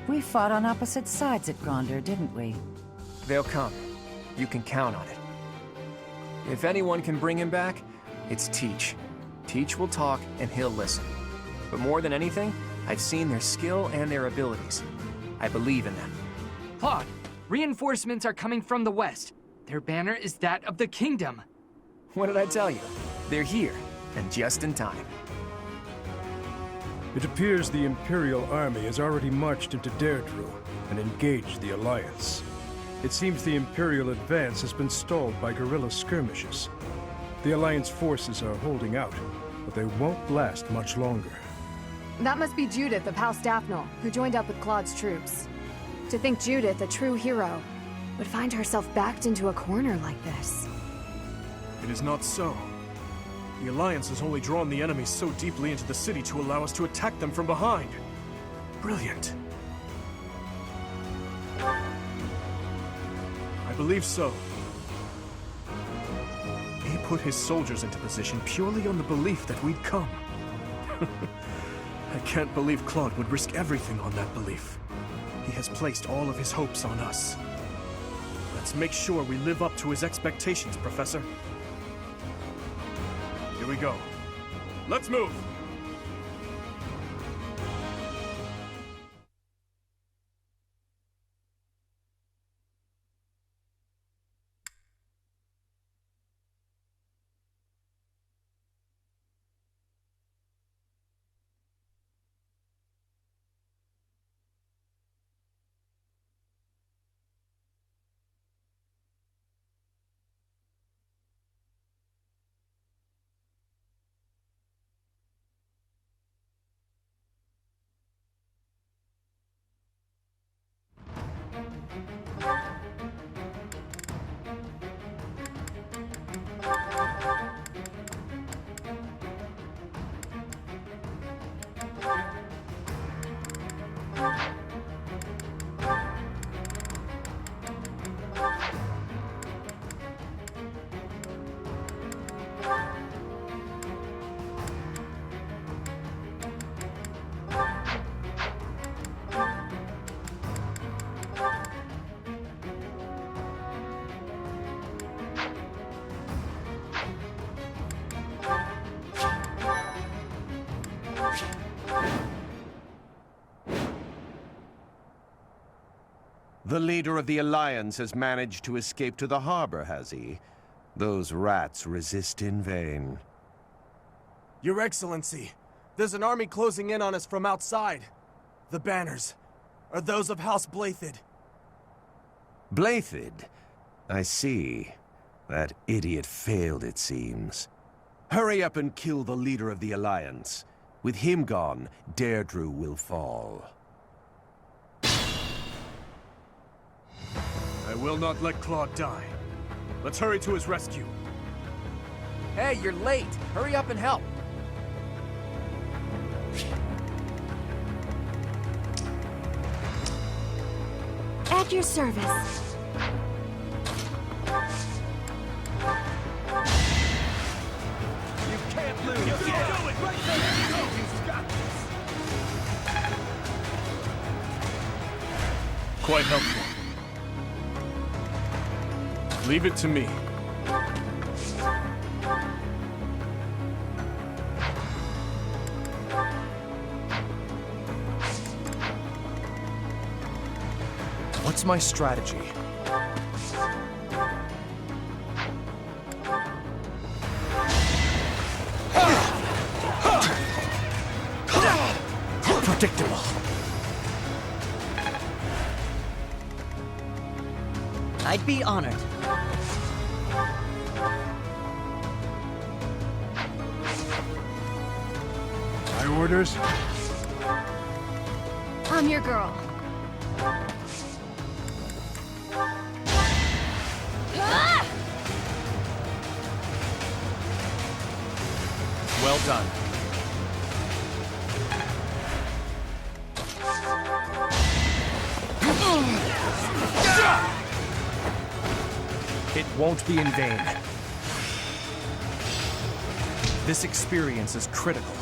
We fought on opposite sides at Gronder, didn't we? They'll come. You can count on it. If anyone can bring him back, it's Teach. Teach will talk, and he'll listen. But more than anything, I've seen their skill and their abilities. I believe in them. Claude, reinforcements are coming from the west. Their banner is that of the kingdom. What did I tell you? They're here, and just in time. It appears the Imperial Army has already marched into Deirdre and engaged the Alliance. It seems the Imperial advance has been stalled by guerrilla skirmishes. The Alliance forces are holding out, but they won't last much longer. That must be Judith of House Daphne, who joined up with Claude's troops. To think Judith, a true hero, would find herself backed into a corner like this. It is not so. The Alliance has only drawn the enemies so deeply into the city to allow us to attack them from behind. Brilliant. I believe so. He put his soldiers into position purely on the belief that we'd come. I can't believe Claude would risk everything on that belief. He has placed all of his hopes on us. Let's make sure we live up to his expectations, Professor. Here we go. Let's move! The leader of the Alliance has managed to escape to the harbor, has he? Those rats resist in vain. Your Excellency, there's an army closing in on us from outside. The banners are those of House Blethid. Blethid? I see. That idiot failed, it seems. Hurry up and kill the leader of the Alliance. With him gone, Deirdre will fall. I will not let Claude die. Let's hurry to his rescue. Hey, you're late. Hurry up and help. At your service. You can't lose. You can't do it right there. You've got this. Quite helpful. Leave it to me. What's my strategy? Predictable. I'd be honored. My orders? I'm your girl. Well done. It won't be in vain. This experience is critical.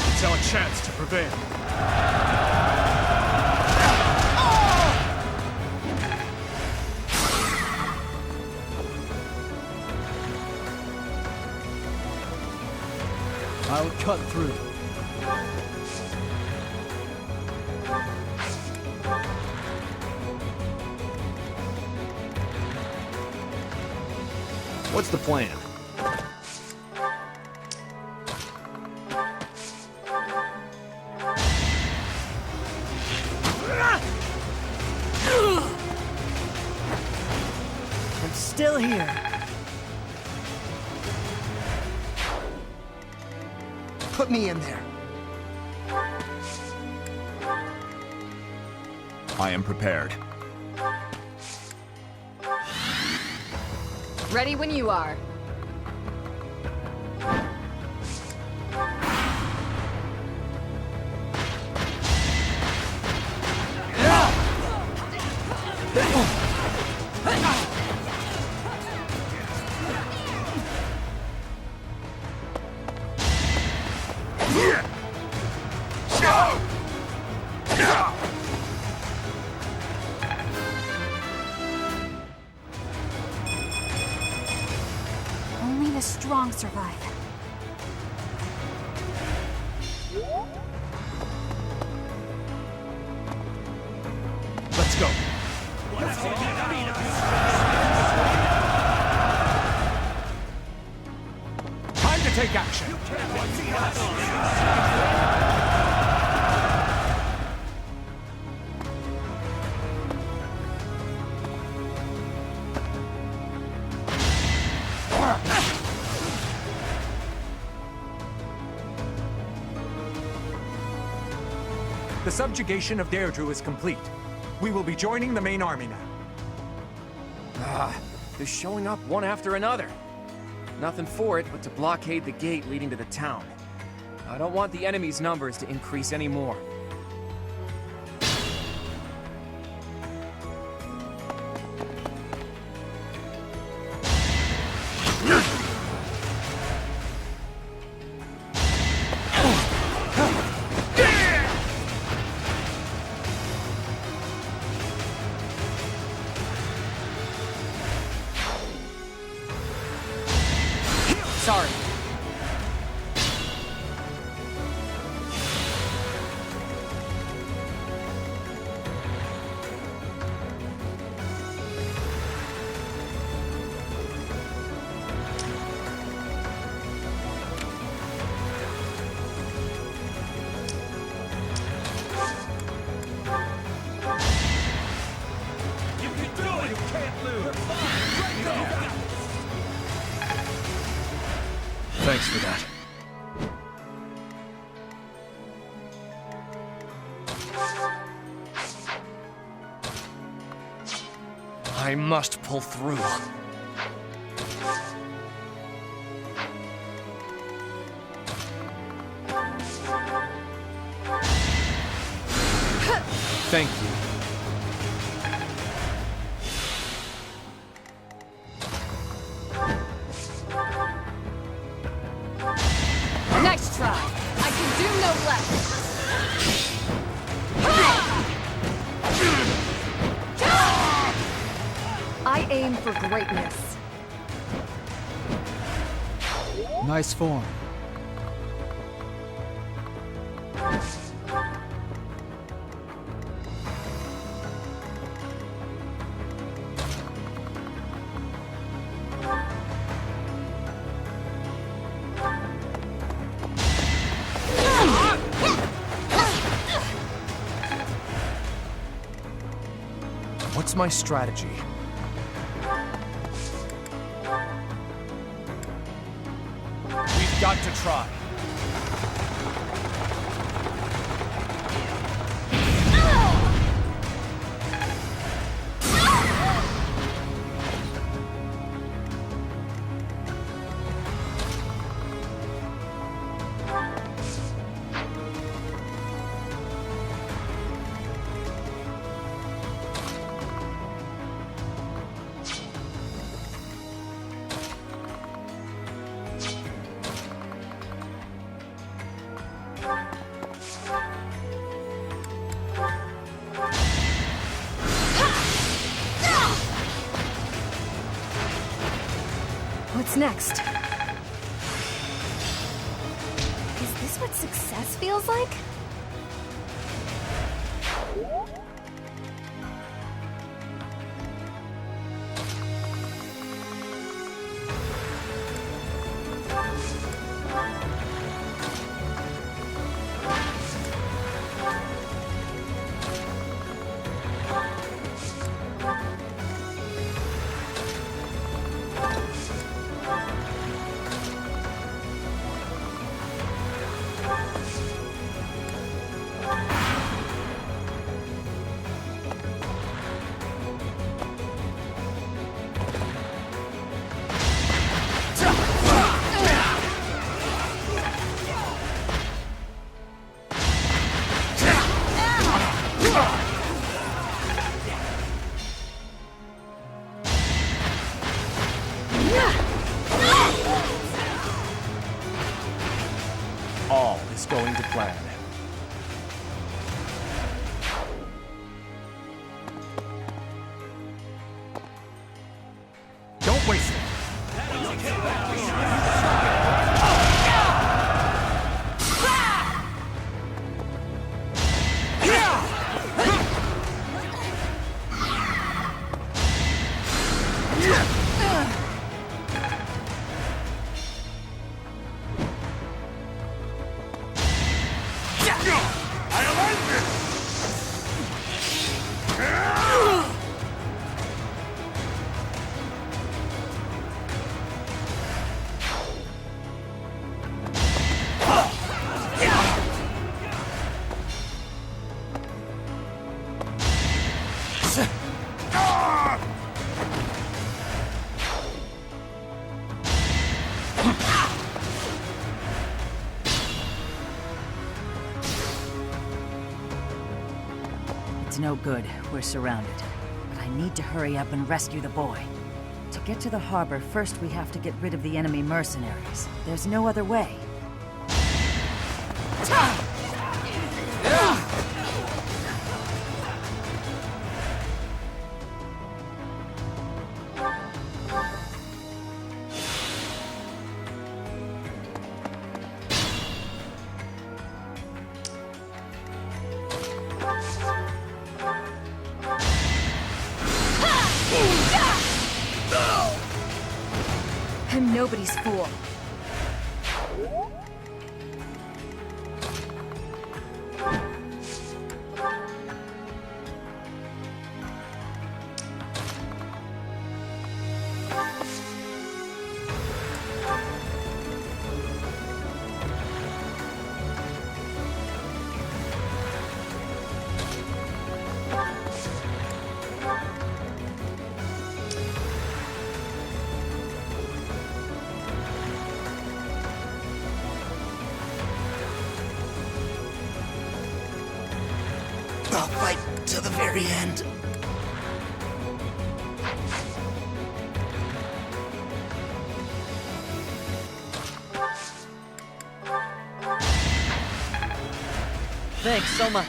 It's our chance to prevail. I'll cut through. What's the plan? I'm still here. Put me in there. I am prepared. Ready when you are. Only the strong survive. Let's go. Time to take action. The subjugation of Deirdre is complete. We will be joining the main army now. They're showing up one after another. Nothing for it but to blockade the gate leading to the town. I don't want the enemy's numbers to increase anymore. Sorry. You can do it! You can't lose! Thanks for that. I must pull through. Thank you. Next try. I can do no less. I aim for greatness. Nice form. What's my strategy? We've got to try. What's next? Is this what success feels like? All is going to plan. Don't waste it. It's no good. We're surrounded. But I need to hurry up and rescue the boy. To get to the harbor, first we have to get rid of the enemy mercenaries. There's no other way. I'm nobody's fool. I'll fight to the very end. Thanks so much.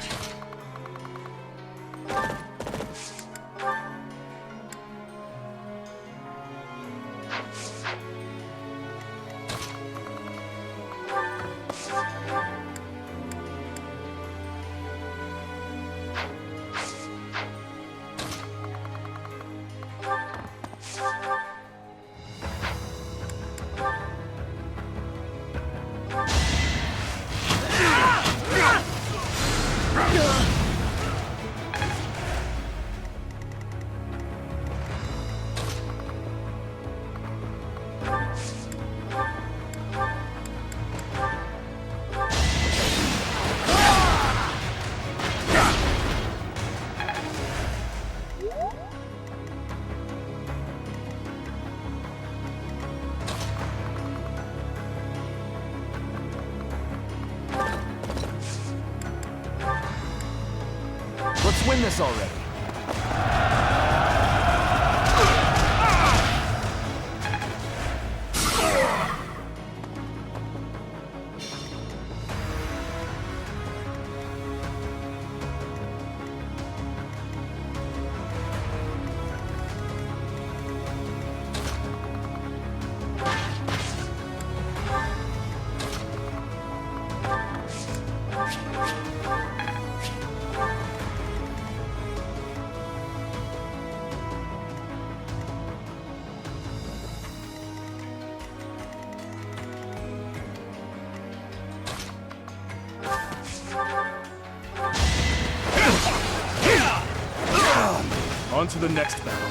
Let's win this already. On to the next battle.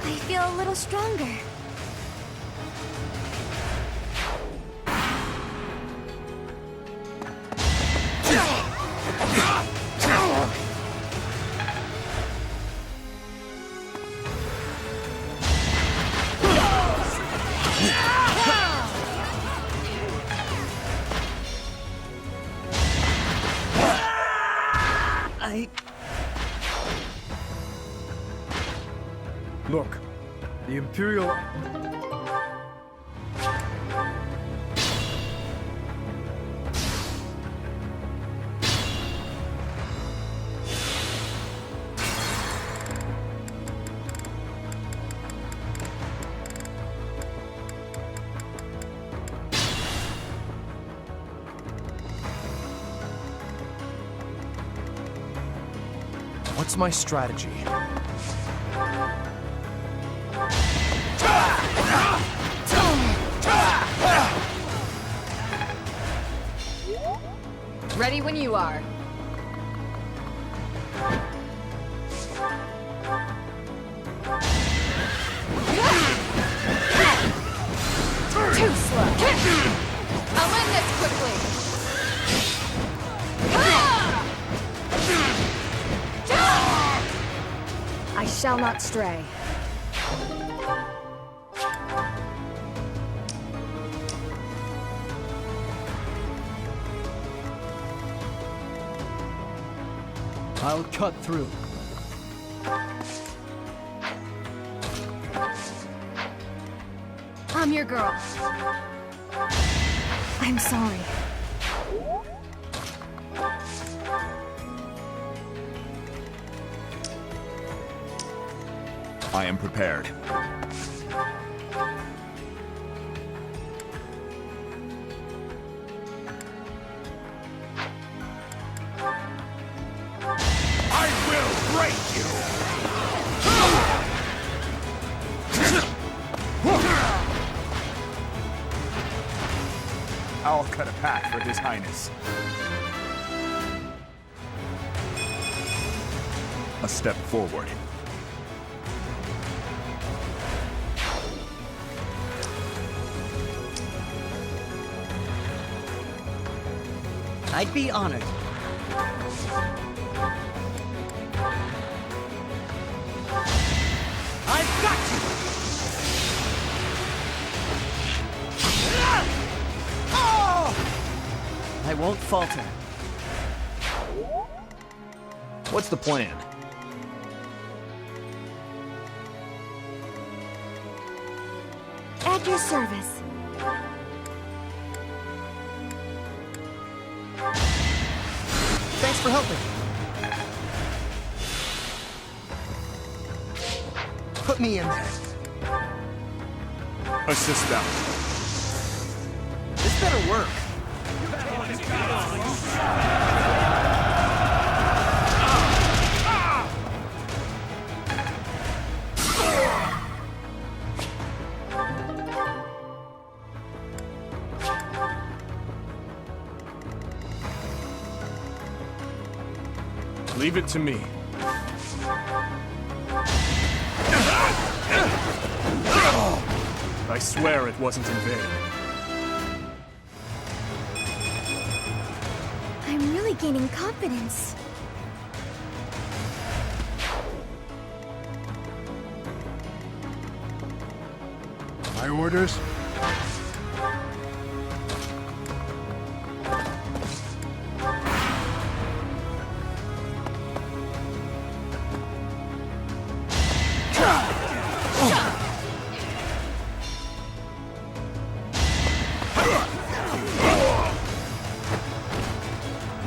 I feel a little stronger. Look, the Imperial... What's my strategy? Ready when you are. Too slow. I'll end this quickly. I shall not stray. I'll cut through. I'm your girl. I'm sorry. I am prepared. I'll cut a path for His Highness. A step forward. I'd be honored. I've got you! I won't falter. What's the plan? At your service. Thanks for helping. Put me in there. Assist them. This better work. Leave it to me. I swear it wasn't in vain. I'm really gaining confidence. My orders?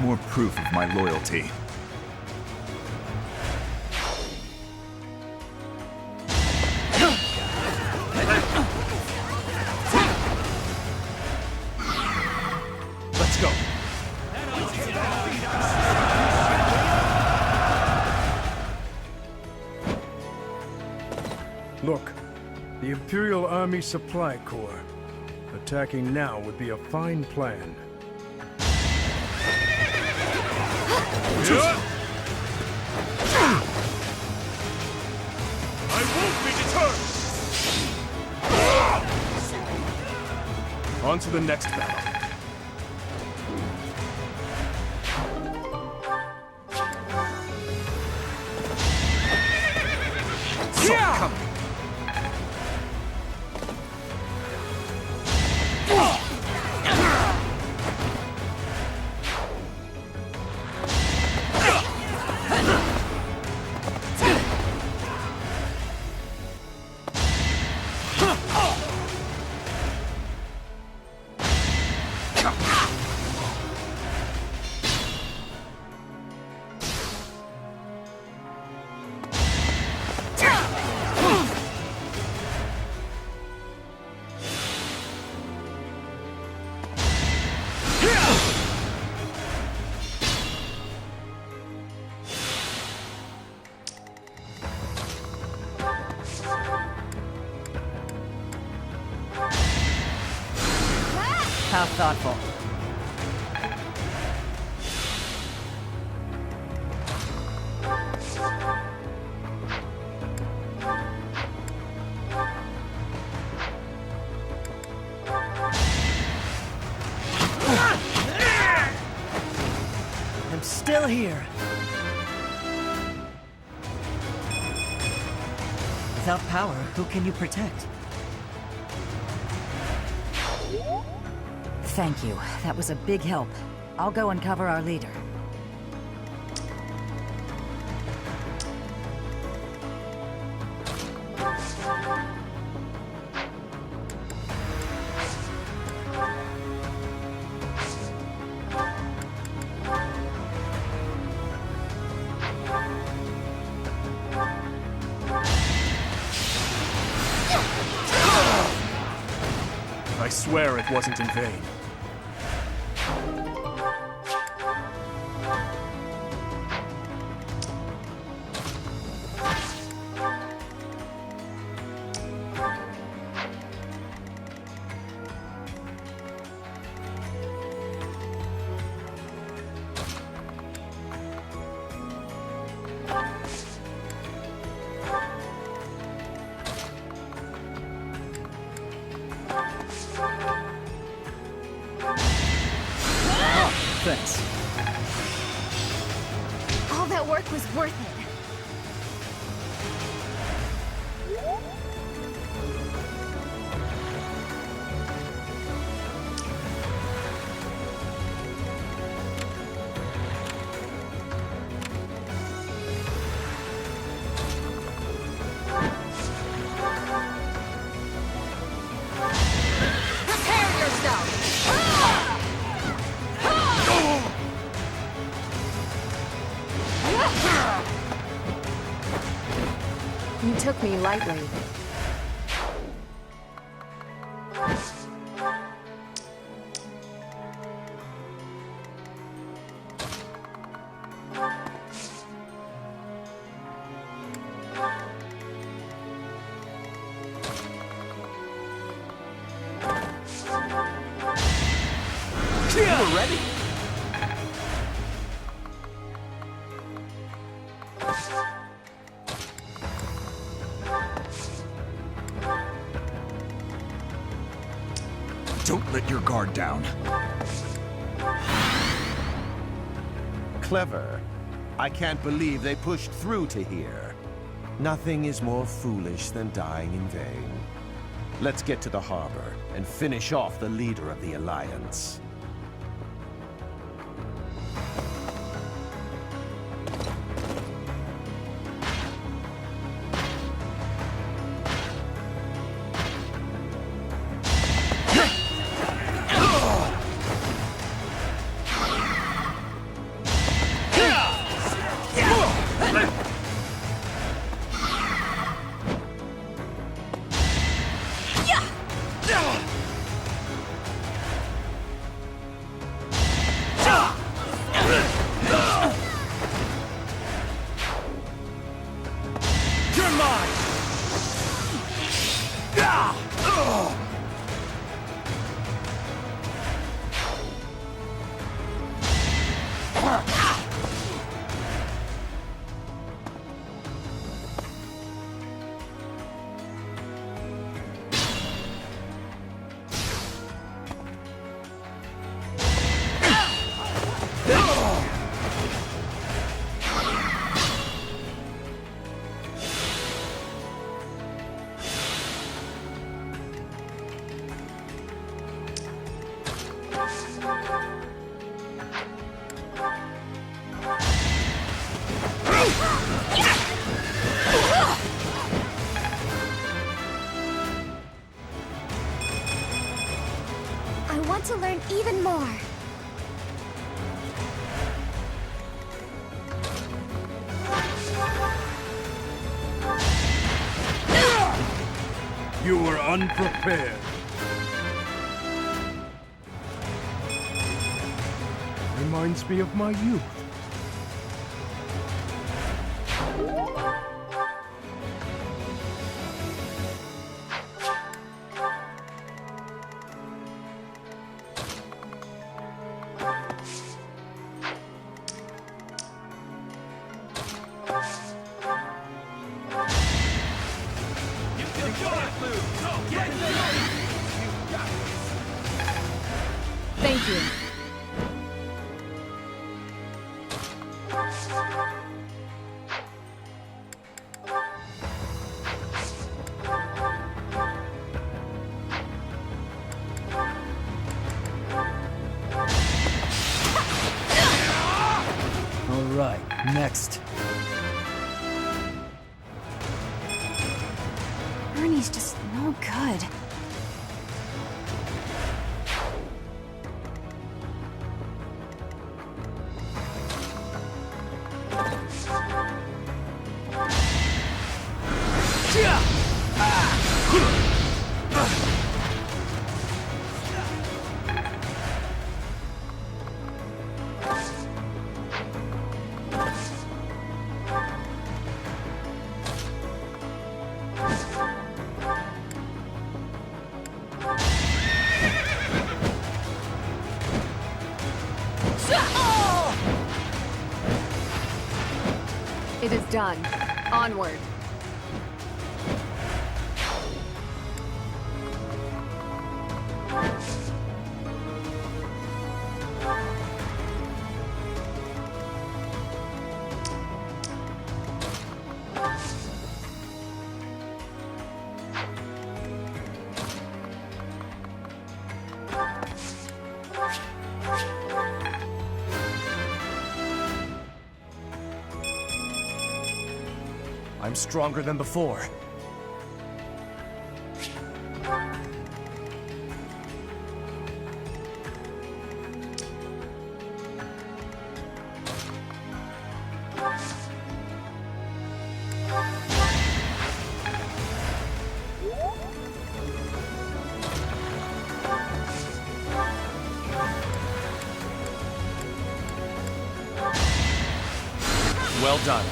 More proof of my loyalty. Let's go. Look, the Imperial Army Supply Corps. Attacking now would be a fine plan. I won't be deterred! On to the next battle. How thoughtful. I'm still here. Without power, who can you protect? Thank you. That was a big help. I'll go and cover our leader. I swear it wasn't in vain. Thanks. All that work was worth it. Prepare yourself! You took me lightly. We're ready. Don't let your guard down. Clever. I can't believe they pushed through to here. Nothing is more foolish than dying in vain. Let's get to the harbor and finish off the leader of the Alliance. I want to learn even more. You were unprepared. Reminds me of my youth. Thank you. All right, next. Ernie's just no good. It is done. Onward. I'm stronger than before. Well done.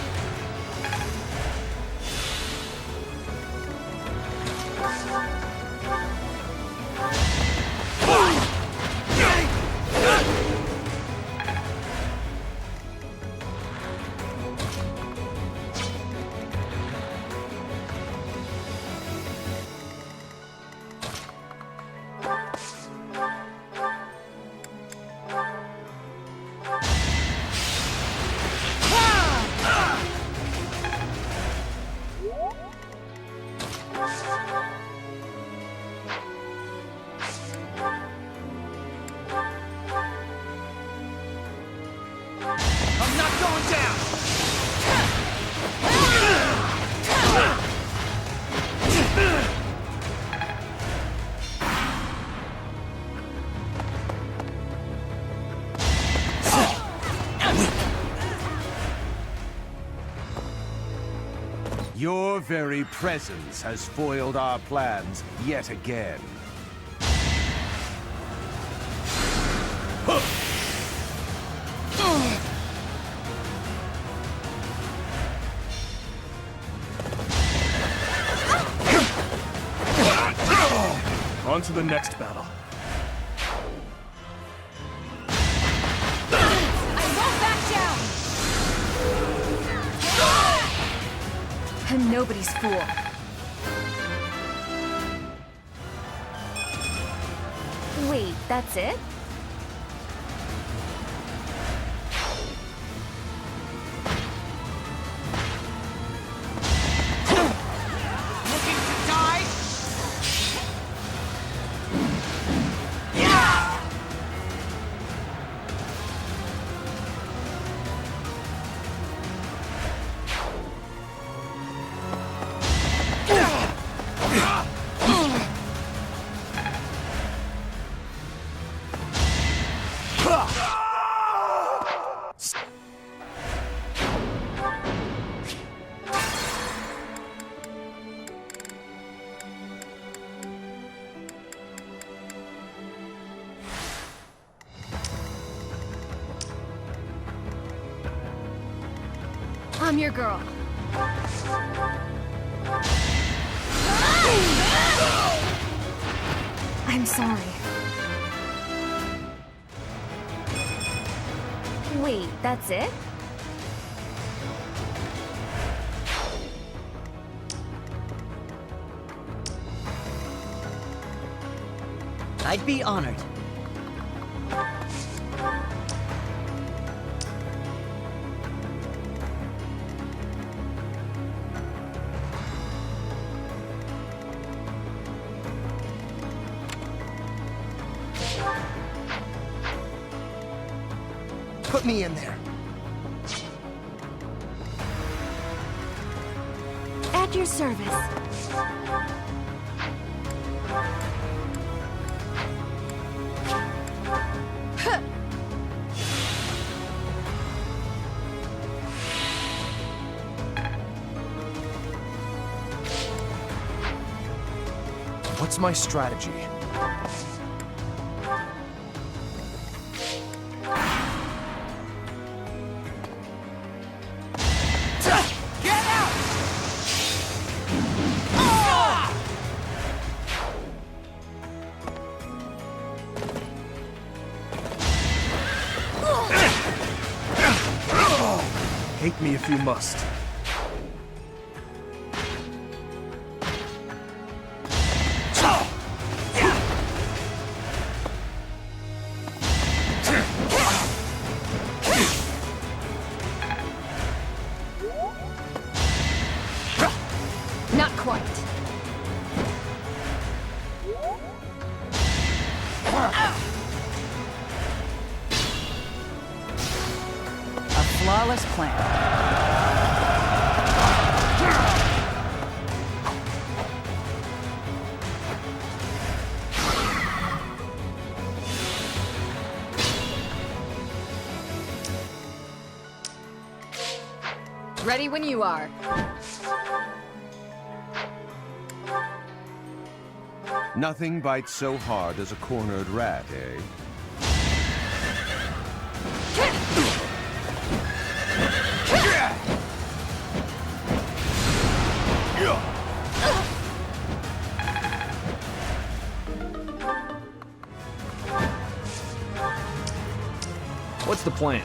I'm not going down! Your very presence has foiled our plans yet again. On to the next battle. I won't back down! I'm nobody's fool. Wait, that's it? Looking to die? I'm your girl. I'm sorry. Wait, that's it? I'd be honored. Put me in there. At your service. What's my strategy? Hate me if you must. Not quite. A flawless plan. Ready when you are. Nothing bites so hard as a cornered rat, eh? What's the plan?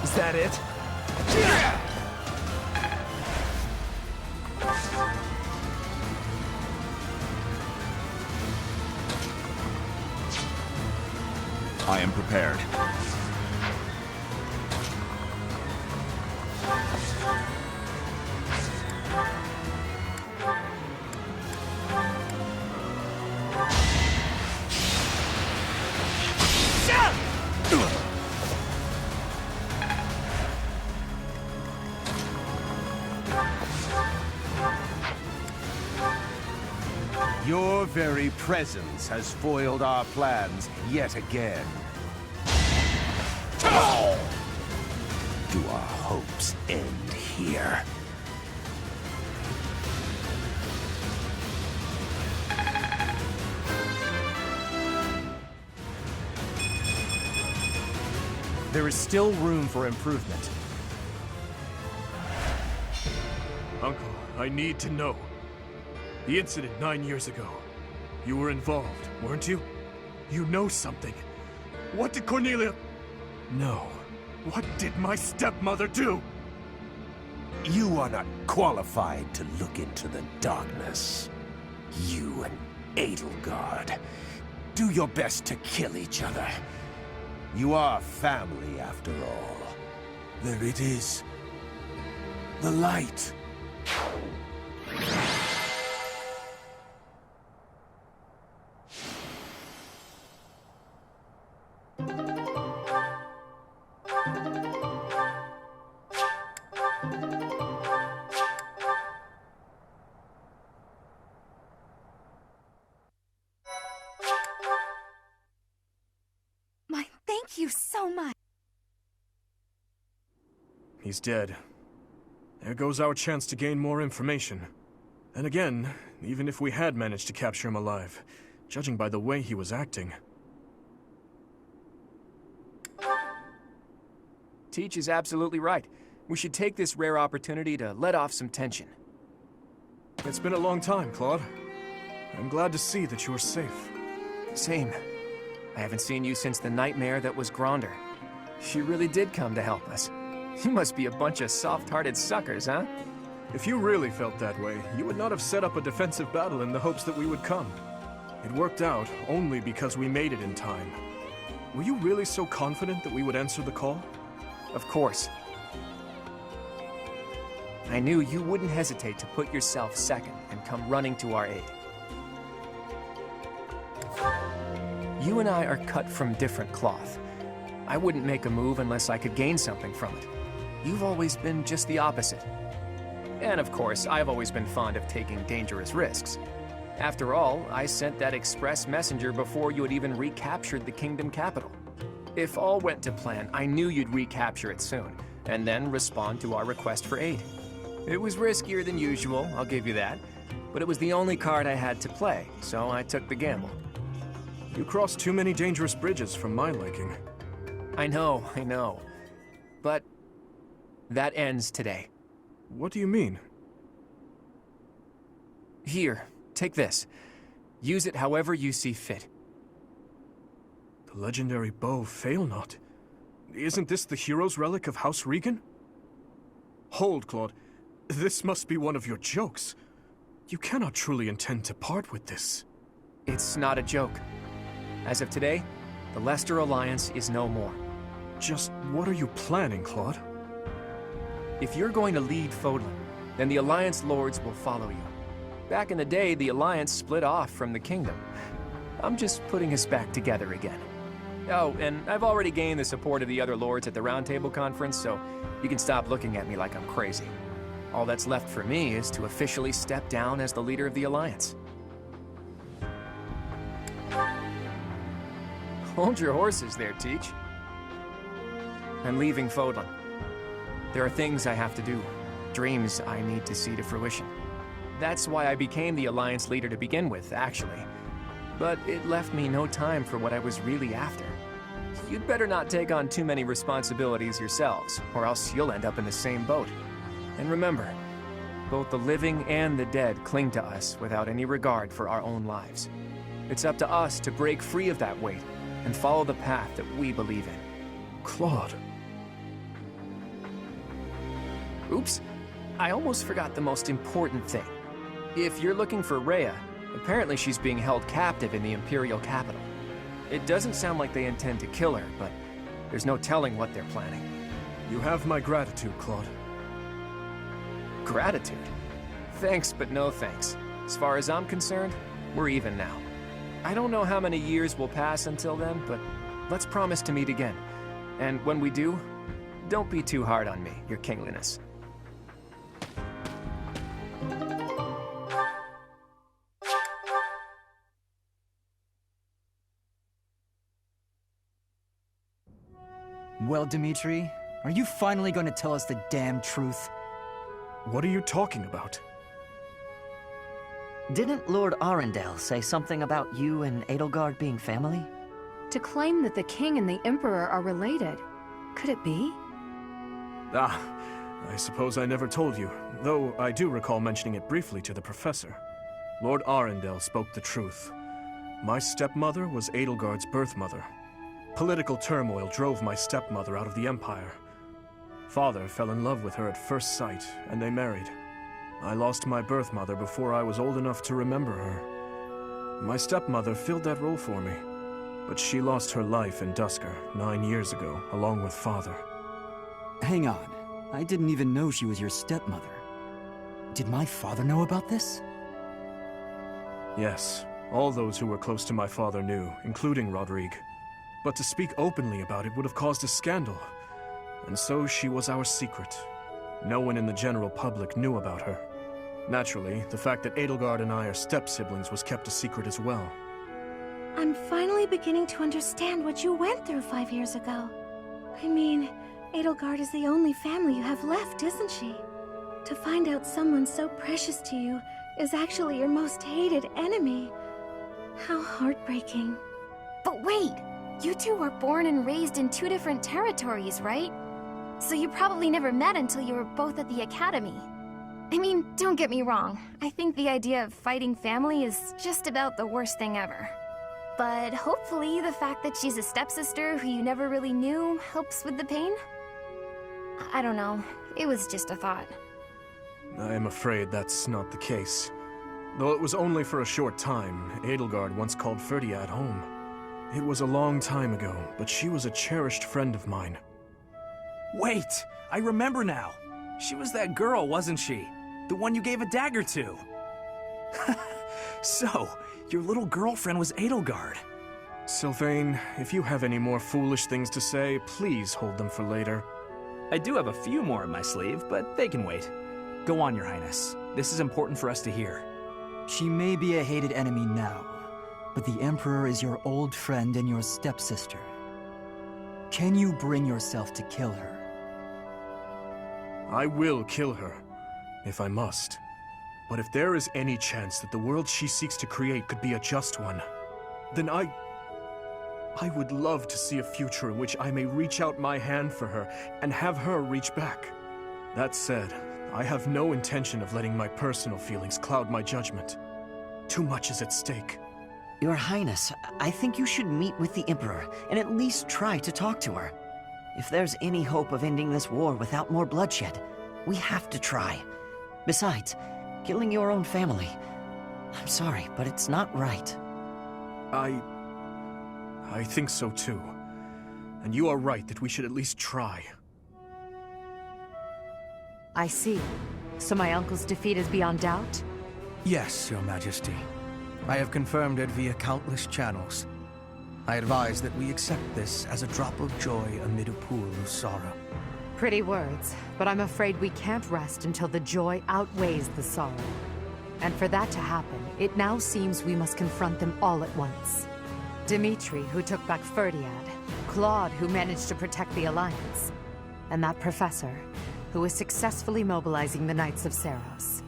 Is that it? I am prepared. Your very presence has foiled our plans yet again. Do our hopes end here? There is still room for improvement. Uncle, I need to know. The incident 9 years ago. You were involved, weren't you? You know something. What did Cornelia... No. What did my stepmother do? You are not qualified to look into the darkness. You and Edelgard. Do your best to kill each other. You are family, after all. There it is. The light. Thank you so much. He's dead. There goes our chance to gain more information. And again, even if we had managed to capture him alive, judging by the way he was acting... Teach is absolutely right. We should take this rare opportunity to let off some tension. It's been a long time, Claude. I'm glad to see that you're safe. Same. I haven't seen you since the nightmare that was Gronder. You really did come to help us. You must be a bunch of soft-hearted suckers, huh? If you really felt that way, you would not have set up a defensive battle in the hopes that we would come. It worked out only because we made it in time. Were you really so confident that we would answer the call? Of course. I knew you wouldn't hesitate to put yourself second and come running to our aid. You and I are cut from different cloth. I wouldn't make a move unless I could gain something from it. You've always been just the opposite. And of course, I've always been fond of taking dangerous risks. After all, I sent that express messenger before you had even recaptured the kingdom capital. If all went to plan, I knew you'd recapture it soon, and then respond to our request for aid. It was riskier than usual, I'll give you that, but it was the only card I had to play, so I took the gamble. You crossed too many dangerous bridges for my liking. I know. But that ends today. What do you mean? Here, take this. Use it however you see fit. The legendary bow Failnaught. Isn't this the hero's relic of House Regan? Hold, Claude. This must be one of your jokes. You cannot truly intend to part with this. It's not a joke. As of today, the Leicester Alliance is no more. Just what are you planning, Claude? If you're going to lead Fodlan, then the Alliance Lords will follow you. Back in the day, the Alliance split off from the Kingdom. I'm just putting us back together again. Oh, and I've already gained the support of the other Lords at the Round Table Conference, so you can stop looking at me like I'm crazy. All that's left for me is to officially step down as the leader of the Alliance. Hold your horses there, Teach. I'm leaving Fodlan. There are things I have to do, dreams I need to see to fruition. That's why I became the Alliance leader to begin with, actually. But it left me no time for what I was really after. You'd better not take on too many responsibilities yourselves, or else you'll end up in the same boat. And remember, both the living and the dead cling to us without any regard for our own lives. It's up to us to break free of that weight and follow the path that we believe in. Claude. Oops, I almost forgot the most important thing. If you're looking for Rhea, apparently she's being held captive in the Imperial capital. It doesn't sound like they intend to kill her, but there's no telling what they're planning. You have my gratitude, Claude. Gratitude? Thanks, but no thanks. As far as I'm concerned, we're even now. I don't know how many years will pass until then, but let's promise to meet again. And when we do, don't be too hard on me, your kingliness. Well, Dimitri, are you finally going to tell us the damn truth? What are you talking about? Didn't Lord Arundel say something about you and Edelgard being family? To claim that the king and the emperor are related. Could it be? Ah, I suppose I never told you, though I do recall mentioning it briefly to the professor. Lord Arundel spoke the truth. My stepmother was Edelgard's birth mother. Political turmoil drove my stepmother out of the Empire. Father fell in love with her at first sight, and they married. I lost my birth mother before I was old enough to remember her. My stepmother filled that role for me, but she lost her life in Duscur 9 years ago, along with Father. Hang on. I didn't even know she was your stepmother. Did my father know about this? Yes, all those who were close to my father knew, including Rodrigue. But to speak openly about it would have caused a scandal. And so she was our secret. No one in the general public knew about her. Naturally, the fact that Edelgard and I are step-siblings was kept a secret as well. I'm finally beginning to understand what you went through 5 years ago. I mean, Edelgard is the only family you have left, isn't she? To find out someone so precious to you is actually your most hated enemy. How heartbreaking. But wait! You two were born and raised in two different territories, right? So you probably never met until you were both at the academy. I mean, don't get me wrong. I think the idea of fighting family is just about the worst thing ever. But hopefully the fact that she's a stepsister who you never really knew helps with the pain? I don't know. It was just a thought. I am afraid that's not the case. Though it was only for a short time, Edelgard once called Ferdiad home. It was a long time ago, but she was a cherished friend of mine. Wait! I remember now! She was that girl, wasn't she? The one you gave a dagger to. So, your little girlfriend was Edelgard. Sylvain, if you have any more foolish things to say, please hold them for later. I do have a few more in my sleeve, but they can wait. Go on, Your Highness. This is important for us to hear. She may be a hated enemy now, but the Emperor is your old friend and your stepsister. Can you bring yourself to kill her? I will kill her, if I must. But if there is any chance that the world she seeks to create could be a just one, then I would love to see a future in which I may reach out my hand for her and have her reach back. That said, I have no intention of letting my personal feelings cloud my judgment. Too much is at stake. Your Highness, I think you should meet with the Emperor and at least try to talk to her. If there's any hope of ending this war without more bloodshed, we have to try. Besides, killing your own family, I'm sorry, but it's not right. I think so too. And you are right that we should at least try. I see. So my uncle's defeat is beyond doubt? Yes, Your Majesty. I have confirmed it via countless channels. I advise that we accept this as a drop of joy amid a pool of sorrow. Pretty words, but I'm afraid we can't rest until the joy outweighs the sorrow. And for that to happen, it now seems we must confront them all at once. Dimitri, who took back Ferdiad, Claude, who managed to protect the Alliance, and that professor, who is successfully mobilizing the Knights of Seiros.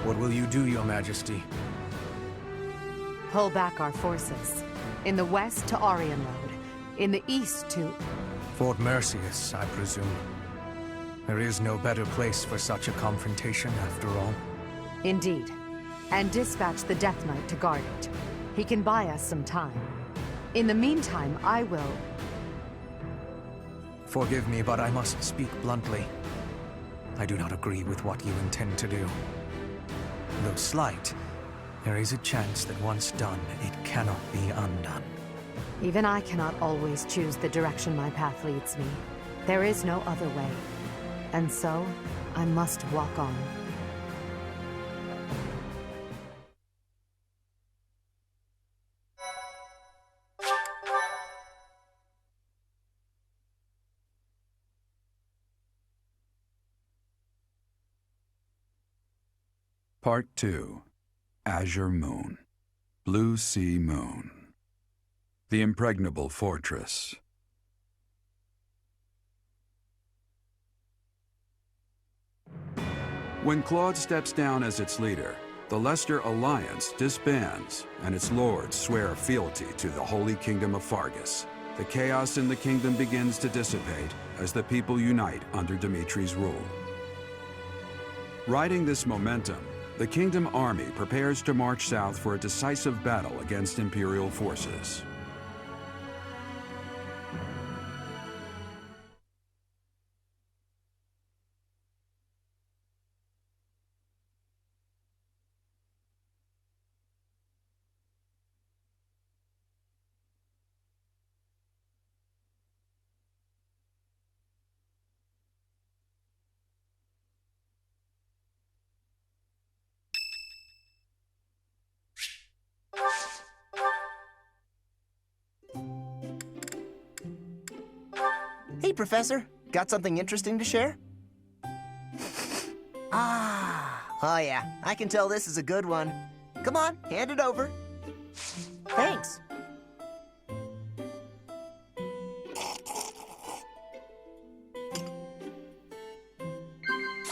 What will you do, Your Majesty? Pull back our forces. In the west to Arian Road. In the east to... Fort Mercius, I presume. There is no better place for such a confrontation, after all. Indeed. And dispatch the Death Knight to guard it. He can buy us some time. In the meantime, I will... Forgive me, but I must speak bluntly. I do not agree with what you intend to do. Though slight, there is a chance that once done, it cannot be undone. Even I cannot always choose the direction my path leads me. There is no other way. And so, I must walk on. Part 2. Azure Moon. Blue Sea Moon. The Impregnable Fortress. When Claude steps down as its leader, the Leicester Alliance disbands, and its lords swear fealty to the Holy Kingdom of Fargus. The chaos in the kingdom begins to dissipate as the people unite under Dimitri's rule. Riding this momentum, the Kingdom army prepares to march south for a decisive battle against Imperial forces. Hey, Professor. Got something interesting to share? Oh yeah, I can tell this is a good one. Come on, hand it over. Thanks.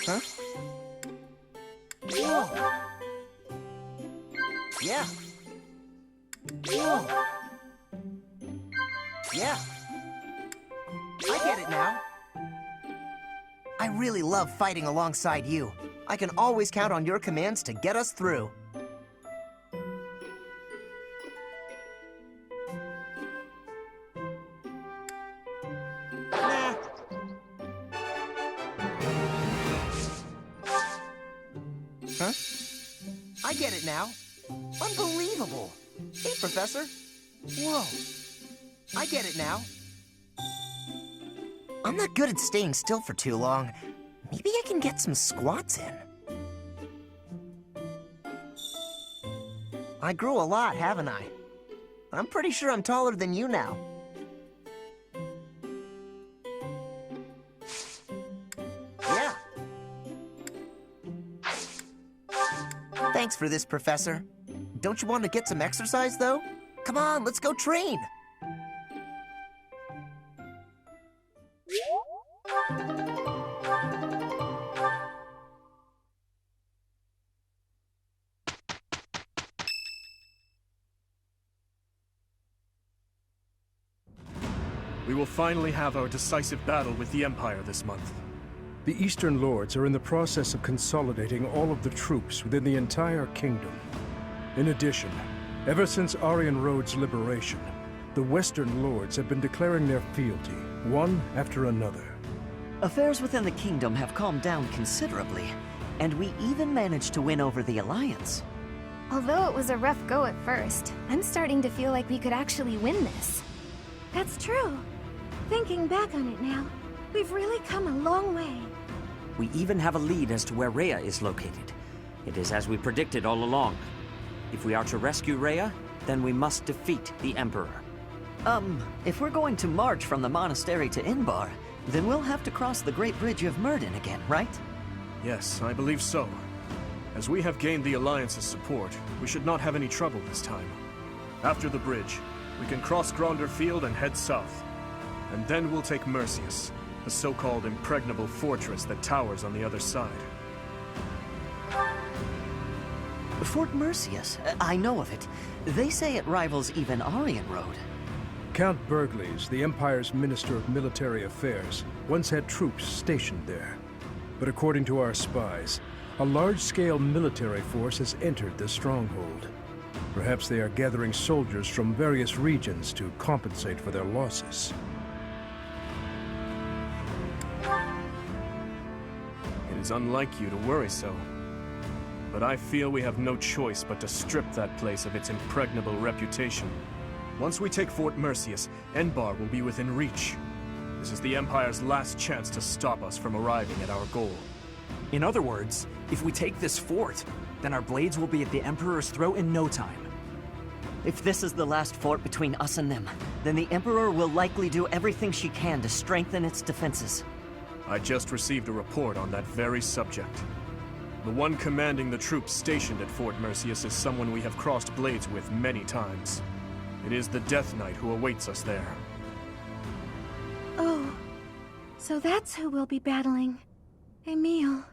Huh? Whoa. Yeah. Whoa. Yeah. I get it now. I really love fighting alongside you. I can always count on your commands to get us through. Nah. Huh? I get it now. Unbelievable. Hey, Professor. Whoa. I get it now. I'm not good at staying still for too long. Maybe I can get some squats in. I grew a lot, haven't I? I'm pretty sure I'm taller than you now. Yeah. Thanks for this, Professor. Don't you want to get some exercise, though? Come on, let's go train. We will finally have our decisive battle with the Empire this month. The Eastern Lords are in the process of consolidating all of the troops within the entire kingdom. In addition, ever since Aryan Road's liberation, the Western Lords have been declaring their fealty, one after another. Affairs within the kingdom have calmed down considerably, and we even managed to win over the Alliance. Although it was a rough go at first, I'm starting to feel like we could actually win this. That's true. Thinking back on it now, we've really come a long way. We even have a lead as to where Rhea is located. It is as we predicted all along. If we are to rescue Rhea, then we must defeat the Emperor. If we're going to march from the monastery to Inbar, then we'll have to cross the Great Bridge of Myrden again, right? Yes, I believe so. As we have gained the Alliance's support, we should not have any trouble this time. After the bridge, we can cross Gronder Field and head south. And then we'll take Mercius, the so-called impregnable fortress that towers on the other side. Fort Mercius, I know of it. They say it rivals even Aryan Road. Count Burgleys, the Empire's Minister of Military Affairs, once had troops stationed there. But according to our spies, a large-scale military force has entered the stronghold. Perhaps they are gathering soldiers from various regions to compensate for their losses. It is unlike you to worry so. But I feel we have no choice but to strip that place of its impregnable reputation. Once we take Fort Mercius, Enbar will be within reach. This is the Empire's last chance to stop us from arriving at our goal. In other words, if we take this fort, then our blades will be at the Emperor's throat in no time. If this is the last fort between us and them, then the Emperor will likely do everything she can to strengthen its defenses. I just received a report on that very subject. The one commanding the troops stationed at Fort Mercius is someone we have crossed blades with many times. It is the Death Knight who awaits us there. Oh, so that's who we'll be battling. Emil.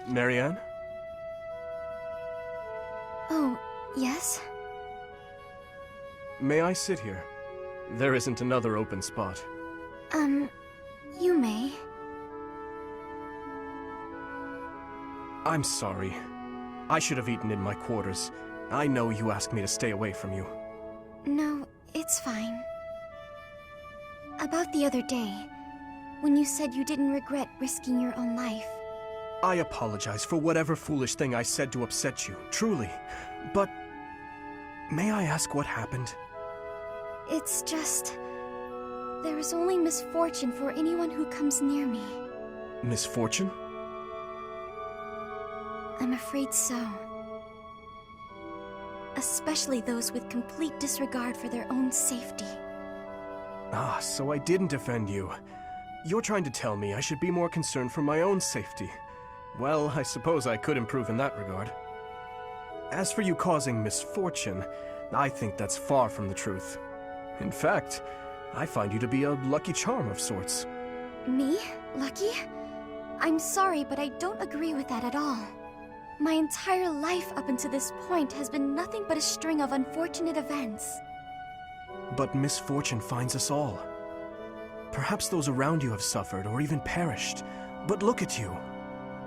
Marianne? Oh, yes? May I sit here? There isn't another open spot. You may. I'm sorry. I should have eaten in my quarters. I know you asked me to stay away from you. No, it's fine. About the other day, when you said you didn't regret risking your own life. I apologize for whatever foolish thing I said to upset you, truly. But may I ask what happened? It's just... there is only misfortune for anyone who comes near me. Misfortune? I'm afraid so. Especially those with complete disregard for their own safety. Ah, so I didn't offend you. You're trying to tell me I should be more concerned for my own safety. Well, I suppose I could improve in that regard. As for you causing misfortune, I think that's far from the truth. In fact, I find you to be a lucky charm of sorts. Me? Lucky? I'm sorry, but I don't agree with that at all. My entire life up until this point has been nothing but a string of unfortunate events. But misfortune finds us all. Perhaps those around you have suffered or even perished. But look at you.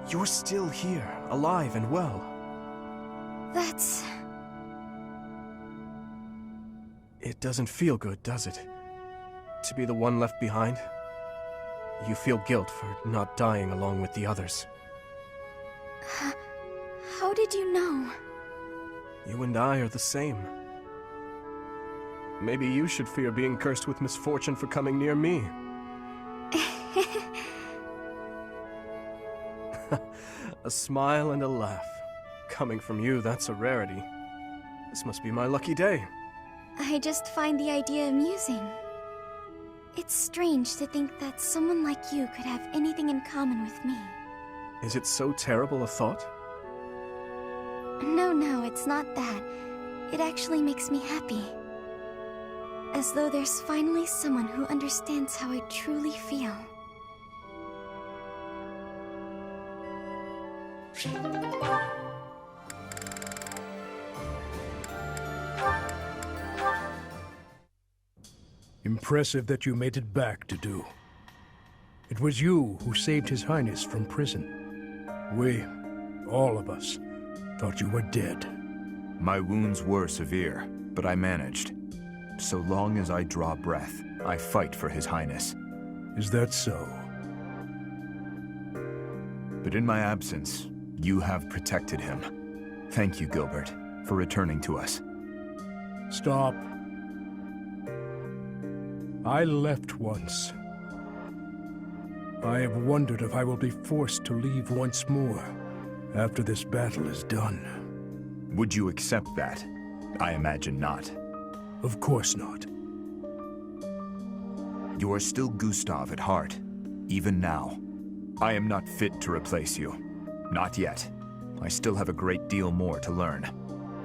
You're still here, alive and well. That's... It doesn't feel good, does it? To be the one left behind? You feel guilt for not dying along with the others. How did you know? You and I are the same. Maybe you should fear being cursed with misfortune for coming near me. A smile and a laugh. Coming from you, that's a rarity. This must be my lucky day. I just find the idea amusing. It's strange to think that someone like you could have anything in common with me. Is it so terrible a thought? No, it's not that. It actually makes me happy. As though there's finally someone who understands how I truly feel. Impressive that you made it back, Dedu. It was you who saved His Highness from prison. We, all of us, thought you were dead. My wounds were severe, but I managed. So long as I draw breath, I fight for His Highness. Is that so? But in my absence, you have protected him. Thank you, Gilbert, for returning to us. Stop. I left once. I have wondered if I will be forced to leave once more after this battle is done. Would you accept that? I imagine not. Of course not. You are still Gustav at heart, even now. I am not fit to replace you. Not yet. I still have a great deal more to learn.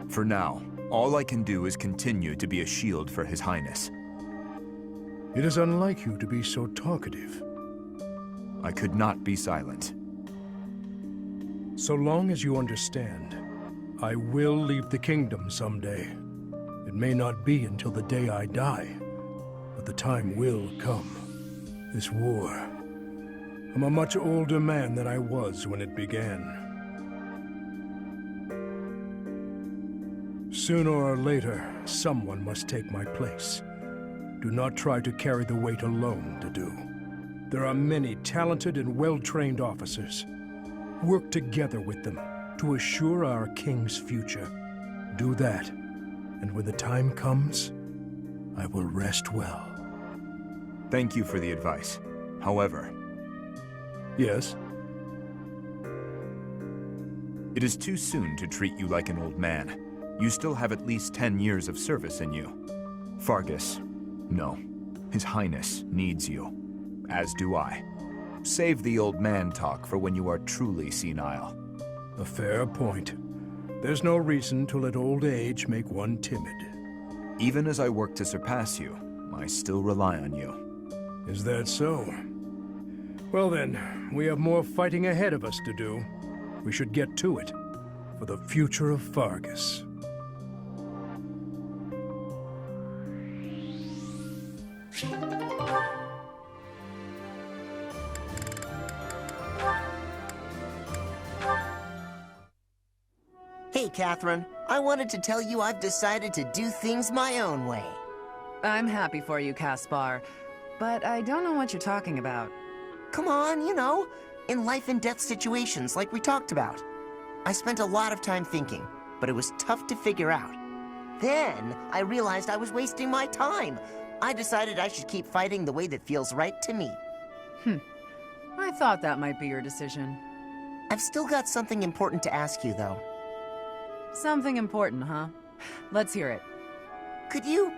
For now, all I can do is continue to be a shield for His Highness. It is unlike you to be so talkative. I could not be silent. So long as you understand, I will leave the kingdom someday. It may not be until the day I die, but the time will come. This war. I'm a much older man than I was when it began. Sooner or later, someone must take my place. Do not try to carry the weight alone, Dedu. There are many talented and well-trained officers. Work together with them to assure our king's future. Do that, and when the time comes, I will rest well. Thank you for the advice. However... Yes? It is too soon to treat you like an old man. You still have at least 10 years of service in you. Fargus, no. His Highness needs you. As do I. Save the old man talk for when you are truly senile. A fair point. There's no reason to let old age make one timid. Even as I work to surpass you, I still rely on you. Is that so? Well then, we have more fighting ahead of us to do. We should get to it, for the future of Fargus. Hey, Catherine. I wanted to tell you I've decided to do things my own way. I'm happy for you, Caspar, but I don't know what you're talking about. Come on, you know, in life and death situations like we talked about. I spent a lot of time thinking, but it was tough to figure out. Then I realized I was wasting my time. I decided I should keep fighting the way that feels right to me. I thought that might be your decision. I've still got something important to ask you, though. Something important, huh? Let's hear it. Could you,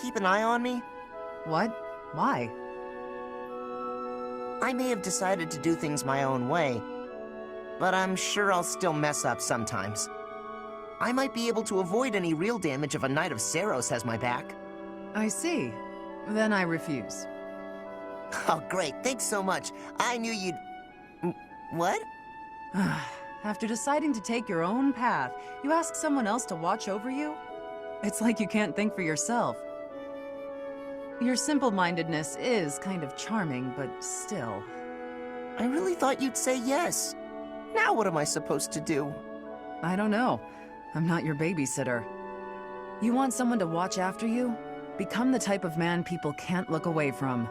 keep an eye on me? What? Why? I may have decided to do things my own way, but I'm sure I'll still mess up sometimes. I might be able to avoid any real damage if a Knight of Saros has my back. I see. Then I refuse. Oh, great. Thanks so much. I knew you'd... What? After deciding to take your own path, you ask someone else to watch over you? It's like you can't think for yourself. Your simple-mindedness is kind of charming, but still. I really thought you'd say yes. Now what am I supposed to do? I don't know. I'm not your babysitter. You want someone to watch after you? Become the type of man people can't look away from.